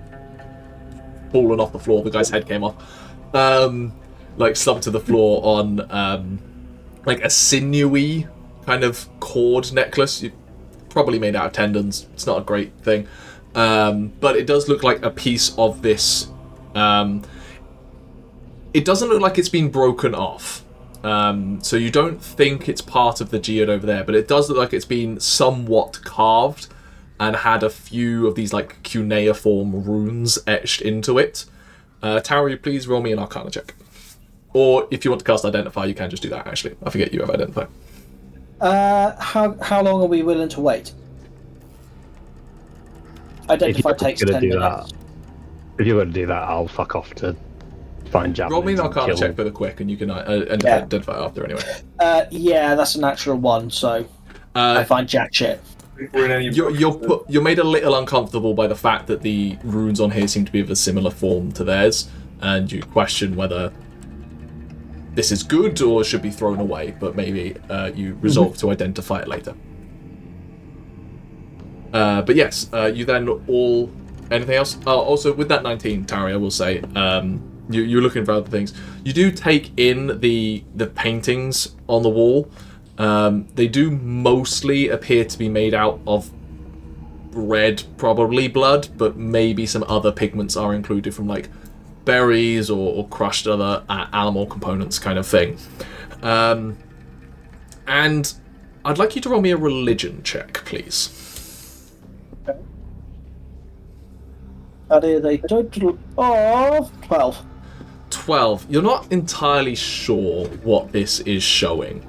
fallen off the floor. The guy's head came off. Like slumped to the floor on like a sinewy kind of cord necklace. Probably made out of tendons. It's not a great thing. But it does look like a piece of this It doesn't look like it's been broken off. So you don't think it's part of the geode over there, but it does look like it's been somewhat carved and had a few of these like cuneiform runes etched into it. Tauri, please roll me an Arcana check. Or if you want to cast Identify, you can just do that, actually. I forget you have Identify. How long are we willing to wait? Identify takes 10 minutes. If you're going to do that, I'll fuck off to find javelins. Roll me an Arcana check for the quick, and you can identify after anyway. Yeah, that's a natural one, so I find jack shit. You're made a little uncomfortable by the fact that the runes on here seem to be of a similar form to theirs, and you question whether this is good or should be thrown away, but maybe you resolve to identify it later. But yes, you then all... Anything else? Also, with that 19, Tauri, I will say, you're looking for other things. You do take in the paintings on the wall. They do mostly appear to be made out of red, probably blood, but maybe some other pigments are included from like berries or crushed other animal components kind of thing. And I'd like you to roll me a religion check, please. That is a total of 12. 12. You're not entirely sure what this is showing.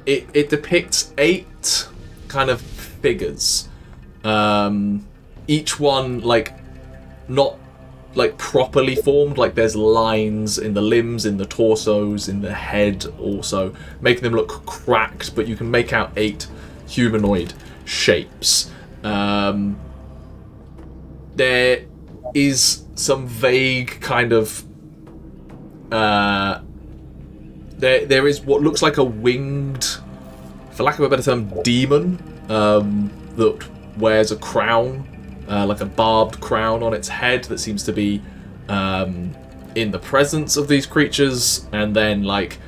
It depicts 8 kind of figures. Each one, like, not, like, properly formed. Like, there's lines in the limbs, in the torsos, in the head also, making them look cracked, but you can make out 8 humanoid shapes. There is some vague kind of... There is what looks like a winged, for lack of a better term, demon that wears a crown, like a barbed crown on its head that seems to be in the presence of these creatures, and then like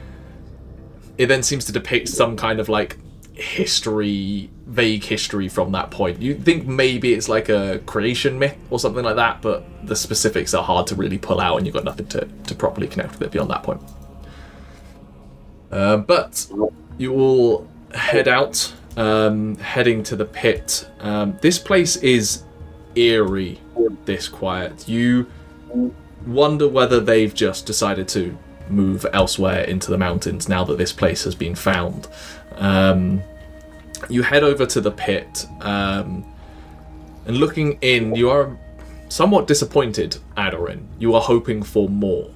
it then seems to depict some kind of like vague history from that point. You think maybe it's like a creation myth or something like that, but the specifics are hard to really pull out, and you've got nothing to properly connect with it beyond that point. But you all head out, heading to the pit. This place is eerie, this quiet. You wonder whether they've just decided to move elsewhere into the mountains now that this place has been found. You head over to the pit, and looking in, you are somewhat disappointed, Aderyn. You are hoping for more.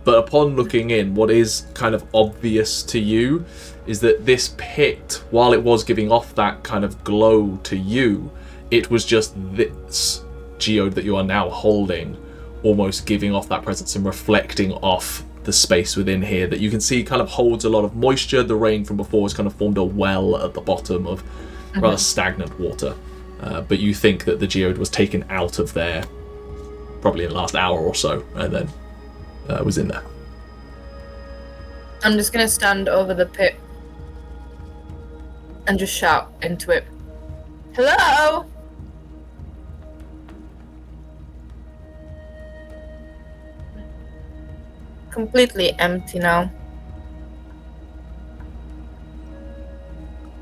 But upon looking in, what is kind of obvious to you is that this pit, while it was giving off that kind of glow to you, it was just this geode that you are now holding, almost giving off that presence and reflecting off the space within here that you can see kind of holds a lot of moisture. The rain from before has kind of formed a well at the bottom of rather stagnant water. But you think that the geode was taken out of there probably in the last hour or so, and then was in there. I'm just gonna stand over the pit and just shout into it. Hello? Completely empty now.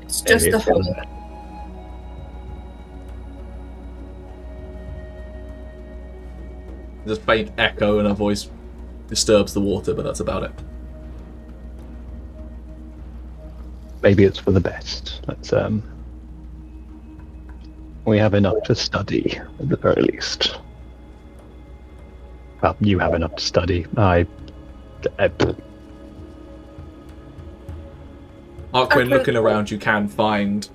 It's just a hole. This faint echo and a voice disturbs the water, but that's about it. Maybe it's for the best. Let's we have enough to study at the very least. Well, you have enough to study. Arquen, looking around, you can find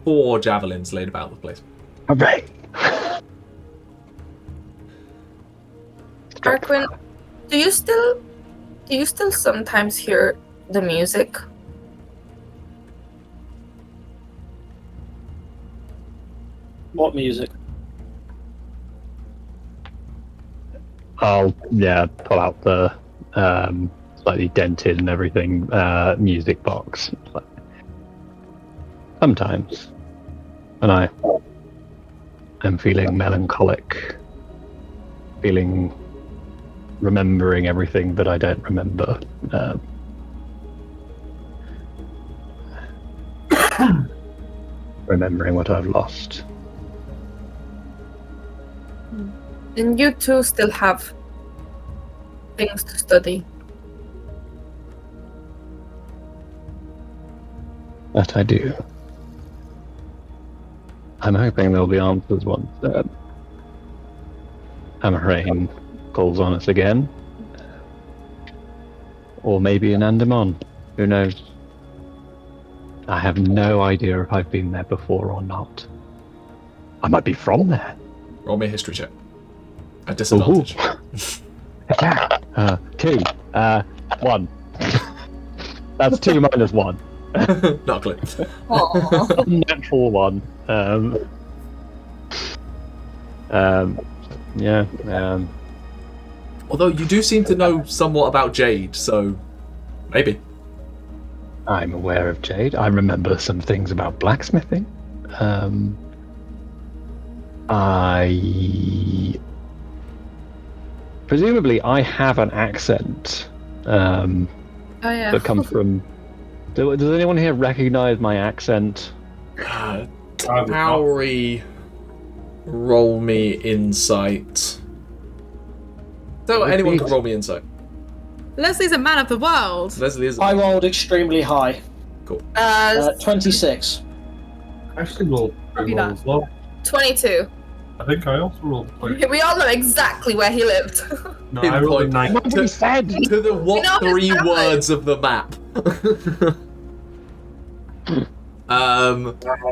4 javelins laid about the place. Hooray! Arquen, do you still sometimes hear the music? What music? I'll pull out the slightly dented and everything music box. Sometimes, and I'm feeling melancholic. Remembering everything that I don't remember. Remembering what I've lost. And you two still have things to study. That I do. I'm hoping there'll be answers once Amhrain calls on us again. Or maybe in Andamon. Who knows? I have no idea if I've been there before or not. I might be from there. Roll me a history check. At disadvantage. 2. 1. That's 2 minus 1. Not clear. Natural 1. Yeah. Although you do seem to know somewhat about Jade, so maybe. I'm aware of Jade. I remember some things about blacksmithing. Presumably I have an accent that comes from... Does anyone here recognize my accent? Tauri, roll me insight. So anyone can roll me insight. Leslie's a man of the world. Lesley is. I rolled extremely high. Cool. 26. I actually rolled pretty well as well. 22. I think I also rolled 20. We all know exactly where he lived. No, I rolled a 9. Nobody said! To the what know his 3 family. words of the map?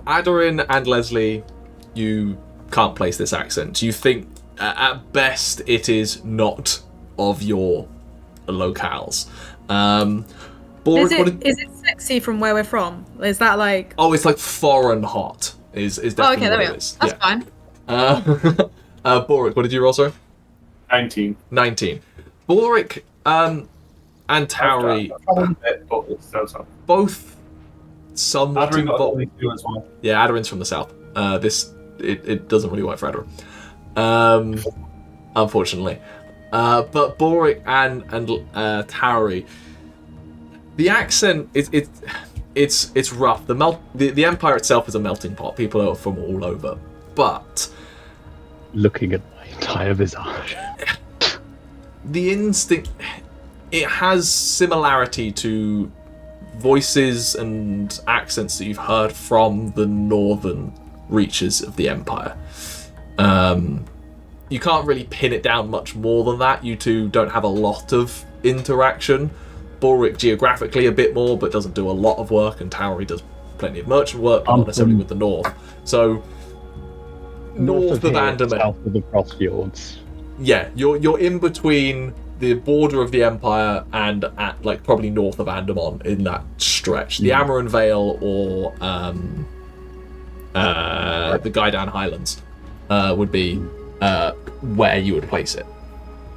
Aderyn and Lesley, you can't place this accent. You think at best it is not of your locales. Balrick, Is it sexy from where we're from? Is that like... Oh, it's like foreign hot. Is definitely okay, there we what go. it is. That's Yeah. fine. Balrick, what did you roll, sorry? 19. 19. Balrick and Tauri, But it's so. both somewhat Aderyn got involved. 22 as well. Yeah, Aderyn's from the south. It doesn't really work for Aderyn. Unfortunately. But Balrick and Tauri, the accent it's rough. The empire itself is a melting pot. People are from all over. But Looking at my entire visage. the instinct, it has similarity to voices and accents that you've heard from the northern reaches of the empire. You can't really pin it down much more than that. You two don't have a lot of interaction. Balrick geographically a bit more, but doesn't do a lot of work, and Tauri does plenty of merchant work, but not necessarily with the north. So north of Andamon, south of the cross fjords. yeah, you're in between the border of the empire and at like probably north of Andamon in that stretch. The Amhrain Vale or the Gaidan Highlands would be where you would place it.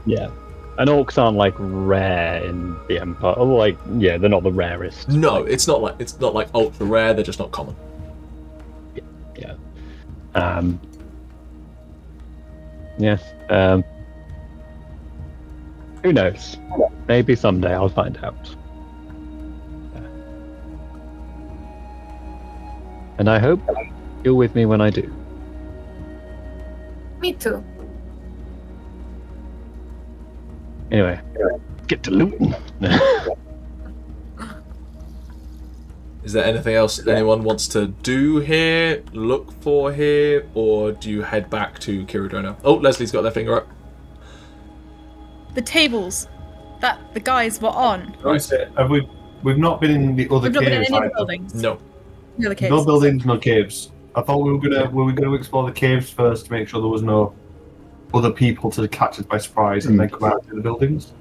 Yeah. And orcs aren't like rare in the empire. Oh, like they're not the rarest. No, it's not like ultra rare. They're just not common. Yeah. Who knows? Maybe someday I'll find out. And I hope you're with me when I do. Me too. Anyway, get to looting. Is there anything else anyone wants to do here, look for here, or do you head back to Kiridona? Oh, Leslie's got their finger up. The tables that the guys were on. Right. Have we've not been in the other We've not been in caves any of the either. buildings. No. The other caves. No buildings, no caves. I thought we were gonna explore the caves first to make sure there was no other people to catch us by surprise and then come out to the buildings.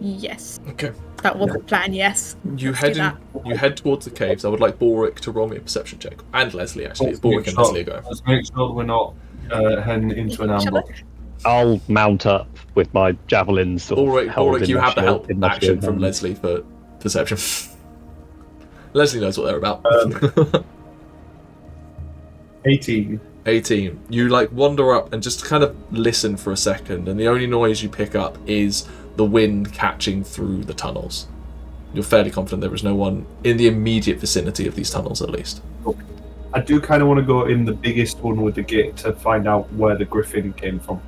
Yes. Okay. That was the plan, yes. You Let's head do that. you head towards the caves. I would like Balrick to roll me a perception check. And Lesley, actually. Let's Balrick make and sure- Lesley go. Let's make sure we're not heading into an Each other? ambush. I'll mount up with my javelins. Sort of held Balrick, in you my have the shield- help in my action shield from hand. Lesley for perception. Lesley knows what they're about. 18. 18. You like wander up and just kind of listen for a second, and the only noise you pick up is the wind catching through the tunnels. You're fairly confident there is no one in the immediate vicinity of these tunnels, at least. I do kind of want to go in the biggest one with the gate to find out where the griffin came from.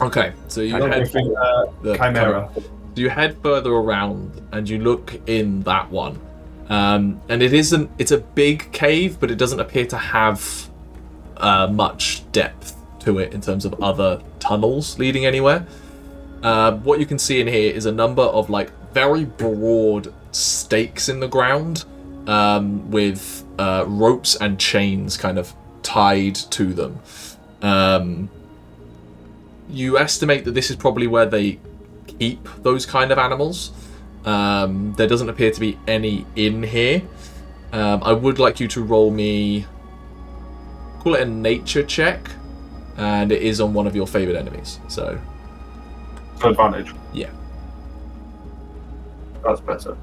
Okay, so you head the Chimera. So you head further around and you look in that one, and it's a big cave, but it doesn't appear to have much depth to it in terms of other tunnels leading anywhere. What you can see in here is a number of like very broad stakes in the ground, with ropes and chains kind of tied to them. You estimate that this is probably where they keep those kind of animals. There doesn't appear to be any in here. I would like you to roll me, call it a nature check, and it is on one of your favorite enemies. So advantage. Yeah. That's better.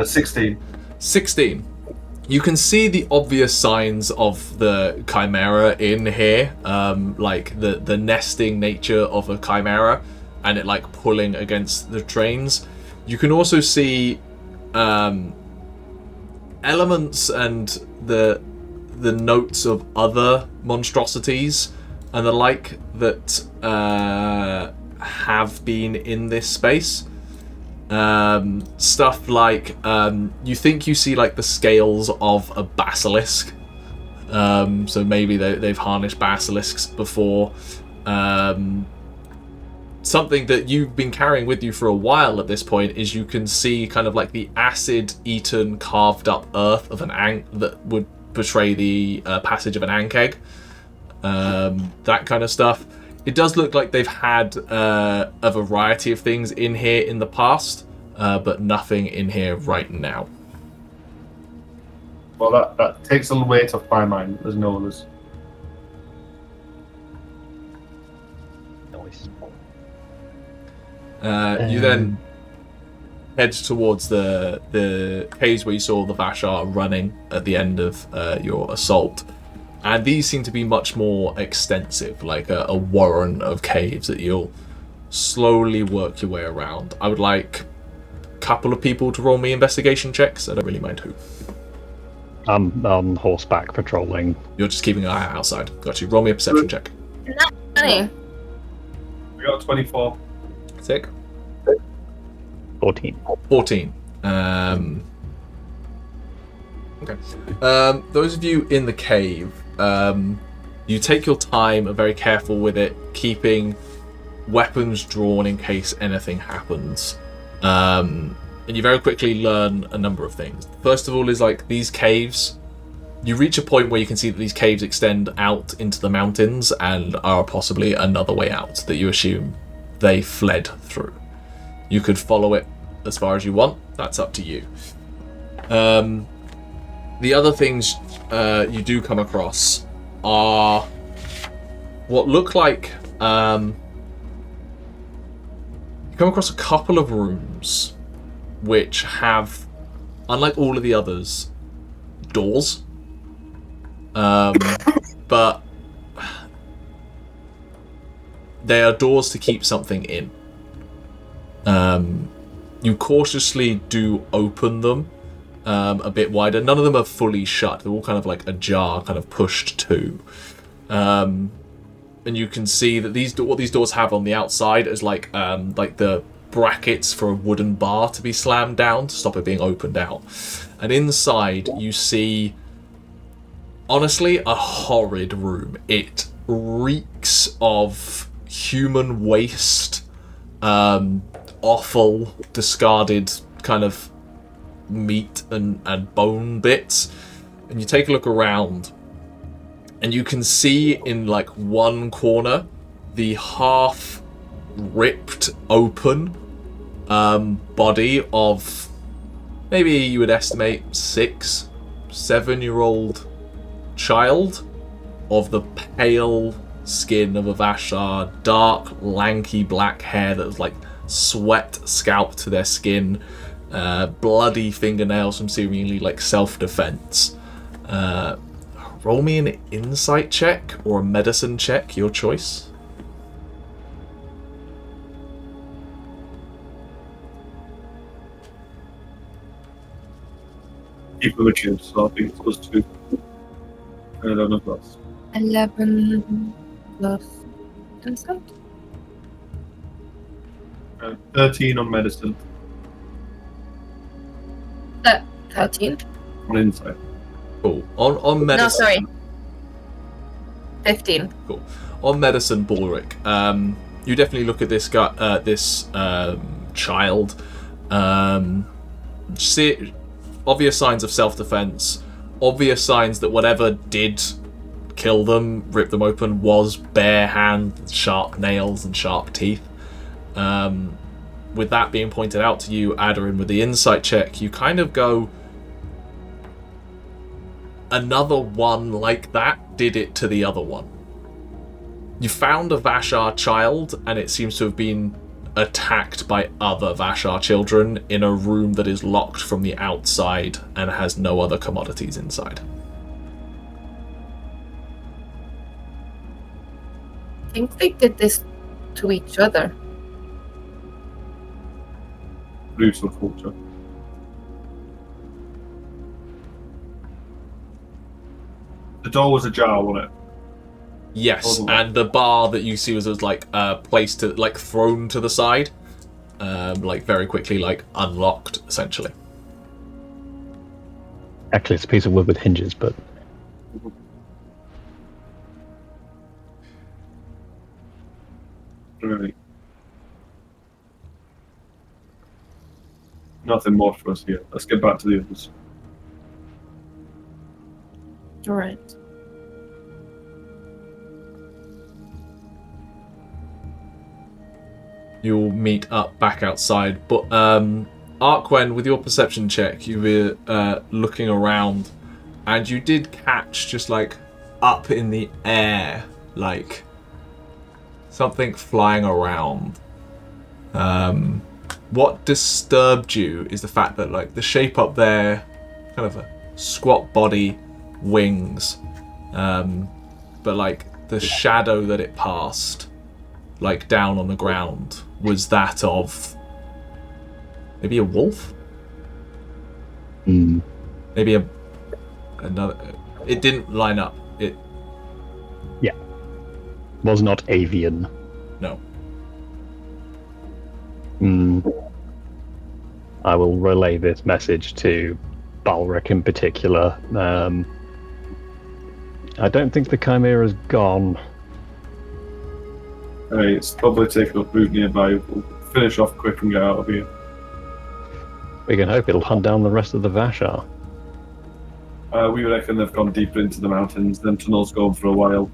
16. 16. You can see the obvious signs of the chimera in here, like the nesting nature of a chimera, and it like pulling against the trains. You can also see elements and the notes of other monstrosities and the like that have been in this space. Stuff like you think you see like the scales of a basilisk, so maybe they've harnessed basilisks before. Something that you've been carrying with you for a while at this point is you can see kind of like the acid-eaten, carved-up earth of an that would portray the passage of an ankeg. That kind of stuff. It does look like they've had a variety of things in here in the past, but nothing in here right now. Well, that takes a little weight off my mind. There's no others. Nice. You then head towards the caves where you saw the Vashar running at the end of your assault. And these seem to be much more extensive, like a warren of caves that you'll slowly work your way around. I would like a couple of people to roll me investigation checks. I don't really mind who. I'm on horseback patrolling. You're just keeping an eye out outside. Got you. Roll me a perception check. Funny. We got 24. Sick. 14. 14. Okay. Those of you in the cave, you take your time, are very careful with it, keeping weapons drawn in case anything happens. And you very quickly learn a number of things. First of all is like these caves, you reach a point where you can see that these caves extend out into the mountains and are possibly another way out that you assume they fled through. You could follow it as far as you want. That's up to you. The other things you do come across are what look like you come across a couple of rooms which have, unlike all of the others, doors. But they are doors to keep something in. You cautiously do open them a bit wider. None of them are fully shut. They're all kind of like ajar, kind of pushed to. And you can see that what these doors have on the outside is like the brackets for a wooden bar to be slammed down to stop it being opened out. And inside you see, honestly, a horrid room. It reeks of human waste, awful, discarded kind of meat and bone bits. And you take a look around and you can see in like one corner the half ripped open body of maybe you would estimate 6-7-year-old child, of the pale skin of a Vashar, dark lanky black hair that was like sweat scalped to their skin, bloody fingernails from seemingly like self-defense. Roll me an insight check or a medicine check, your choice. Keep them a kid, so I think it's plus 2. I don't know if that's 11 plus insight. 13 on medicine. 13. On insight. Cool. On medicine. No, sorry. 15. Cool. On medicine, Balrick, you definitely look at this guy, this child. See obvious signs of self-defense. Obvious signs that whatever did kill them, rip them open, was bare hand, sharp nails, and sharp teeth. With that being pointed out to you, Aderyn, with the insight check, you kind of go, another one like that did it to the other one. You found a Vashar child, and it seems to have been attacked by other Vashar children in a room that is locked from the outside and has no other commodities inside. I think they did this to each other. Brutal culture. The door was ajar, wasn't it? Yes, and the bar that you see was like placed to, like thrown to the side, like very quickly, like unlocked essentially. Actually, it's a piece of wood with hinges, but Really. Nothing more for us here. Let's get back to the others. Alright. You'll meet up back outside, but Arquen, with your perception check, you were looking around, and you did catch just like up in the air, like something flying around. What disturbed you is the fact that like the shape up there, kind of a squat body, wings, but like the shadow that it passed, like down on the ground, was that of maybe a wolf? Maybe another. It didn't line up. It was not avian. no. I will relay this message to Balrick in particular. I don't think the Chimera's gone. Hey, it's probably taken up route nearby. We'll finish off quick and get out of here. We can hope it'll hunt down the rest of the Vashar. We reckon they've gone deeper into the mountains. Them tunnels go on for a while.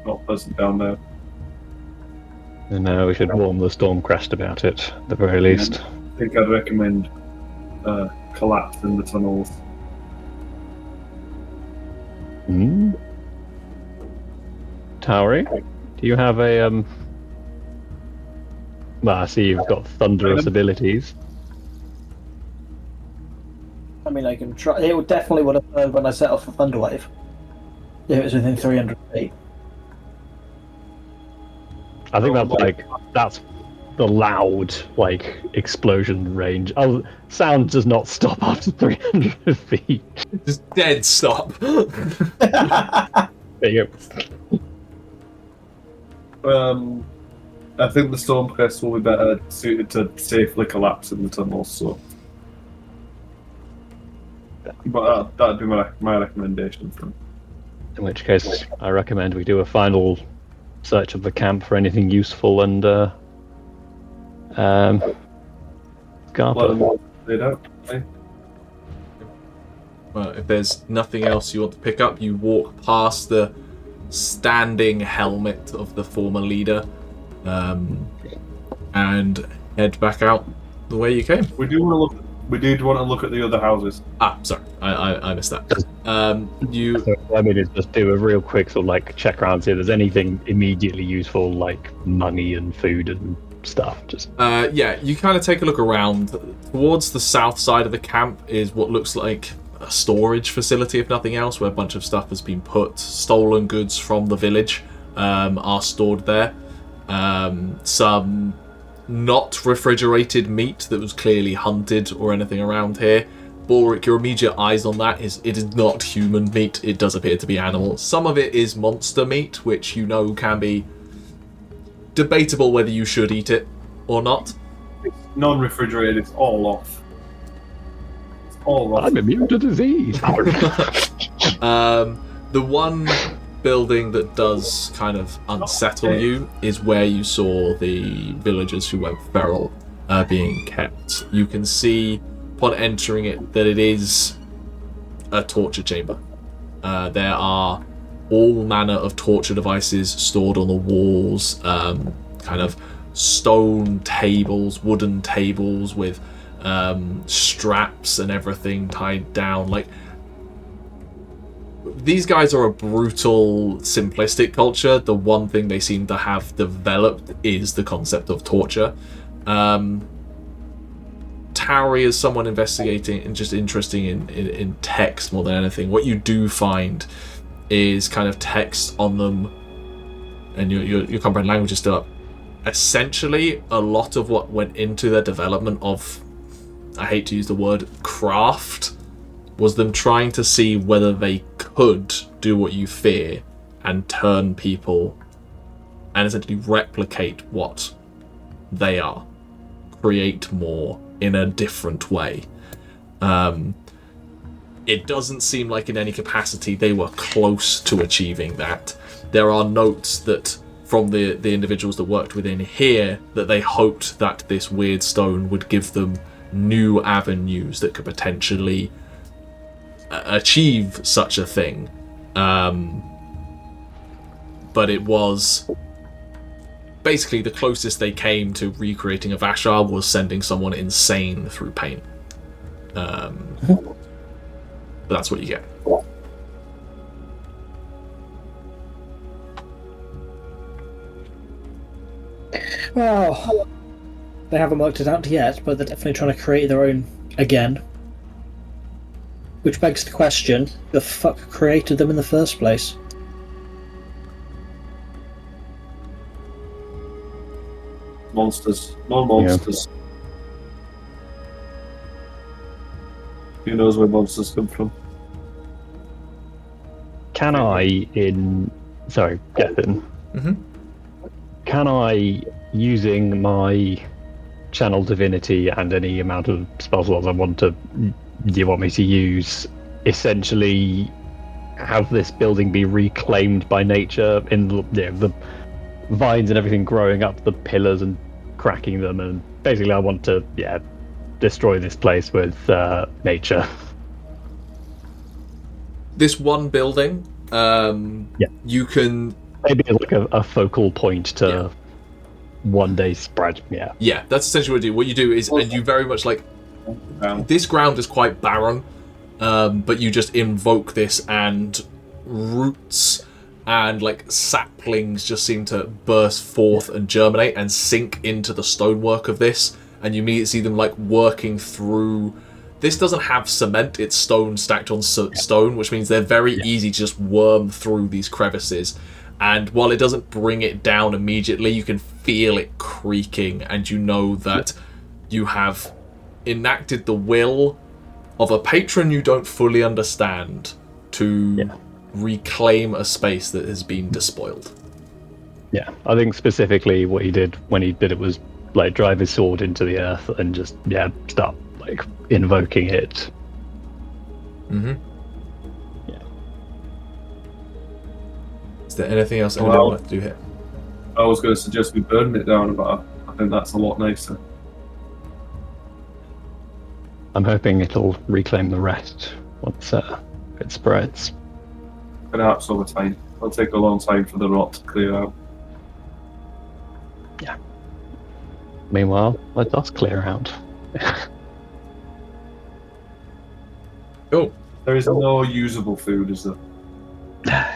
Not pleasant down there. No, we should warn the Stormcrest about it, at the very least. I think I'd recommend collapsing the tunnels. Tauri, do you have a well, I see you've got thunderous abilities. I mean, I can try. It would definitely would have heard when I set off for Thunderwave. If it was within 300 feet. I think that's the loud like explosion range. Oh, sound does not stop after 300 feet. Just dead stop. There you I think the Stormcrest will be better suited to safely collapsing the tunnels. So, but that'd be my recommendation for them. In which case, I recommend we do a final search of the camp for anything useful and Let Scarpa. them laid out. Eh? Well, if there's nothing else you want to pick up, you walk past the standing helmet of the former leader, and head back out the way you came. We did want to look at the other houses. Sorry, I missed that. You So what I mean is just do a real quick sort of like check around, see if there's anything immediately useful like money and food and stuff. Just yeah, you kind of take a look around. Towards the south side of the camp is what looks like a storage facility, if nothing else, where a bunch of stuff has been put. Stolen goods from the village are stored there. Some not refrigerated meat that was clearly hunted or anything around here. Balrick, your immediate eyes on that is it is not human meat. It does appear to be animal. Some of it is monster meat, which you know can be debatable whether you should eat it or not. It's non-refrigerated. It's all off. It's all rotten. I'm immune to disease. The one building that does kind of unsettle you is where you saw the villagers who went feral being kept. You can see upon entering it that it is a torture chamber. There are all manner of torture devices stored on the walls, kind of stone tables, wooden tables with straps and everything tied down. Like, these guys are a brutal, simplistic culture. The one thing they seem to have developed is the concept of torture. Tauri is someone investigating and just interested in text more than anything. What you do find is kind of text on them, and your comprehend language is still up. Essentially, a lot of what went into their development of, I hate to use the word, craft, was them trying to see whether they could do what you fear and turn people and essentially replicate what they are. Create more in a different way. It doesn't seem like in any capacity they were close to achieving that. There are notes that from the individuals that worked within here that they hoped that this weird stone would give them new avenues that could potentially achieve such a thing. But it was basically the closest they came to recreating a Vashar was sending someone insane through pain. But that's what you get. Well, they haven't worked it out yet, but they're definitely trying to create their own again. Which begs the question, the fuck created them in the first place? Monsters. No monsters. Yeah. Who knows where monsters come from? Can I, Gethin? Mm-hmm. Can I, using my channel divinity and any amount of spell slots you want me to use, essentially have this building be reclaimed by nature in the vines and everything growing up the pillars and cracking them, and basically I want to destroy this place with nature. This one building, you can maybe like a focal point to one day spread. Yeah, that's essentially what you do. Is, and you very much like this ground is quite barren, but you just invoke this, and roots and like saplings just seem to burst forth and germinate and sink into the stonework of this, and you immediately see them like working through. This doesn't have cement, it's stone stacked on stone, which means they're very easy to just worm through these crevices. And while it doesn't bring it down immediately, you can feel it creaking, and you know that you have enacted the will of a patron you don't fully understand to reclaim a space that has been despoiled. Yeah, I think specifically what he did when he did it was like drive his sword into the earth and just start like invoking it. Mm-hmm. Yeah. Is there anything else anyone would like to do here? I was going to suggest we burn it down, but I think that's a lot nicer. I'm hoping it'll reclaim the rest once it spreads. Perhaps over time. It'll take a long time for the rot to clear out. Yeah. Meanwhile, let us clear out. Oh. There is no usable food, is there?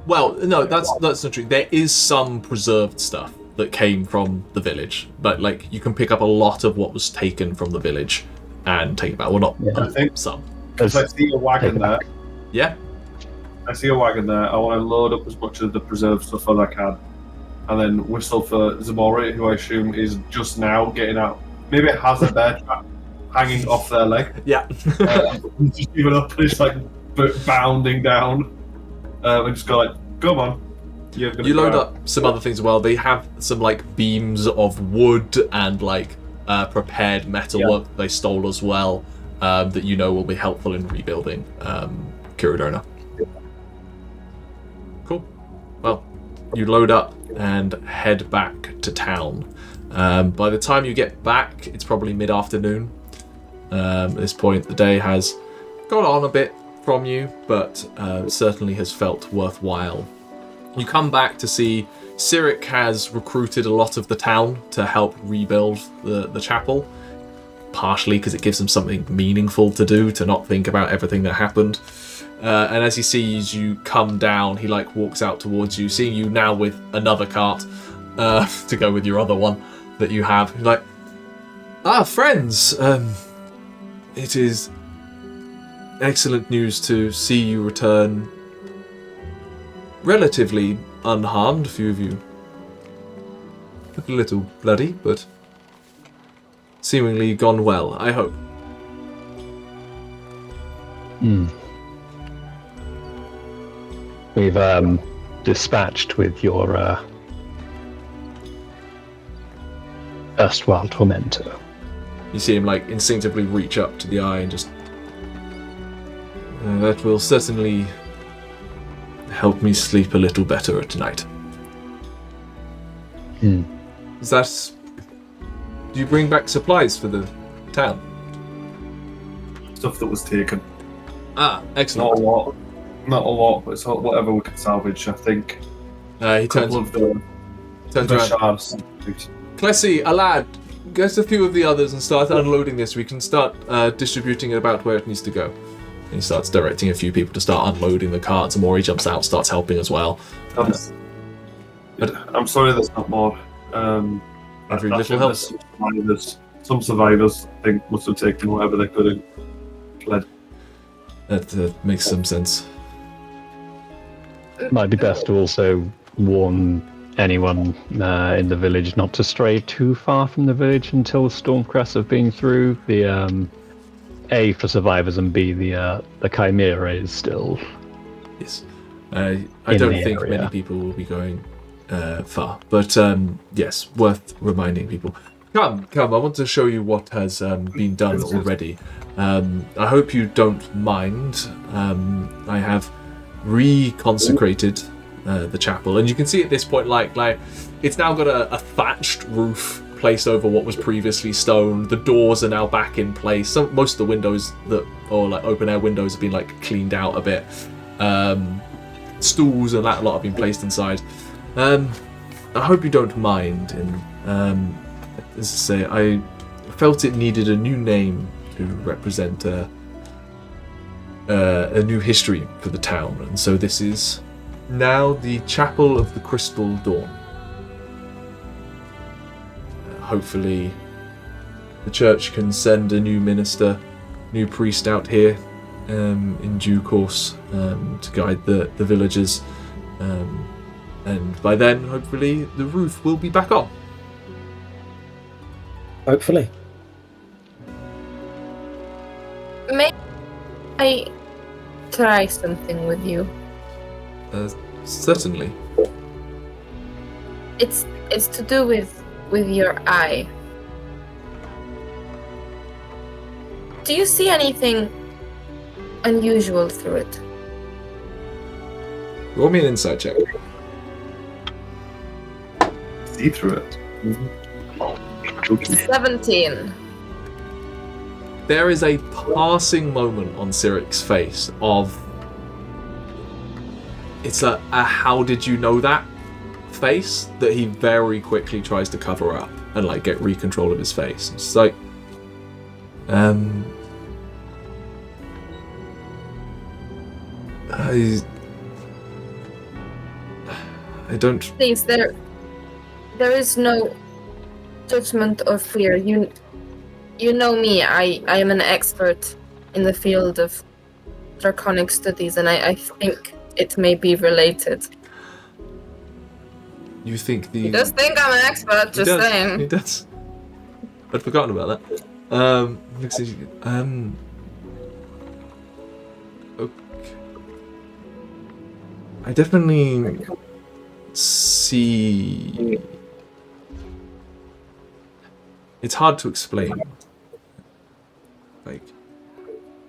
Well, no, that's not true. There is some preserved stuff. that came from the village. But like you can pick up a lot of what was taken from the village and take it back. Well, not I think some. because I see a wagon there. Yeah. I see a wagon there. I want to load up as much of the preserved stuff as I can, and then whistle for Ximori, who I assume is just now getting out. Maybe it has a bear trap hanging off their leg. Yeah. Just even up, and it's like bounding down. And just go like, come on. You load up some other things as well. They have some like beams of wood and like prepared metalwork they stole as well, that you know will be helpful in rebuilding Kiradona. Cool. Well, you load up and head back to town. By the time you get back, it's probably mid-afternoon. At this point, the day has gone on a bit from you, but certainly has felt worthwhile. You come back to see Cyric has recruited a lot of the town to help rebuild the chapel, partially because it gives them something meaningful to do, to not think about everything that happened. And as he sees you come down, he like walks out towards you, seeing you now with another cart to go with your other one that you have. He's like, friends, it is excellent news to see you return relatively unharmed. A few of you look a little bloody, but seemingly gone well, I hope. We've dispatched with your erstwhile tormentor. You see him like instinctively reach up to the eye and just... that will certainly help me sleep a little better at night. Is that... Do you bring back supplies for the town? Stuff that was taken. Excellent. Not a lot, but it's whatever we can salvage, I think. He turns around. Shards. Clessy, a lad, get a few of the others and start unloading this. We can start distributing it about where it needs to go. And he starts directing a few people to start unloading the carts, and Mori jumps out, starts helping as well. I'm sorry there's not more. Every little helps. Some survivors, I think, must have taken whatever they could and fled. That makes some sense. Might be best to also warn anyone in the village not to stray too far from the village until the Stormcrests have been through. The A for survivors and B the Chimera is still. Yes, I don't think area. many people will be going far, but yes, worth reminding people. Come! I want to show you what has been done already. I hope you don't mind. I have reconsecrated the chapel, and you can see at this point, like it's now got a thatched roof placed over what was previously stone. The doors are now back in place. Most of the windows like open air windows have been like cleaned out a bit. Stools and that lot have been placed inside. I hope you don't mind. And as I say, I felt it needed a new name to represent a new history for the town, and so this is now the Chapel of the Crystal Dawn. Hopefully the church can send a new minister, new priest out here in due course to guide the villagers, and by then hopefully the roof will be back on. Hopefully. May I try something with you? Certainly. It's to do with your eye. Do you see anything unusual through it? Roll me an insight check. See through it. 17. There is a passing moment on Cyric's face of... It's a how did you know that face that he very quickly tries to cover up and like get control of his face. It's like... I don't... Please, There is no judgment or fear. You know me. I am an expert in the field of draconic studies, and I think it may be related. You think the... He does think I'm an expert, just saying. He does. I'd forgotten about that. Let's see. Okay. I definitely see... It's hard to explain. Like,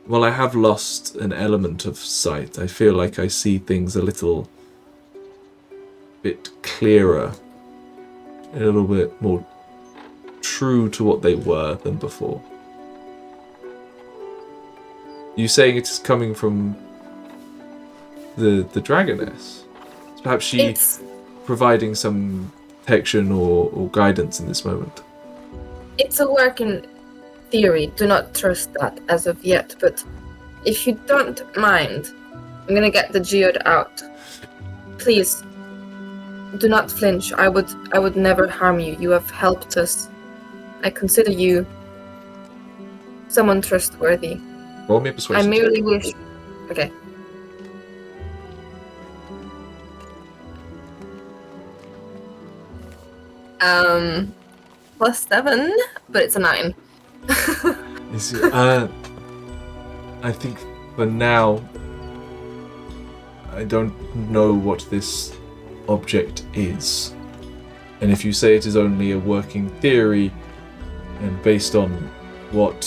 well, I have lost an element of sight. I feel like I see things a little bit clearer, a little bit more true to what they were than before. You saying it's coming from the dragoness? Perhaps she's providing some protection or guidance in this moment. It's a working theory. Do not trust that as of yet, but if you don't mind, I'm gonna get the geode out. Please, do not flinch. I would never harm you. You have helped us. I consider you someone trustworthy. Roll me a persuasion. I merely wish... Okay. +7, but it's a 9. I think for now, I don't know what this object is. And if you say it is only a working theory, and based on what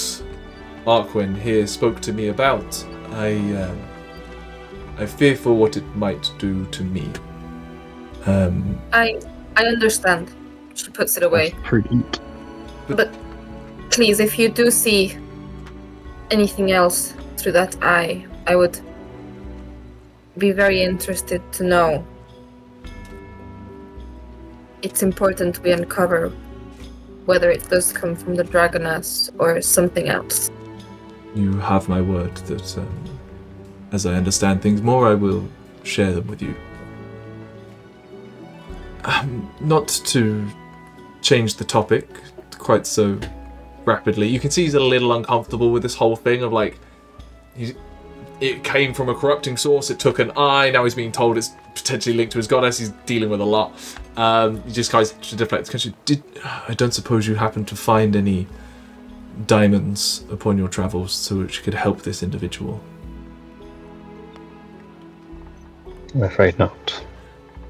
Arquen here spoke to me about, I fear for what it might do to me. I understand. She puts it away. Prudent. But please, if you do see anything else through that eye, I would be very interested to know. It's important we uncover whether it does come from the dragoness or something else. You have my word that, as I understand things more, I will share them with you. Not to change the topic quite so rapidly, you can see he's a little uncomfortable with this whole thing of like, it came from a corrupting source, it took an eye, now he's being told it's potentially linked to his goddess, he's dealing with a lot. He just tries to deflect. I don't suppose you happen to find any diamonds upon your travels so which could help this individual? I'm afraid not.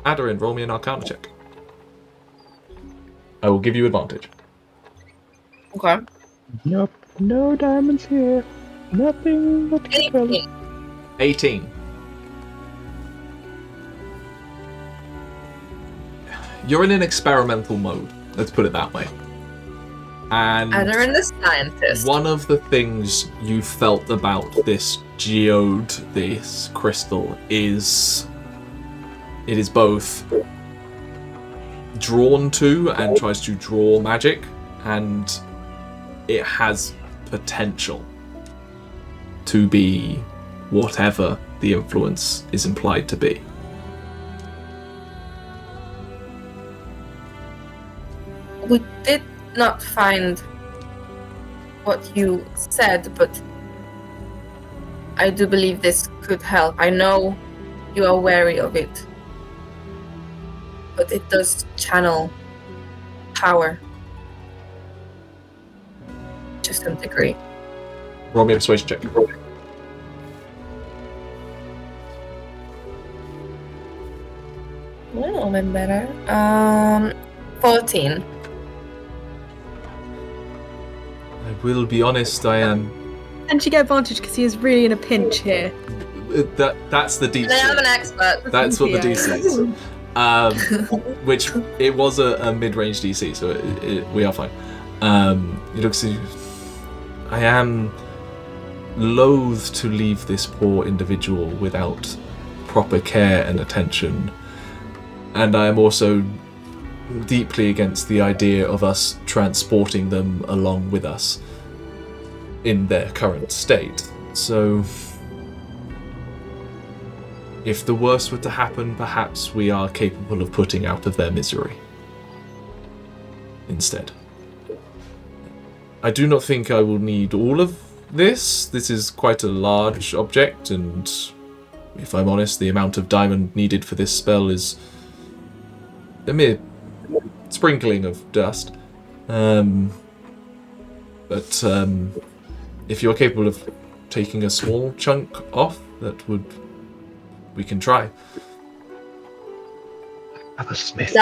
Aderyn, roll me an Arcana check. I will give you advantage. Okay. Nope, no diamonds here. Nothing but 18. You're in an experimental mode, let's put it that way. And Aderyn the scientist. one of the things you felt about this geode, this crystal, is it is both drawn to and tries to draw magic, and it has potential to be whatever the influence is implied to be. We did not find what you said, but I do believe this could help. I know you are wary of it, but it does channel power to some degree. Roll me a persuasion check. A little bit better. 14. I will be honest, I am... And you get advantage because he is really in a pinch here. That's the DC. And I am an expert. That's what the Yeah. DC is. Which, it was a mid-range DC, so we are fine. It looks... I am loath to leave this poor individual without proper care and attention. And I am also deeply against the idea of us transporting them along with us in their current state. So, if the worst were to happen, perhaps we are capable of putting out of their misery. instead. I do not think I will need all of this. This is quite a large object, and if I'm honest, the amount of diamond needed for this spell is a mere sprinkling of dust. But if you're capable of taking a small chunk off, we can try. Have a smith.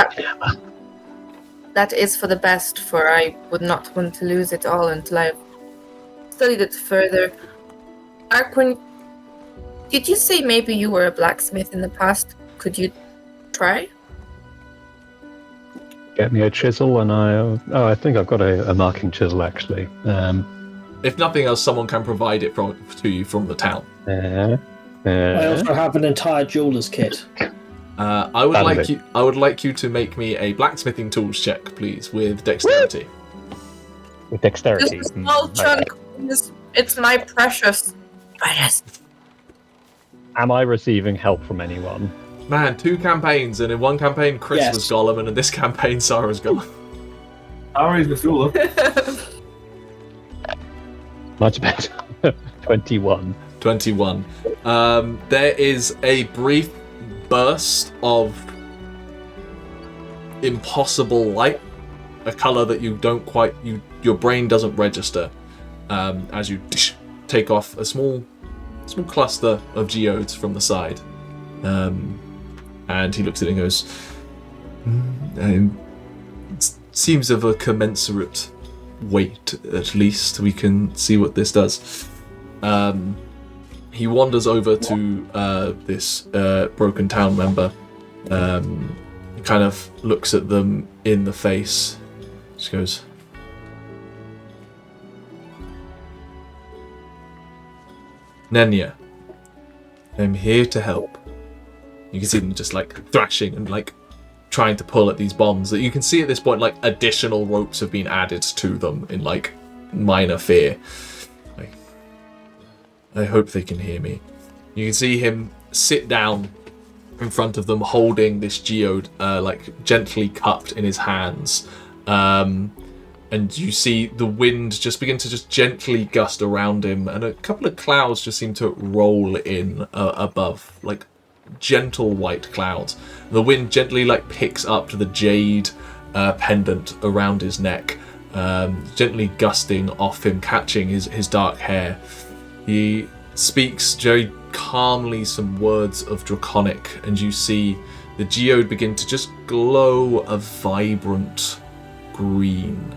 That is for the best, for I would not want to lose it all until I've studied it further. Arquen, did you say maybe you were a blacksmith in the past? Could you try? Get me a chisel, and I think I've got a marking chisel actually. If nothing else, someone can provide it to you from the town. I also have an entire jeweler's kit. I would like you to make me a blacksmithing tools check, please, with dexterity. With dexterity. Just a small chunk. It's my precious. Am I receiving help from anyone? Man, 2 campaigns, and in one campaign Chris was Gollum, and in this campaign Sarah's Gollum. Tauri's the fool. Much better. 21. 21. There is a brief burst of impossible light, a color that you don't quite, your brain doesn't register, as you take off a small cluster of geodes from the side, and he looks at it and goes, it seems of a commensurate weight, at least. We can see what this does. He wanders over to this broken town member, kind of looks at them in the face, just goes, Nenya, I'm here to help. You can see them just like thrashing and like trying to pull at these bonds that you can see at this point, like additional ropes have been added to them in like minor fear. I hope they can hear me. You can see him sit down in front of them, holding this geode, like gently cupped in his hands. And you see the wind just begin to just gently gust around him, and a couple of clouds just seem to roll in above, like gentle white clouds. The wind gently like picks up to the jade pendant around his neck, gently gusting off him, catching his dark hair. He speaks very calmly some words of Draconic, and you see the geode begin to just glow a vibrant green,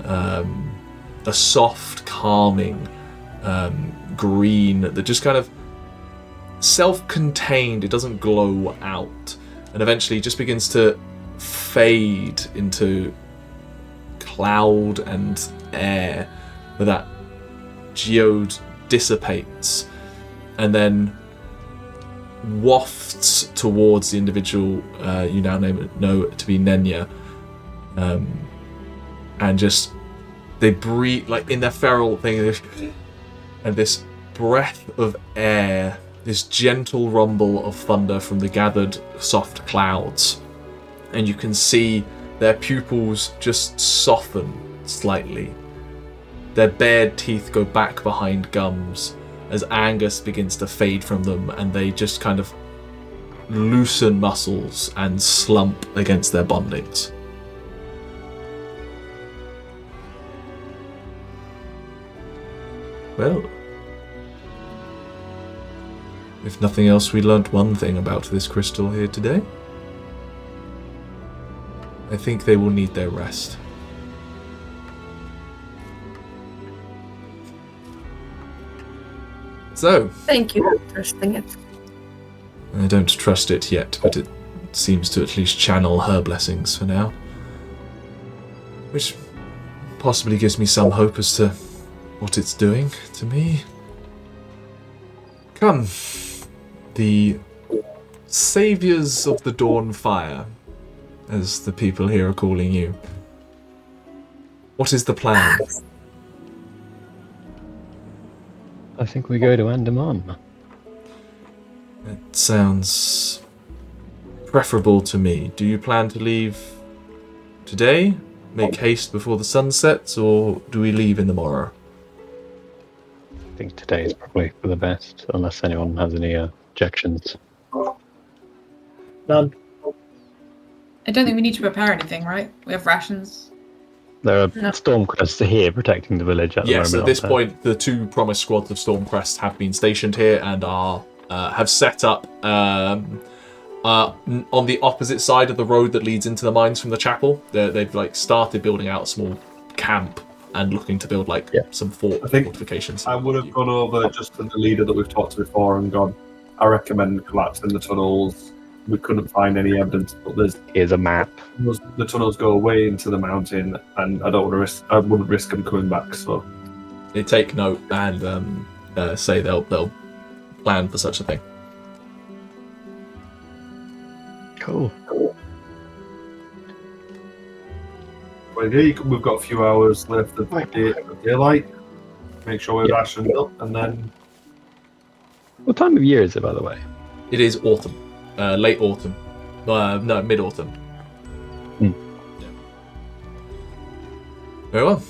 a soft, calming green that just kind of self-contained. It doesn't glow out, and eventually just begins to fade into cloud and air, where that geode dissipates and then wafts towards the individual you now know to be Nenya, and just they breathe like in their feral thing, and this breath of air, this gentle rumble of thunder from the gathered soft clouds, and you can see their pupils just soften slightly. Their bared teeth go back behind gums as anger begins to fade from them, and they just kind of loosen muscles and slump against their bondings. Well, if nothing else, we learnt one thing about this crystal here today. I think they will need their rest. So, thank you for trusting it. I don't trust it yet, but it seems to at least channel her blessings for now. Which possibly gives me some hope as to what it's doing to me. Come, the saviors of the Dawn Fire, as the people here are calling you. What is the plan? I think we go to Andaman. It sounds preferable to me. Do you plan to leave today, make haste before the sun sets, or do we leave in the morrow? I think today is probably for the best, unless anyone has any objections. None. I don't think we need to prepare anything, right? We have rations. There are No. Stormcrests here protecting the village at the moment. Yes, at this aren't point, the 2 promised squads of Stormcrest have been stationed here and have set up on the opposite side of the road that leads into the mines from the chapel. They've started building out a small camp and looking to build some fortifications. I would have gone over just to the leader that we've talked to before and gone, I recommend collapsing the tunnels. We couldn't find any evidence, but Here's a map. the tunnels go away into the mountain, and I wouldn't risk them coming back. So They take note and say they'll plan for such a thing. Cool. well, we've got a few hours left of daylight. Make sure we're rationed up, and then What time of year is it, by the way? It is autumn. Late autumn. No, mid-autumn. Hmm. Yeah. Very well.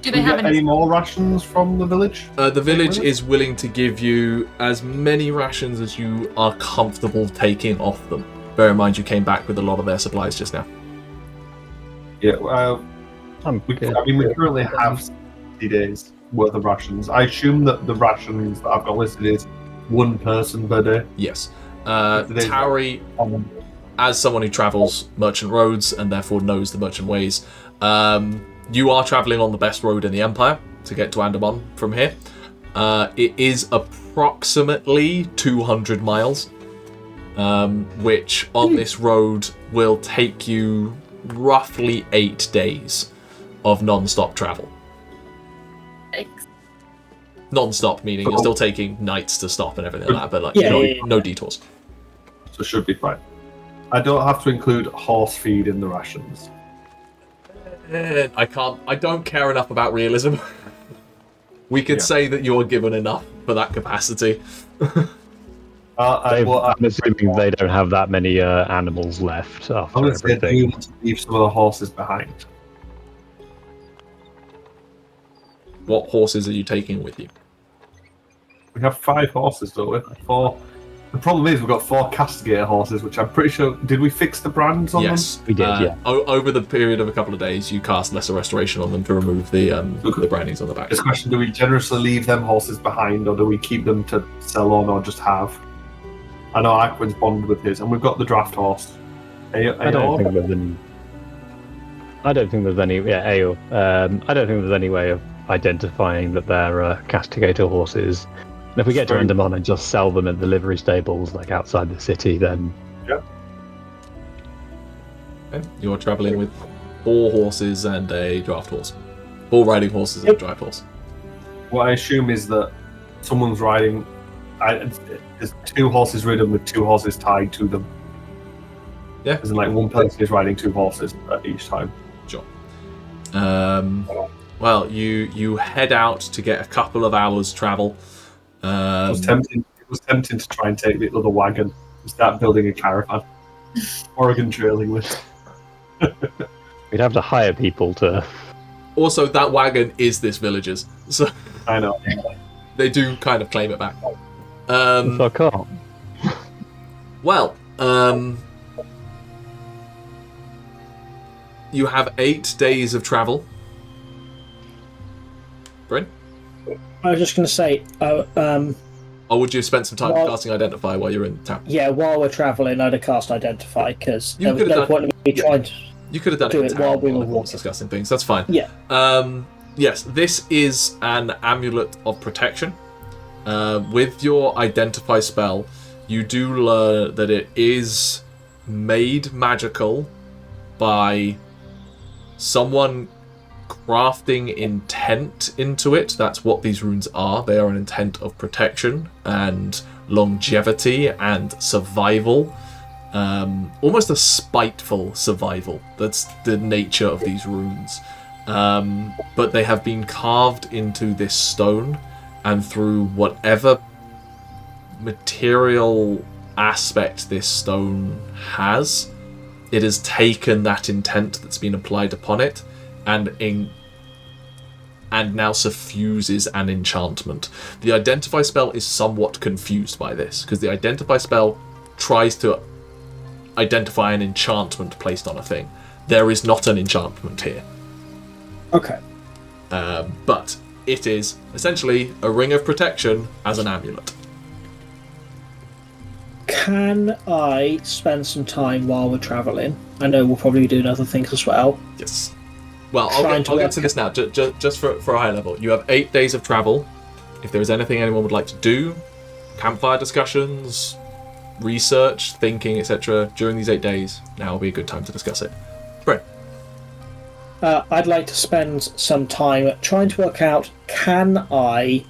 Do they have any more rations from the village? The village is willing to give you as many rations as you are comfortable taking off them. Bear in mind you came back with a lot of their supplies just now. Yeah, we good. currently have 60 days worth of rations. I assume that the rations that I've got listed is 1 person per day. Yes. Today's- Tauri, as someone who travels merchant roads and therefore knows the merchant ways, you are traveling on the best road in the Empire to get to Andamon from here. It is approximately 200 miles, which on this road will take you roughly 8 days of non-stop travel. Non-stop meaning you're still taking nights to stop and everything like that, but no detours. So it should be fine. I don't have to include horse feed in the rations. I don't care enough about realism. We could say that you're given enough for that capacity. I'm assuming they don't have that many animals left after I'm going to say, do everything. you want to leave some of the horses behind? What horses are you taking with you? We have 5 horses, don't we? 4. The problem is we've got 4 castigator horses, which I'm pretty sure... Did we fix the brands on Yes, them? We did, yeah. Over the period of a couple of days, you cast Lesser Restoration on them to remove the brandings on the back. This question, do we generously leave them horses behind, or do we keep them to sell on or just have? I know Arquen's bonded with his, and we've got the draft horse. I don't think there's any. I don't think there's any. Yeah, Ayo. I don't think there's any way of identifying that they're castigator horses. And if we get to Andamon and just sell them at the livery stables, like outside the city, then Yeah. Okay. You're travelling with 4 horses and a draft horse. 4 riding horses and a draft horse. What I assume is that someone's riding. There's 2 horses ridden with 2 horses tied to them. Yeah. As in, like, one person is riding 2 horses at each time. Sure. Well, you head out to get a couple of hours travel. It was tempting to try and take the other wagon and start building a caravan. Oregon trailing with. we'd have to hire people to. Also, that wagon is this village's, so I know. they do kind of claim it back. So I can't. Well, you have 8 days of travel. Bryn? I was just going to say, Or would you have spent some time Well- casting Identify while you're in town? yeah, while we're travelling, I'd have cast Identify, because You there was could've no done- point in me trying to... You could have done Do it in it town while we were everyone's walking. discussing things. That's fine. Yeah. Yes, this is an amulet of protection. With your Identify spell, you do learn that it is made magical by someone crafting intent into it. That's what these runes are. They are an intent of protection and longevity and survival. Almost a spiteful survival. That's the nature of these runes. But they have been carved into this stone, and through whatever material aspect this stone has, has taken that intent that's been applied upon it and now suffuses an enchantment. The Identify spell is somewhat confused by this, because the Identify spell tries to identify an enchantment placed on a thing. There is not an enchantment here. Okay. But it is essentially a ring of protection as an amulet. Can I spend some time while we're travelling? I know we'll probably be doing other things as well. Yes. Well, I'll get to this now, just for a high level. You have 8 days of travel. If there is anything anyone would like to do, campfire discussions, research, thinking, etc., during these 8 days, now will be a good time to discuss it. Right. I'd like to spend some time trying to work out, can I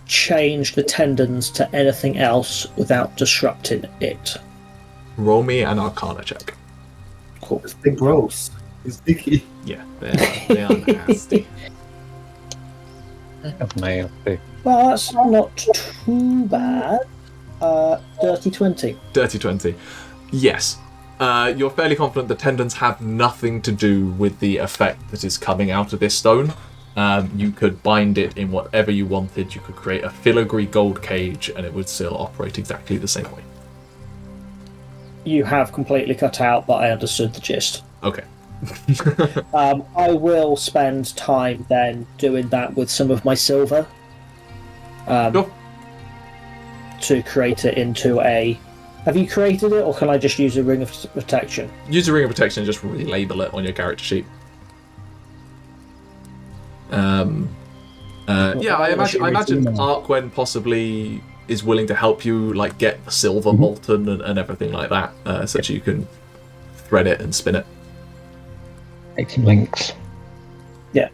change the tendons to anything else without disrupting it? Roll me an Arcana check. Cool. They're gross. It's sticky. Yeah, they are nasty. Nasty. Well, that's not too bad. Dirty 20. Dirty 20. Yes. You're fairly confident the tendons have nothing to do with the effect that is coming out of this stone. You could bind it in whatever you wanted. You could create a filigree gold cage and it would still operate exactly the same way. You have completely cut out, but I understood the gist. Okay. I will spend time then doing that with some of my silver. Sure. To create it into a... Have you created it, or can I just use a ring of protection? Use a ring of protection and just relabel it on your character sheet. Yeah, I imagine Arquen possibly is willing to help you, like, get the silver molten and everything like that, so that you can thread it and spin it. Make some links. Yeah.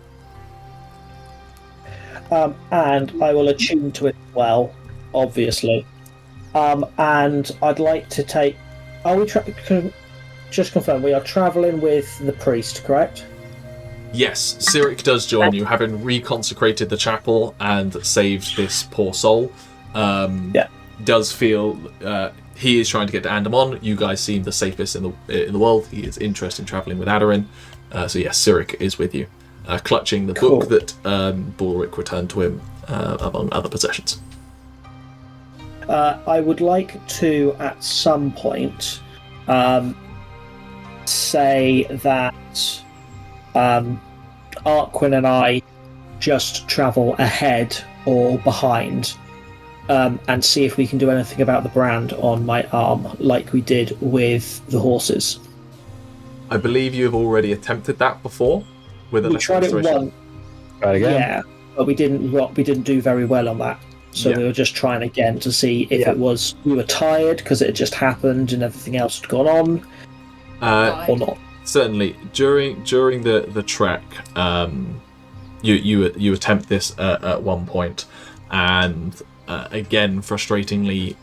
And I will attune to it well, obviously. And I'd like to take... Are we just confirm, we are travelling with the priest, correct? Yes, Cyric does join you, having reconsecrated the chapel and saved this poor soul. Does feel he is trying to get to Andamon. You guys seem the safest in the world. He is interested in travelling with Aderyn. So yes, Cyric is with you, clutching the book that Balrick returned to him, among other possessions. I would like to, at some point, say that Arquen and I just travel ahead or behind, and see if we can do anything about the brand on my arm, like we did with the horses. I believe you have already attempted that before with a We tried it once. Try it again. Yeah, but we didn't do very well on that. So we were just trying again to see if it was we were tired because it had just happened and everything else had gone on, or not. Certainly, during the trek, you attempt this at one point, and again, frustratingly,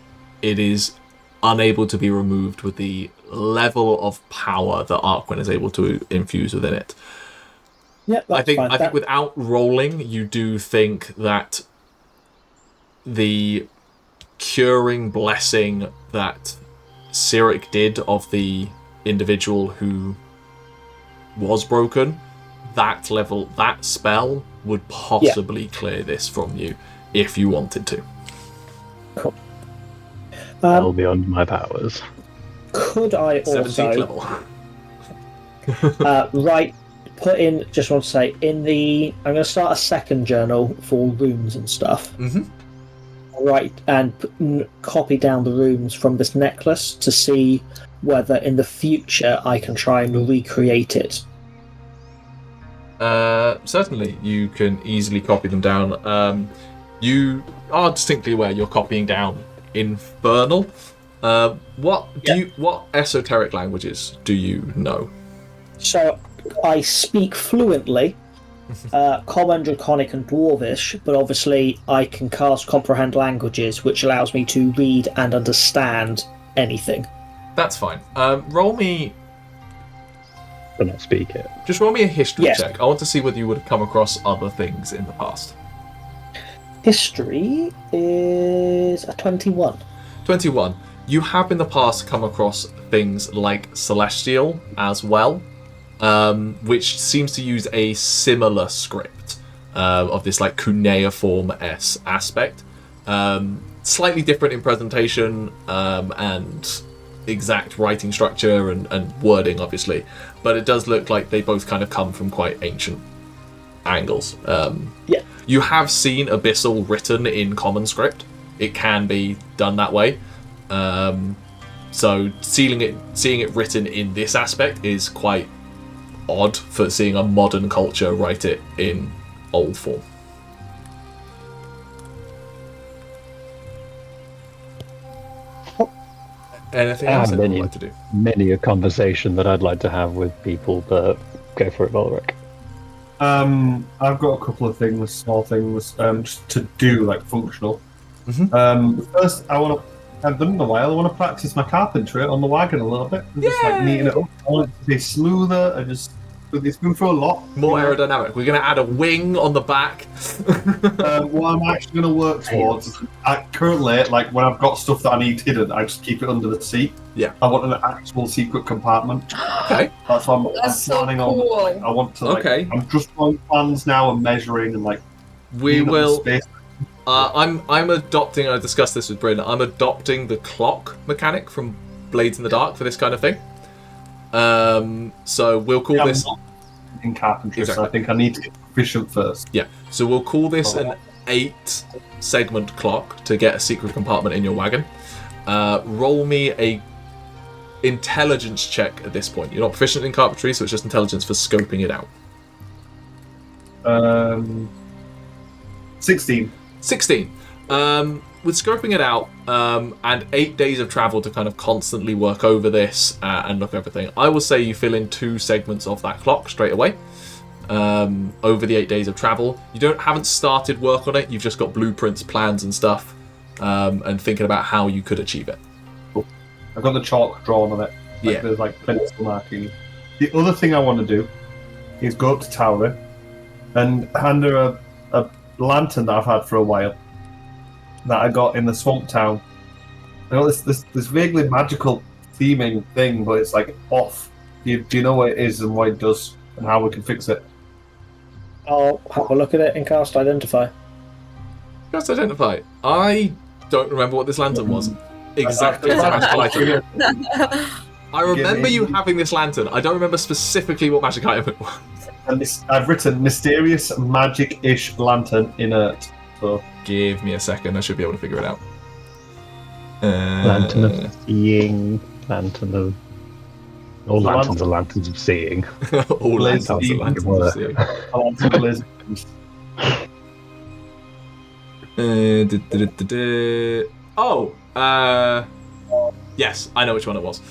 it is unable to be removed with the level of power that Arquen is able to infuse within it. Yeah, I think without rolling, you do think that the curing blessing that Cyric did of the individual who was broken, that spell would possibly clear this from you if you wanted to. Cool. Well beyond my powers. Could I 17th level? Put in, just want to say, I'm going to start a second journal for runes and stuff. Mm-hmm. Right, and copy down the runes from this necklace to see whether in the future I can try and recreate it. Certainly, you can easily copy them down. You are distinctly aware you're copying down Infernal. What esoteric languages do you know? So I speak fluently Common, Draconic, and Dwarvish, but obviously I can cast Comprehend Languages, which allows me to read and understand anything. That's fine. Roll me... But not speak it. Just roll me a history check. I want to see whether you would have come across other things in the past. History is a 21. 21. You have in the past come across things like Celestial as well, which seems to use a similar script of this like cuneiform aspect. Slightly different in presentation and exact writing structure and wording, obviously, but it does look like they both kind of come from quite ancient angles. Yeah. You have seen Abyssal written in common script. It can be done that way. So seeing it written in this aspect is quite odd for seeing a modern culture write it in old form. Anything else that you'd like to do? Many a conversation that I'd like to have with people, but go for it, Balrick. I've got a couple of things, small things, just to do, like functional. First, I've done it in a while. I want to practice my carpentry on the wagon a little bit. And just like neaten it up. I want it to be smoother and just. It's been through a lot. More aerodynamic. We're going to add a wing on the back. What I'm actually going to work towards, currently, like when I've got stuff that I need hidden, I just keep it under the seat. Yeah. I want an actual secret compartment. Okay. That's what I'm planning so cool. on. I want to. Okay. I'm just drawing plans now and measuring and like. We will. Space. I'm adopting. I discussed this with Bryn. I'm adopting the clock mechanic from Blades in the Dark for this kind of thing. So we'll call this in carpentry. Exactly. So I think I need to get proficient first. Yeah. So we'll call this an 8-segment clock to get a secret compartment in your wagon. Roll me a intelligence check at this point. You're not proficient in carpentry, so it's just intelligence for scoping it out. 16. 16. With scoping it out, and 8 days of travel to kind of constantly work over this and look at everything, I will say you fill in 2 segments of that clock straight away. Over the 8 days of travel, you haven't started work on it. You've just got blueprints, plans, and stuff, and thinking about how you could achieve it. Cool. I've got the chalk drawn on it. Yeah. There's like pencil marking. The other thing I want to do is go up to Tauri and hand her a lantern that I've had for a while that I got in the swamp town. I know this vaguely magical theming thing, but it's like off. Do you know what it is and what it does and how we can fix it? I'll have a look at it and cast Identify. Just identify. I don't remember what this lantern was. Exactly as a magical item. I remember you having this lantern. I don't remember specifically what magic item it was. And I've written mysterious magic-ish lantern inert. So Give me a second. I should be able to figure it out. Lantern of seeing, lantern of. All lanterns are lanterns of seeing. All lanterns are lanterns of seeing. Yes, I know which one it was.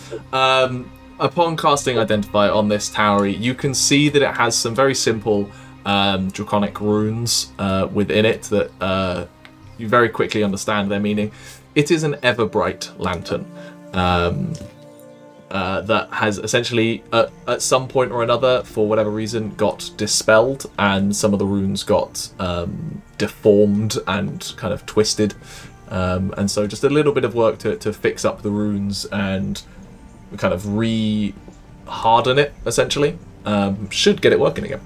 Upon casting Identify on this Tauri, you can see that it has some very simple draconic runes within it that you very quickly understand their meaning. It is an ever-bright lantern that has essentially, at some point or another, for whatever reason, got dispelled, and some of the runes got deformed and kind of twisted. And so just a little bit of work to fix up the runes and kind of re-harden it, essentially. Should get it working again.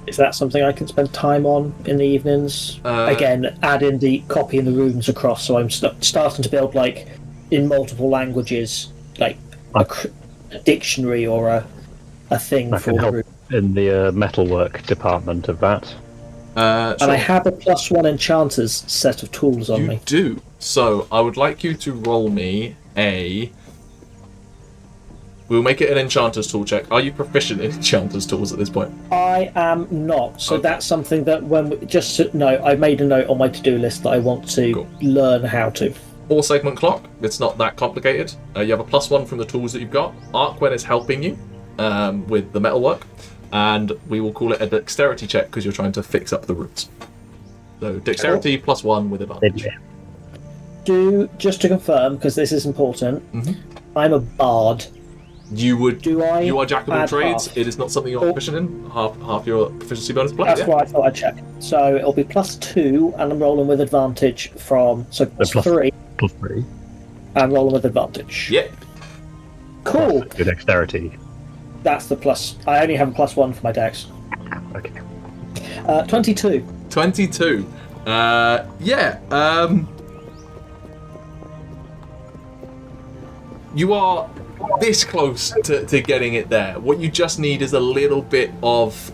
Is that something I can spend time on in the evenings? Again, add in the copying the runes across, so I'm starting to build, like, in multiple languages, like a dictionary or a thing I for can the help runes. in the metalwork department of that. And I have a +1 enchanters set of tools on me. You do. So I would like you to roll me a... We'll make it an Enchanter's tool check. Are you proficient in Enchanter's tools at this point? I am not, so that's something that I made a note on my to-do list that I want to learn how to. 4-segment clock. It's not that complicated. You have a +1 from the tools that you've got. Arquen is helping you with the metalwork, and we will call it a dexterity check because you're trying to fix up the runes. So dexterity +1 with advantage. Just to confirm, because this is important, I'm a bard. You are jack of all add trades. half? It is not something you're proficient in. Half your proficiency bonus. That's why I thought I'd check. So it'll be +2, and I'm rolling with advantage from... So So +3. +3. And roll with advantage. Yep. Cool. Your dexterity. That's the plus. I only have a +1 for my dex. Okay. 22. 22. You are this close to getting it there. What you just need is a little bit of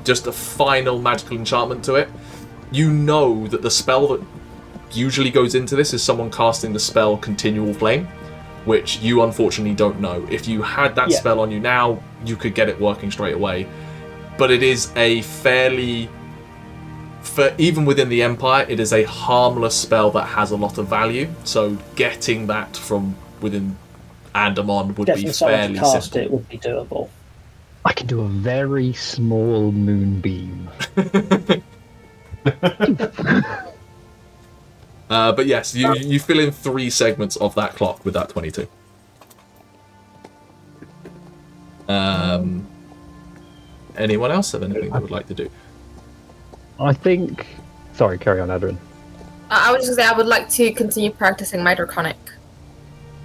just a final magical enchantment to it. You know that the spell that usually goes into this is someone casting the spell Continual Flame, which you unfortunately don't know. If you had that spell on you now, you could get it working straight away. But it is a fairly... even within the Empire, it is a harmless spell that has a lot of value. So getting that from within Andamon would Getting be someone fairly to cast simple. it would be doable. I can do a very small moonbeam. But yes, you fill in 3 segments of that clock with that 22. Anyone else have anything they would like to do? I think... Sorry, carry on, Aderyn. I was just going to say, I would like to continue practicing my Draconic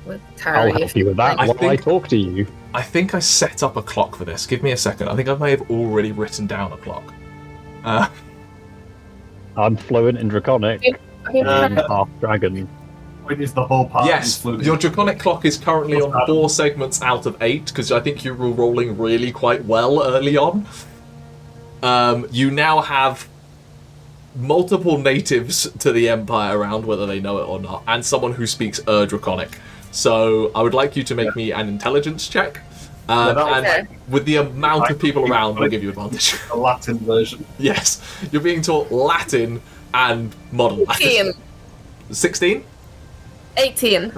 with Tauri. I'll help you with that while I talk to you. I think I set up a clock for this. Give me a second. I think I may have already written down a clock. I'm fluent in Draconic. Half dragon. When is the whole party Yes, fluid? your Draconic clock is currently on 4 segments out of 8, because I think you were rolling really quite well early on. You now have multiple natives to the Empire around, whether they know it or not, and someone who speaks Draconic. So I would like you to make me an intelligence check. And with the amount of people around, we'll give you advantage. A Latin version. Yes, you're being taught Latin and modern Latin. 16? 18.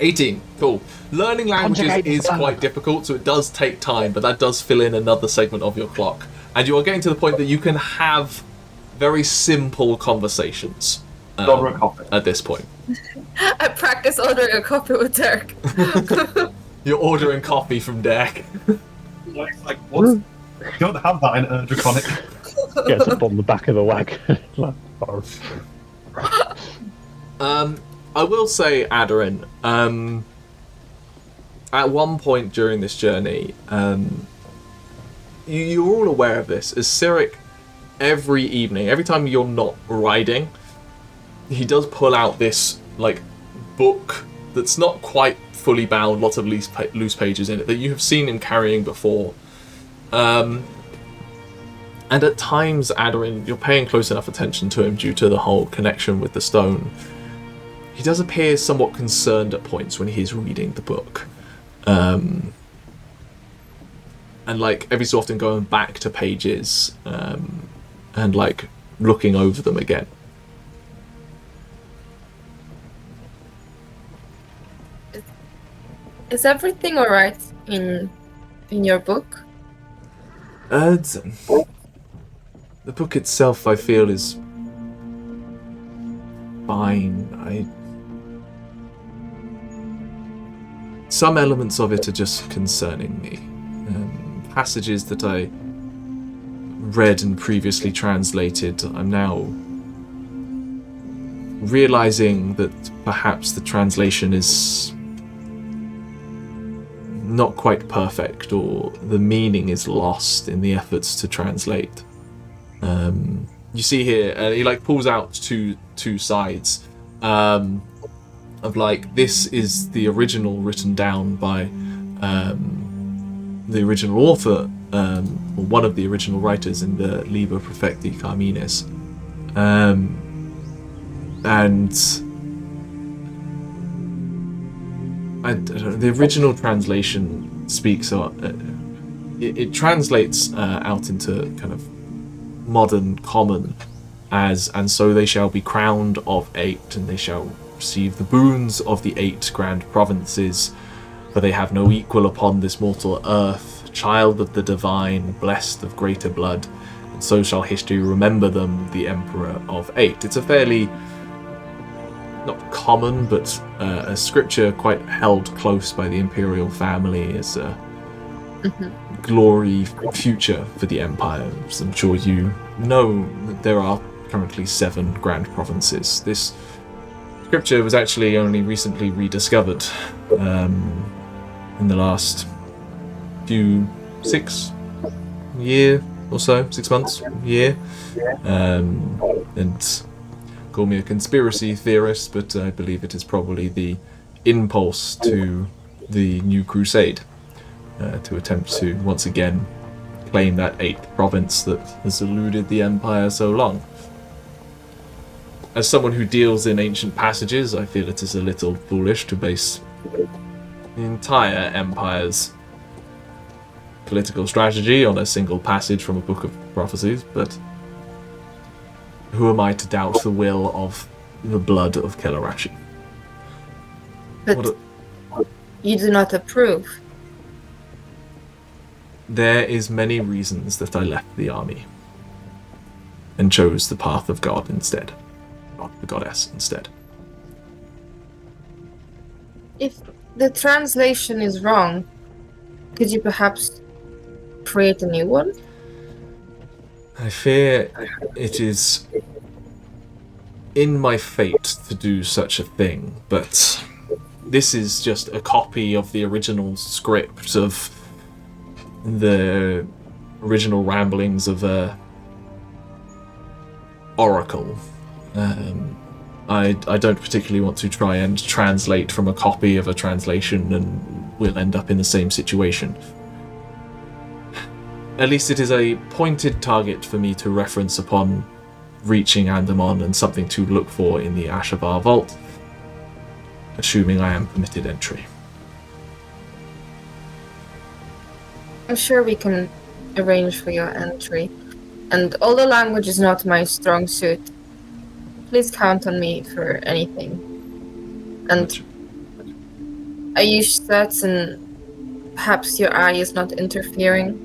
18, cool. Learning languages is quite difficult, so it does take time, but that does fill in another segment of your clock. And you are getting to the point that you can have very simple conversations at this point. I practice ordering a coffee with Dearc. You're ordering coffee from Dearc. It's like, what? You don't have that in Draconic. Gets up on the back of the wagon. I will say, Aderyn, at one point during this journey, you're all aware of this, as Cyric, every evening, every time you're not riding, he does pull out this, like, book that's not quite fully bound, lots of loose pages in it, that you have seen him carrying before. And at times, Aderyn, you're paying close enough attention to him due to the whole connection with the stone. He does appear somewhat concerned at points when he is reading the book. And like every so often going back to pages and like looking over them again. Is everything alright in your book? The book itself, I feel, is fine. Some elements of it are just concerning me. Passages that I read and previously translated, I'm now realizing that perhaps the translation is not quite perfect, or the meaning is lost in the efforts to translate. You see here, he like pulls out two sides of like, this is the original written down by the original author, or one of the original writers in the Liber Perfecti Carminis, and the original translation speaks, it translates out into kind of modern common as, and so they shall be crowned of 8, and they shall receive the boons of the 8 grand provinces, for they have no equal upon this mortal earth, child of the divine, blessed of greater blood, and so shall history remember them, the Emperor of 8. It's a fairly, not common, but a scripture quite held close by the imperial family as a glory future for the Empire. As I'm sure you know, that there are currently 7 grand provinces. This Scripture was actually only recently rediscovered in the last 6 months, year. And call me a conspiracy theorist, but I believe it is probably the impulse to the new crusade to attempt to once again claim that 8th province that has eluded the Empire so long. As someone who deals in ancient passages, I feel it is a little foolish to base the entire Empire's political strategy on a single passage from a book of prophecies, but who am I to doubt the will of the blood of Kelarachi? But you do not approve. There is many reasons that I left the army and chose the path of God instead. Not the goddess instead. If the translation is wrong, could you perhaps create a new one? I fear it is in my fate to do such a thing, but this is just a copy of the original script of the original ramblings of Oracle. I don't particularly want to try and translate from a copy of a translation, and we'll end up in the same situation. At least it is a pointed target for me to reference upon reaching Andamon and something to look for in the Ashavar Vault, assuming I am permitted entry. I'm sure we can arrange for your entry. And although language is not my strong suit, please count on me for anything. And are you certain perhaps your eye is not interfering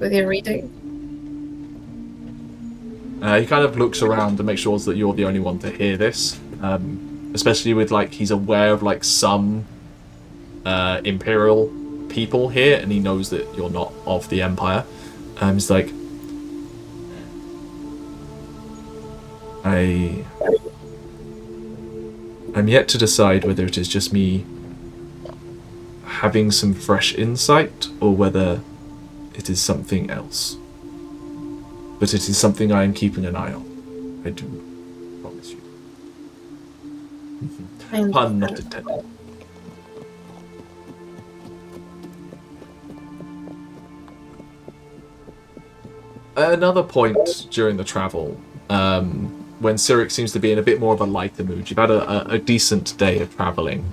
with your reading? He kind of looks around to make sure that you're the only one to hear this, especially with he's aware of some Imperial people here, and he knows that you're not of the Empire. He's like, I'm yet to decide whether it is just me having some fresh insight or whether it is something else. But it is something I am keeping an eye on. I do promise you. Pun not intended. Another point during the travel, when Cyric seems to be in a bit more of a lighter mood, you've had a decent day of travelling.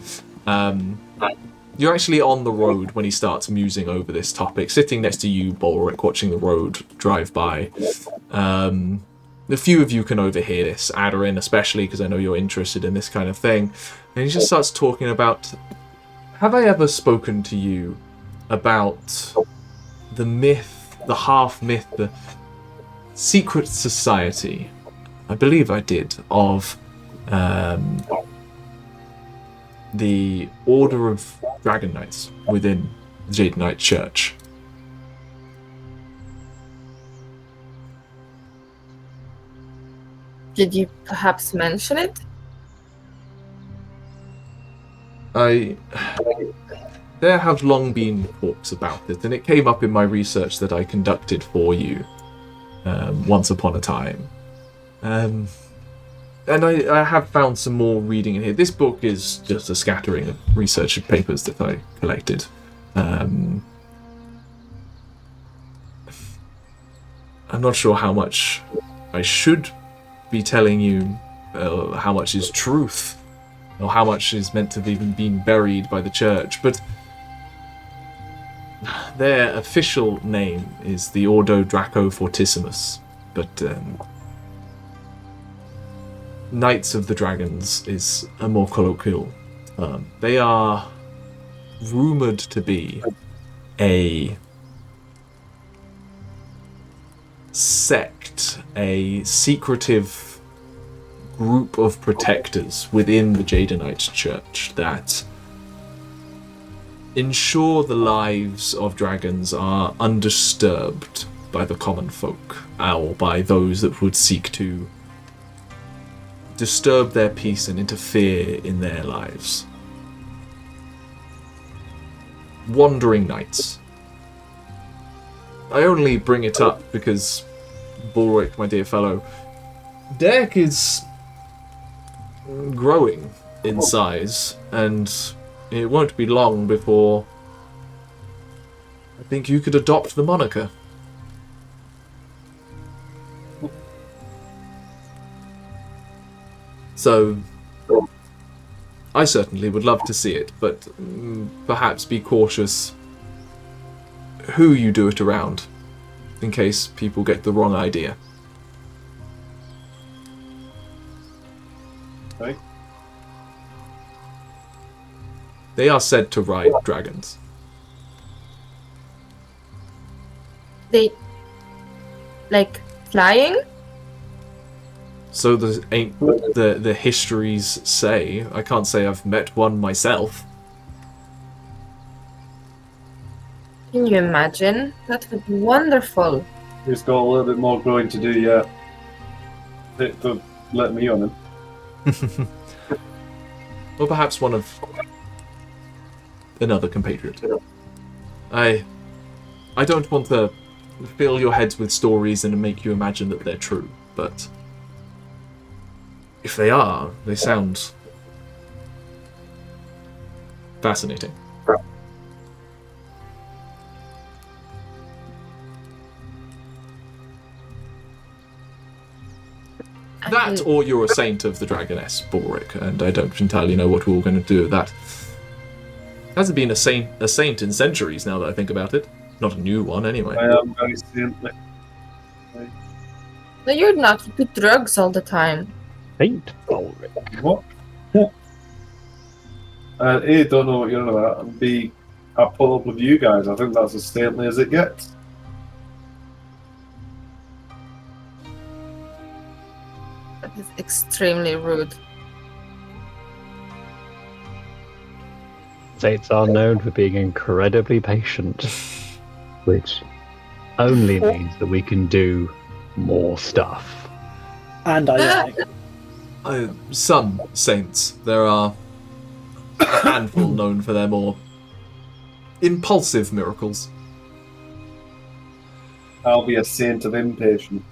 You're actually on the road when he starts musing over this topic, sitting next to you, Balrick, watching the road drive by. A few of you can overhear this, Aderyn especially, because I know you're interested in this kind of thing. And he just starts talking about, have I ever spoken to you about the myth, the half-myth, the secret society, I believe I did, of the Order of Dragon Knights within the Jade Knight Church? Did you perhaps mention it? There have long been talks about it, and it came up in my research that I conducted for you once upon a time. And I have found some more reading in here. This book is just a scattering of research papers that I collected. I'm not sure how much I should be telling you, how much is truth, or how much is meant to have even been buried by the church, but their official name is the Ordo Draco Fortissimus, but Knights of the Dragons is a more colloquial term. They are rumoured to be a sect, a secretive group of protectors within the Jadenite Church that ensure the lives of dragons are undisturbed by the common folk, or by those that would seek to disturb their peace and interfere in their lives. Wandering Knights. I only bring it up because, Balrick, my dear fellow, Dearc is growing in size, and it won't be long before I think you could adopt the moniker. So, I certainly would love to see it, but perhaps be cautious who you do it around, in case people get the wrong idea. Right. They are said to ride dragons. They like flying? So the histories say. I can't say I've met one myself. Can you imagine? That would be wonderful. He's got a little bit more growing to do yet. To let me on him. Or perhaps one of another compatriot. I don't want to fill your heads with stories and make you imagine that they're true, but if they are, they sound fascinating. That, or you're a saint of the Dragoness, Balrick, and I don't entirely know what we're all going to do with that. Hasn't been a saint in centuries, now that I think about it. Not a new one, anyway. I am very saintly. No, you're not. You do drugs all the time. Saint Balrick. What? A, don't know what you're on about, and B, I put up with you guys. I think that's as saintly as it gets. That is extremely rude. Saints are known for being incredibly patient, which only means that we can do more stuff. And I Some saints. There are a handful known for their more impulsive miracles. I'll be a saint of impatience.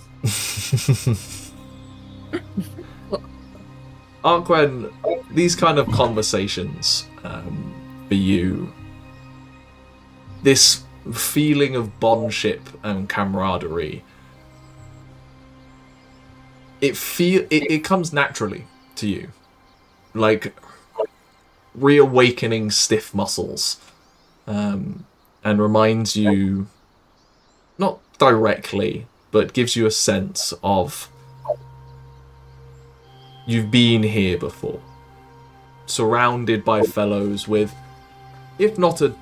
Arquen, these kind of conversations, for you, this feeling of bondship and camaraderie, it comes naturally to you, like reawakening stiff muscles, and reminds you, not directly, but gives you a sense of you've been here before, surrounded by fellows with, if not a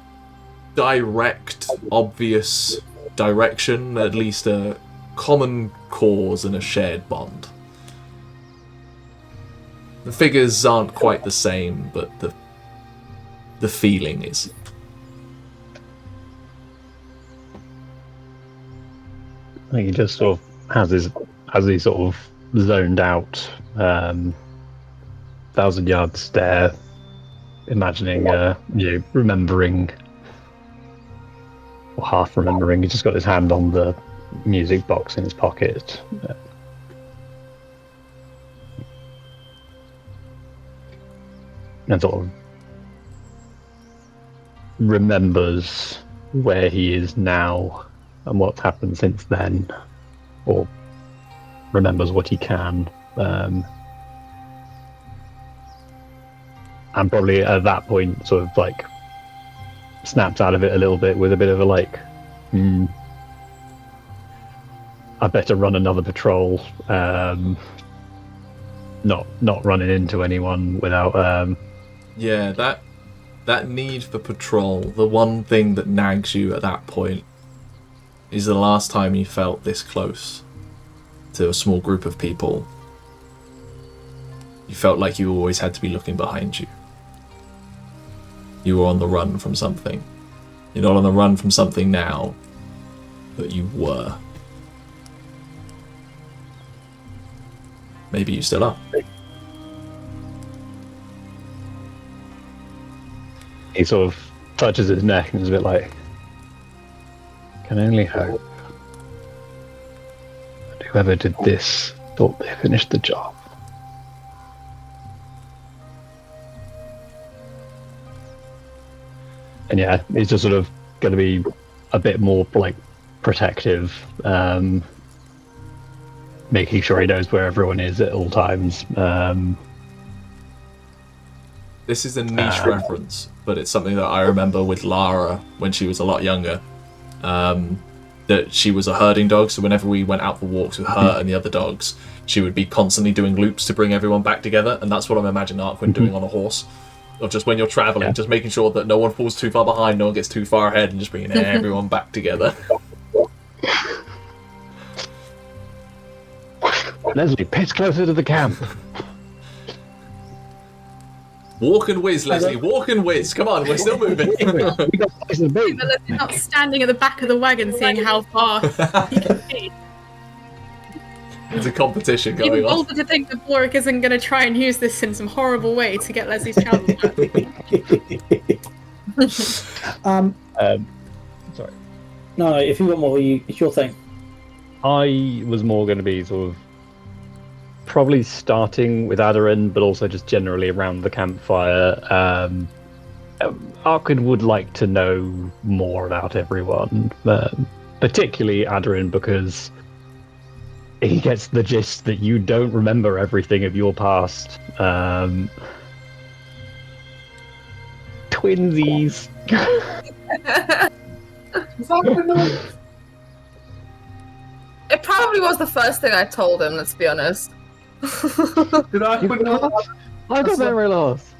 direct, obvious direction, at least a common cause and a shared bond. The figures aren't quite the same, but the feeling is. I think he just sort of has he sort of zoned out, 1,000-yard stare, imagining, remembering, or half remembering. He's just got his hand on the music box in his pocket. And sort of remembers where he is now and what's happened since then, or remembers what he can. And probably at that point sort of like snaps out of it a little bit with a bit of a like, I better run another patrol, not running into anyone without Yeah, that need for patrol, the one thing that nags you at that point, is the last time you felt this close to a small group of people. You felt like you always had to be looking behind you. You were on the run from something. You're not on the run from something now, but you were. Maybe you still are. He sort of touches his neck and is a bit like, can only hope that whoever did this thought they finished the job. And yeah, he's just sort of going to be a bit more like protective, making sure he knows where everyone is at all times. This is a niche reference, but it's something that I remember with Lara when she was a lot younger. That she was a herding dog, so whenever we went out for walks with her and the other dogs, she would be constantly doing loops to bring everyone back together, and that's what I'm imagining Arquen doing on a horse. Or just when you're travelling, just making sure that no one falls too far behind, no one gets too far ahead, and just bringing everyone back together. Lesley, pitch closer to the camp. Walk and whiz, Lesley. Walk and whiz. Come on, we're still moving. We got places to be. You're not standing at the back of the wagon seeing how far you can see. There's a competition going Even on. older to think that Balrick isn't going to try and use this in some horrible way to get Leslie's travel back. Sorry. No, if you want more, it's your thing. I was more going to be sort of probably starting with Aderyn, but also just generally around the campfire. Arquen would like to know more about everyone, particularly Aderyn, because he gets the gist that you don't remember everything of your past. Twinsies. It probably was the first thing I told him, let's be honest. Did I put no? I got memory loss.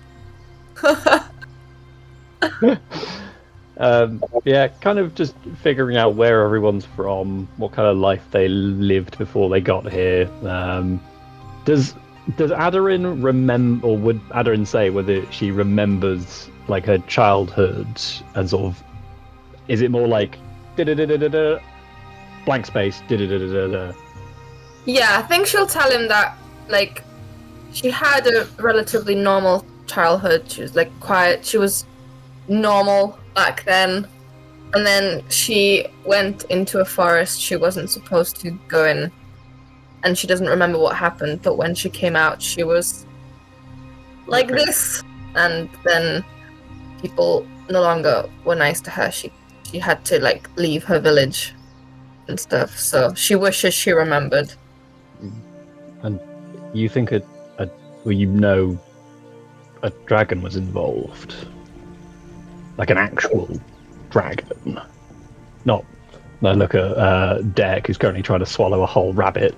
Yeah, kind of just figuring out where everyone's from, what kind of life they lived before they got here. Does Aderyn remember, or would Aderyn say whether she remembers like her childhood and sort of, is it more like da-da-da-da-da-da, blank space, da-da-da-da-da-da? Yeah, I think she'll tell him that, like, she had a relatively normal childhood. She was, like, quiet. She was normal back then. And then she went into a forest she wasn't supposed to go in. And she doesn't remember what happened, but when she came out, she was like this. And then people no longer were nice to her. She had to, like, leave her village and stuff. So she wishes she remembered. And you think a dragon was involved? Like an actual dragon? Not look at Dearc, who's currently trying to swallow a whole rabbit.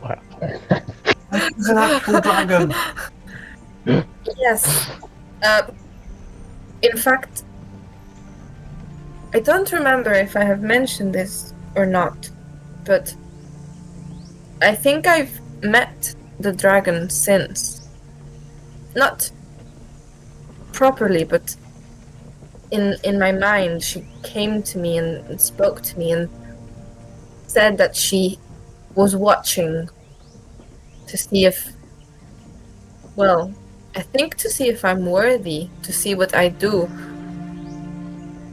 It's an actual dragon. Yes. In fact, I don't remember if I have mentioned this or not, but I think I've met the dragon since. Not properly, but in my mind, she came to me and spoke to me and said that she was watching to see if, well, I think to see if I'm worthy, to see what I do.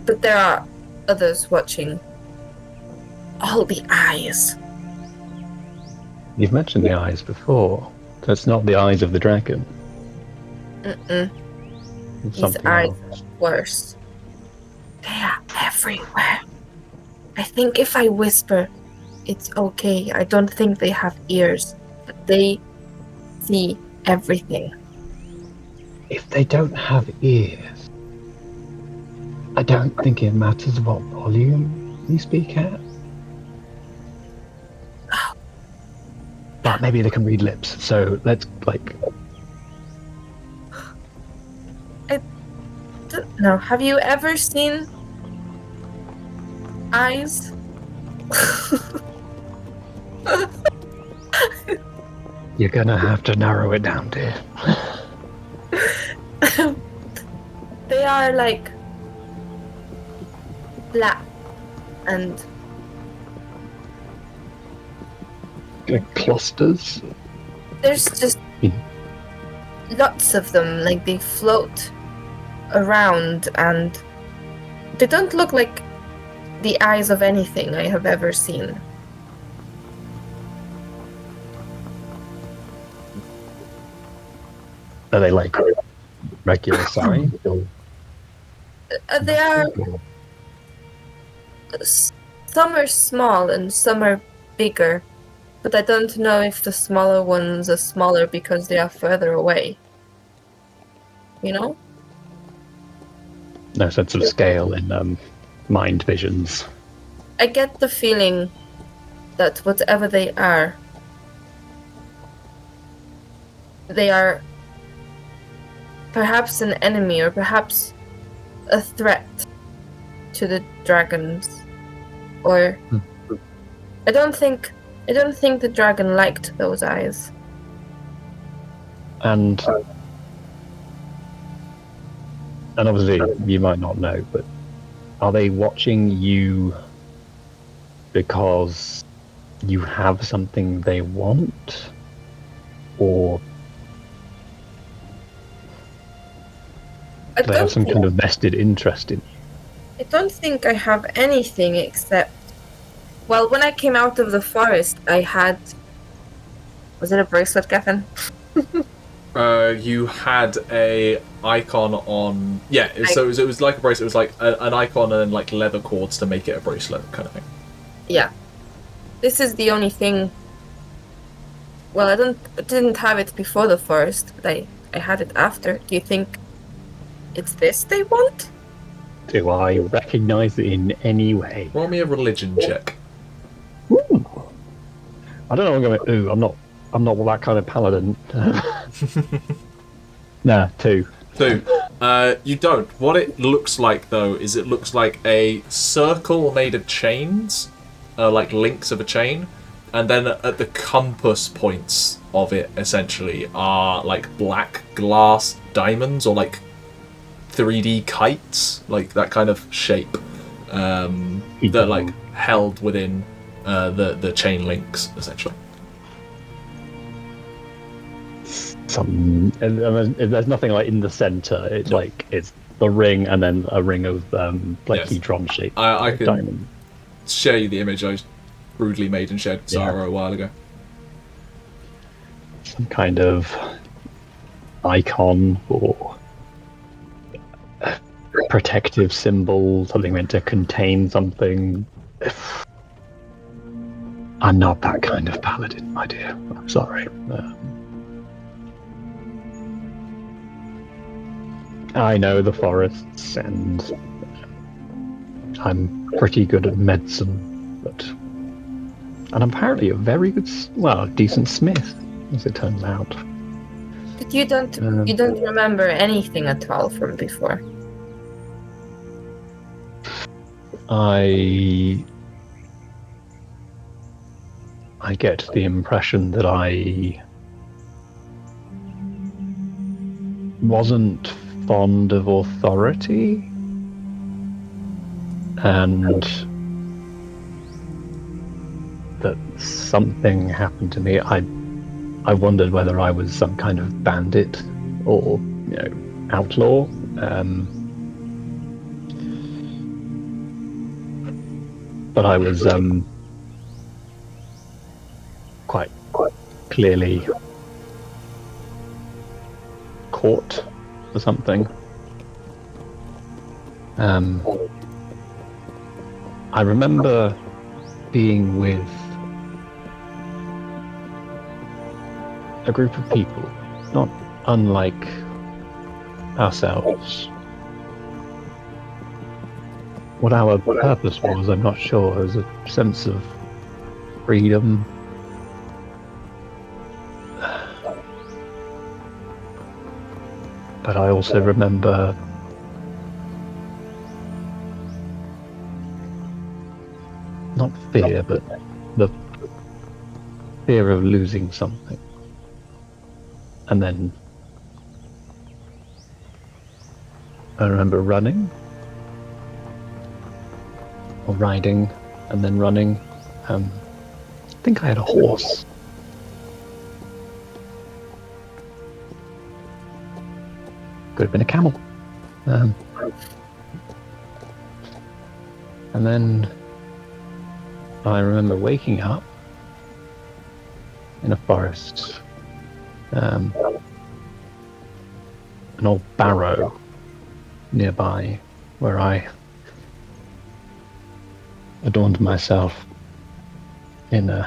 But there are others watching. All the eyes. You've mentioned the eyes before. That's not the eyes of the dragon. Mm-mm. It's These something eyes else. are worse. They are everywhere. I think if I whisper, it's okay. I don't think they have ears, but they see everything. If they don't have ears, I don't think it matters what volume you speak at. But maybe they can read lips, so let's, like... I don't know. Have you ever seen eyes? You're gonna have to narrow it down, dear. They are like black and Like clusters? there's just lots of them. Like they float around and They don't look like the eyes of anything I have ever seen. Are they like regular size? Or... They are. Some are small and some are bigger, but I don't know if the smaller ones are smaller because they are further away. You know? No sense of scale in mind visions. I get the feeling that whatever they are perhaps an enemy or perhaps a threat to the dragons. Or I don't think the dragon liked those eyes. And obviously you might not know, but are they watching you because you have something they want? Or do they have some kind of vested interest in you? I don't think I have anything except... Well, when I came out of the forest, I had... Was it a bracelet, Gethin? You had a icon on... Yeah, so it was like a bracelet. It was like an icon and like leather cords to make it a bracelet kind of thing. Yeah. This is the only thing... Well, I didn't have it before the forest, but I had it after. Do you think it's this they want? Do I recognise it in any way? Roll me a religion check. Ooh. I don't know what I'm going to... Ooh, I'm not that kind of paladin. Nah, 2. 2. You don't. What it looks like, though, is it looks like a circle made of chains, like links of a chain, and then at the compass points of it, essentially, are like black glass diamonds, or like 3D kites, like that kind of shape, that are like held within the chain links, essentially. There's nothing like in the center. It's like it's the ring and then a ring of like hedron shape. I can diamond. share you the image I rudely made and shared with Zara a while ago. Some kind of icon or protective symbol, something meant to contain something. I'm not that kind of paladin, my dear. I'm sorry. I know the forests, and I'm pretty good at medicine, and I'm apparently a very good, decent smith, as it turns out. But you don't remember anything at all from before. I get the impression that I wasn't fond of authority, and that something happened to me. I wondered whether I was some kind of bandit or, outlaw. But I was quite clearly caught for something. I remember being with a group of people, not unlike ourselves. What our purpose was, I'm not sure. There was a sense of freedom. But I also remember not fear, but the fear of losing something. And then I remember running, or riding, and then running. I think I had a horse. Could have been a camel. And then I remember waking up in a forest, an old barrow nearby where I adorned myself in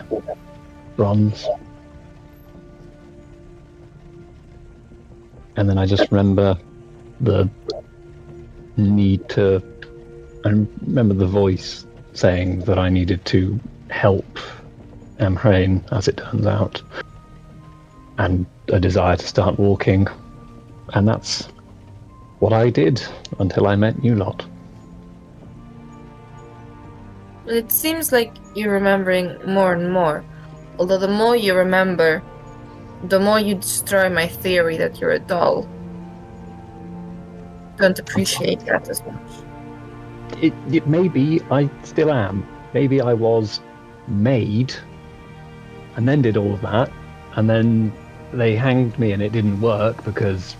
bronze. And then I just remember the need to... I remember the voice saying that I needed to help Amhrain, as it turns out, and a desire to start walking. And that's what I did until I met you lot. It seems like you're remembering more and more. Although the more you remember, the more you destroy my theory that you're a doll. Don't appreciate that as much. It maybe I still am. Maybe I was made and then did all of that, and then they hanged me and it didn't work because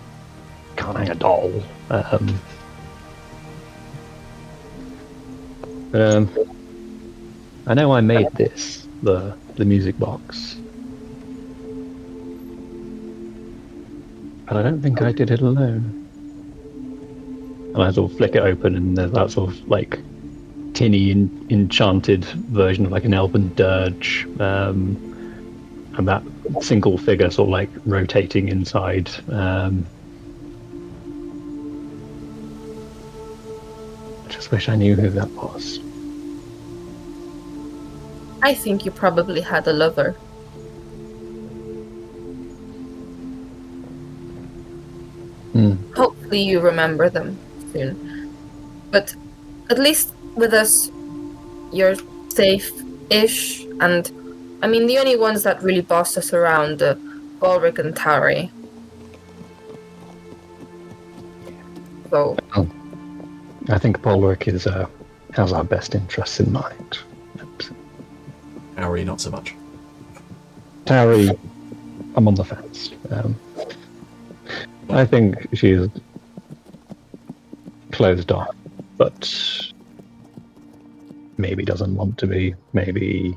can't hang a doll. I know I made this, the music box, but I don't think I did it alone. And I sort of flick it open, and there's that sort of like tinny enchanted version of like an elven dirge, and that single figure sort of like rotating inside. I just wish I knew who that was. I think you probably had a lover. Hopefully you remember them soon. But at least with us, you're safe-ish, and I mean the only ones that really boss us around are Balrick and Tauri. So I think Balrick has our best interests in mind. Tauri, not so much. Tauri, I'm on the fence. I think she's closed off, but maybe doesn't want to be. Maybe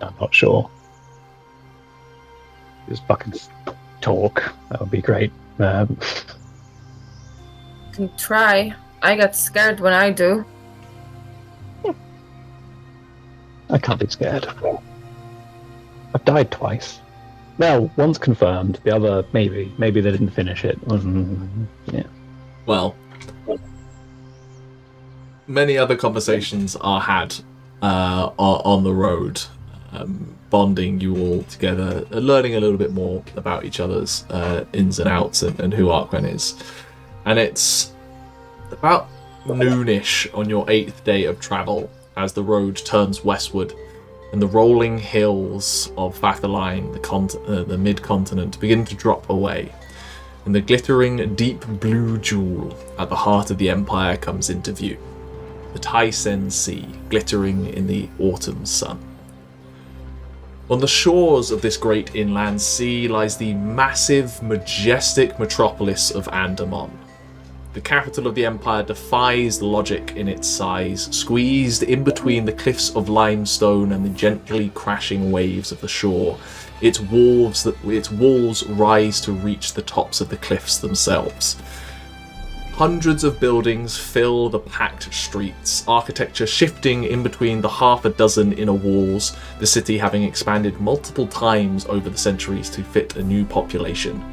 I'm not sure. Just fucking talk. That would be great. can try. I get scared when I do. I can't be scared. I've died twice. Well, once confirmed. The other, maybe. Maybe they didn't finish it. Yeah. Well, many other conversations are had on the road, bonding you all together, learning a little bit more about each other's ins and outs and who Arquen is. And it's about noonish on your 8th day of travel as the road turns westward and the rolling hills of Vathaline, the mid-continent, begin to drop away. And the glittering deep blue jewel at the heart of the Empire comes into view. The Tysen Sea, glittering in the autumn sun. On the shores of this great inland sea lies the massive, majestic metropolis of Andamon. The capital of the Empire defies logic in its size, squeezed in between the cliffs of limestone and the gently crashing waves of the shore. Its walls rise to reach the tops of the cliffs themselves. Hundreds of buildings fill the packed streets, architecture shifting in between the half a dozen inner walls, the city having expanded multiple times over the centuries to fit a new population.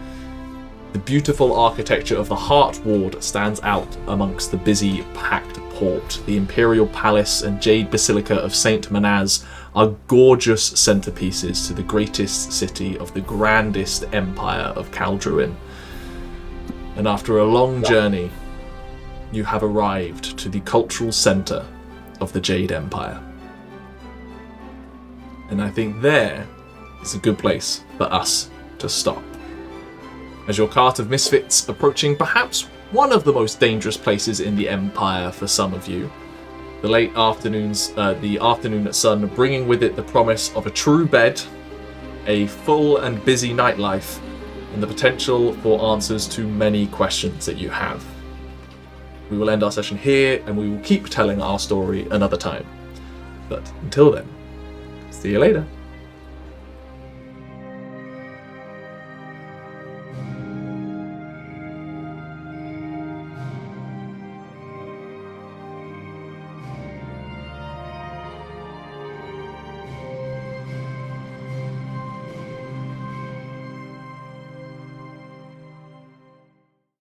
The beautiful architecture of the Heart Ward stands out amongst the busy, packed port. The Imperial Palace and Jade Basilica of St. Manaz are gorgeous centerpieces to the greatest city of the grandest empire of Kaldruin. And after a long journey, you have arrived to the cultural center of the Jade Empire. And I think there is a good place for us to stop. As your cart of misfits approaching perhaps one of the most dangerous places in the Empire for some of you, the afternoon sun bringing with it the promise of a true bed, a full and busy nightlife, and the potential for answers to many questions that you have. we will end our session here, and we will keep telling our story another time. But until then, see you later.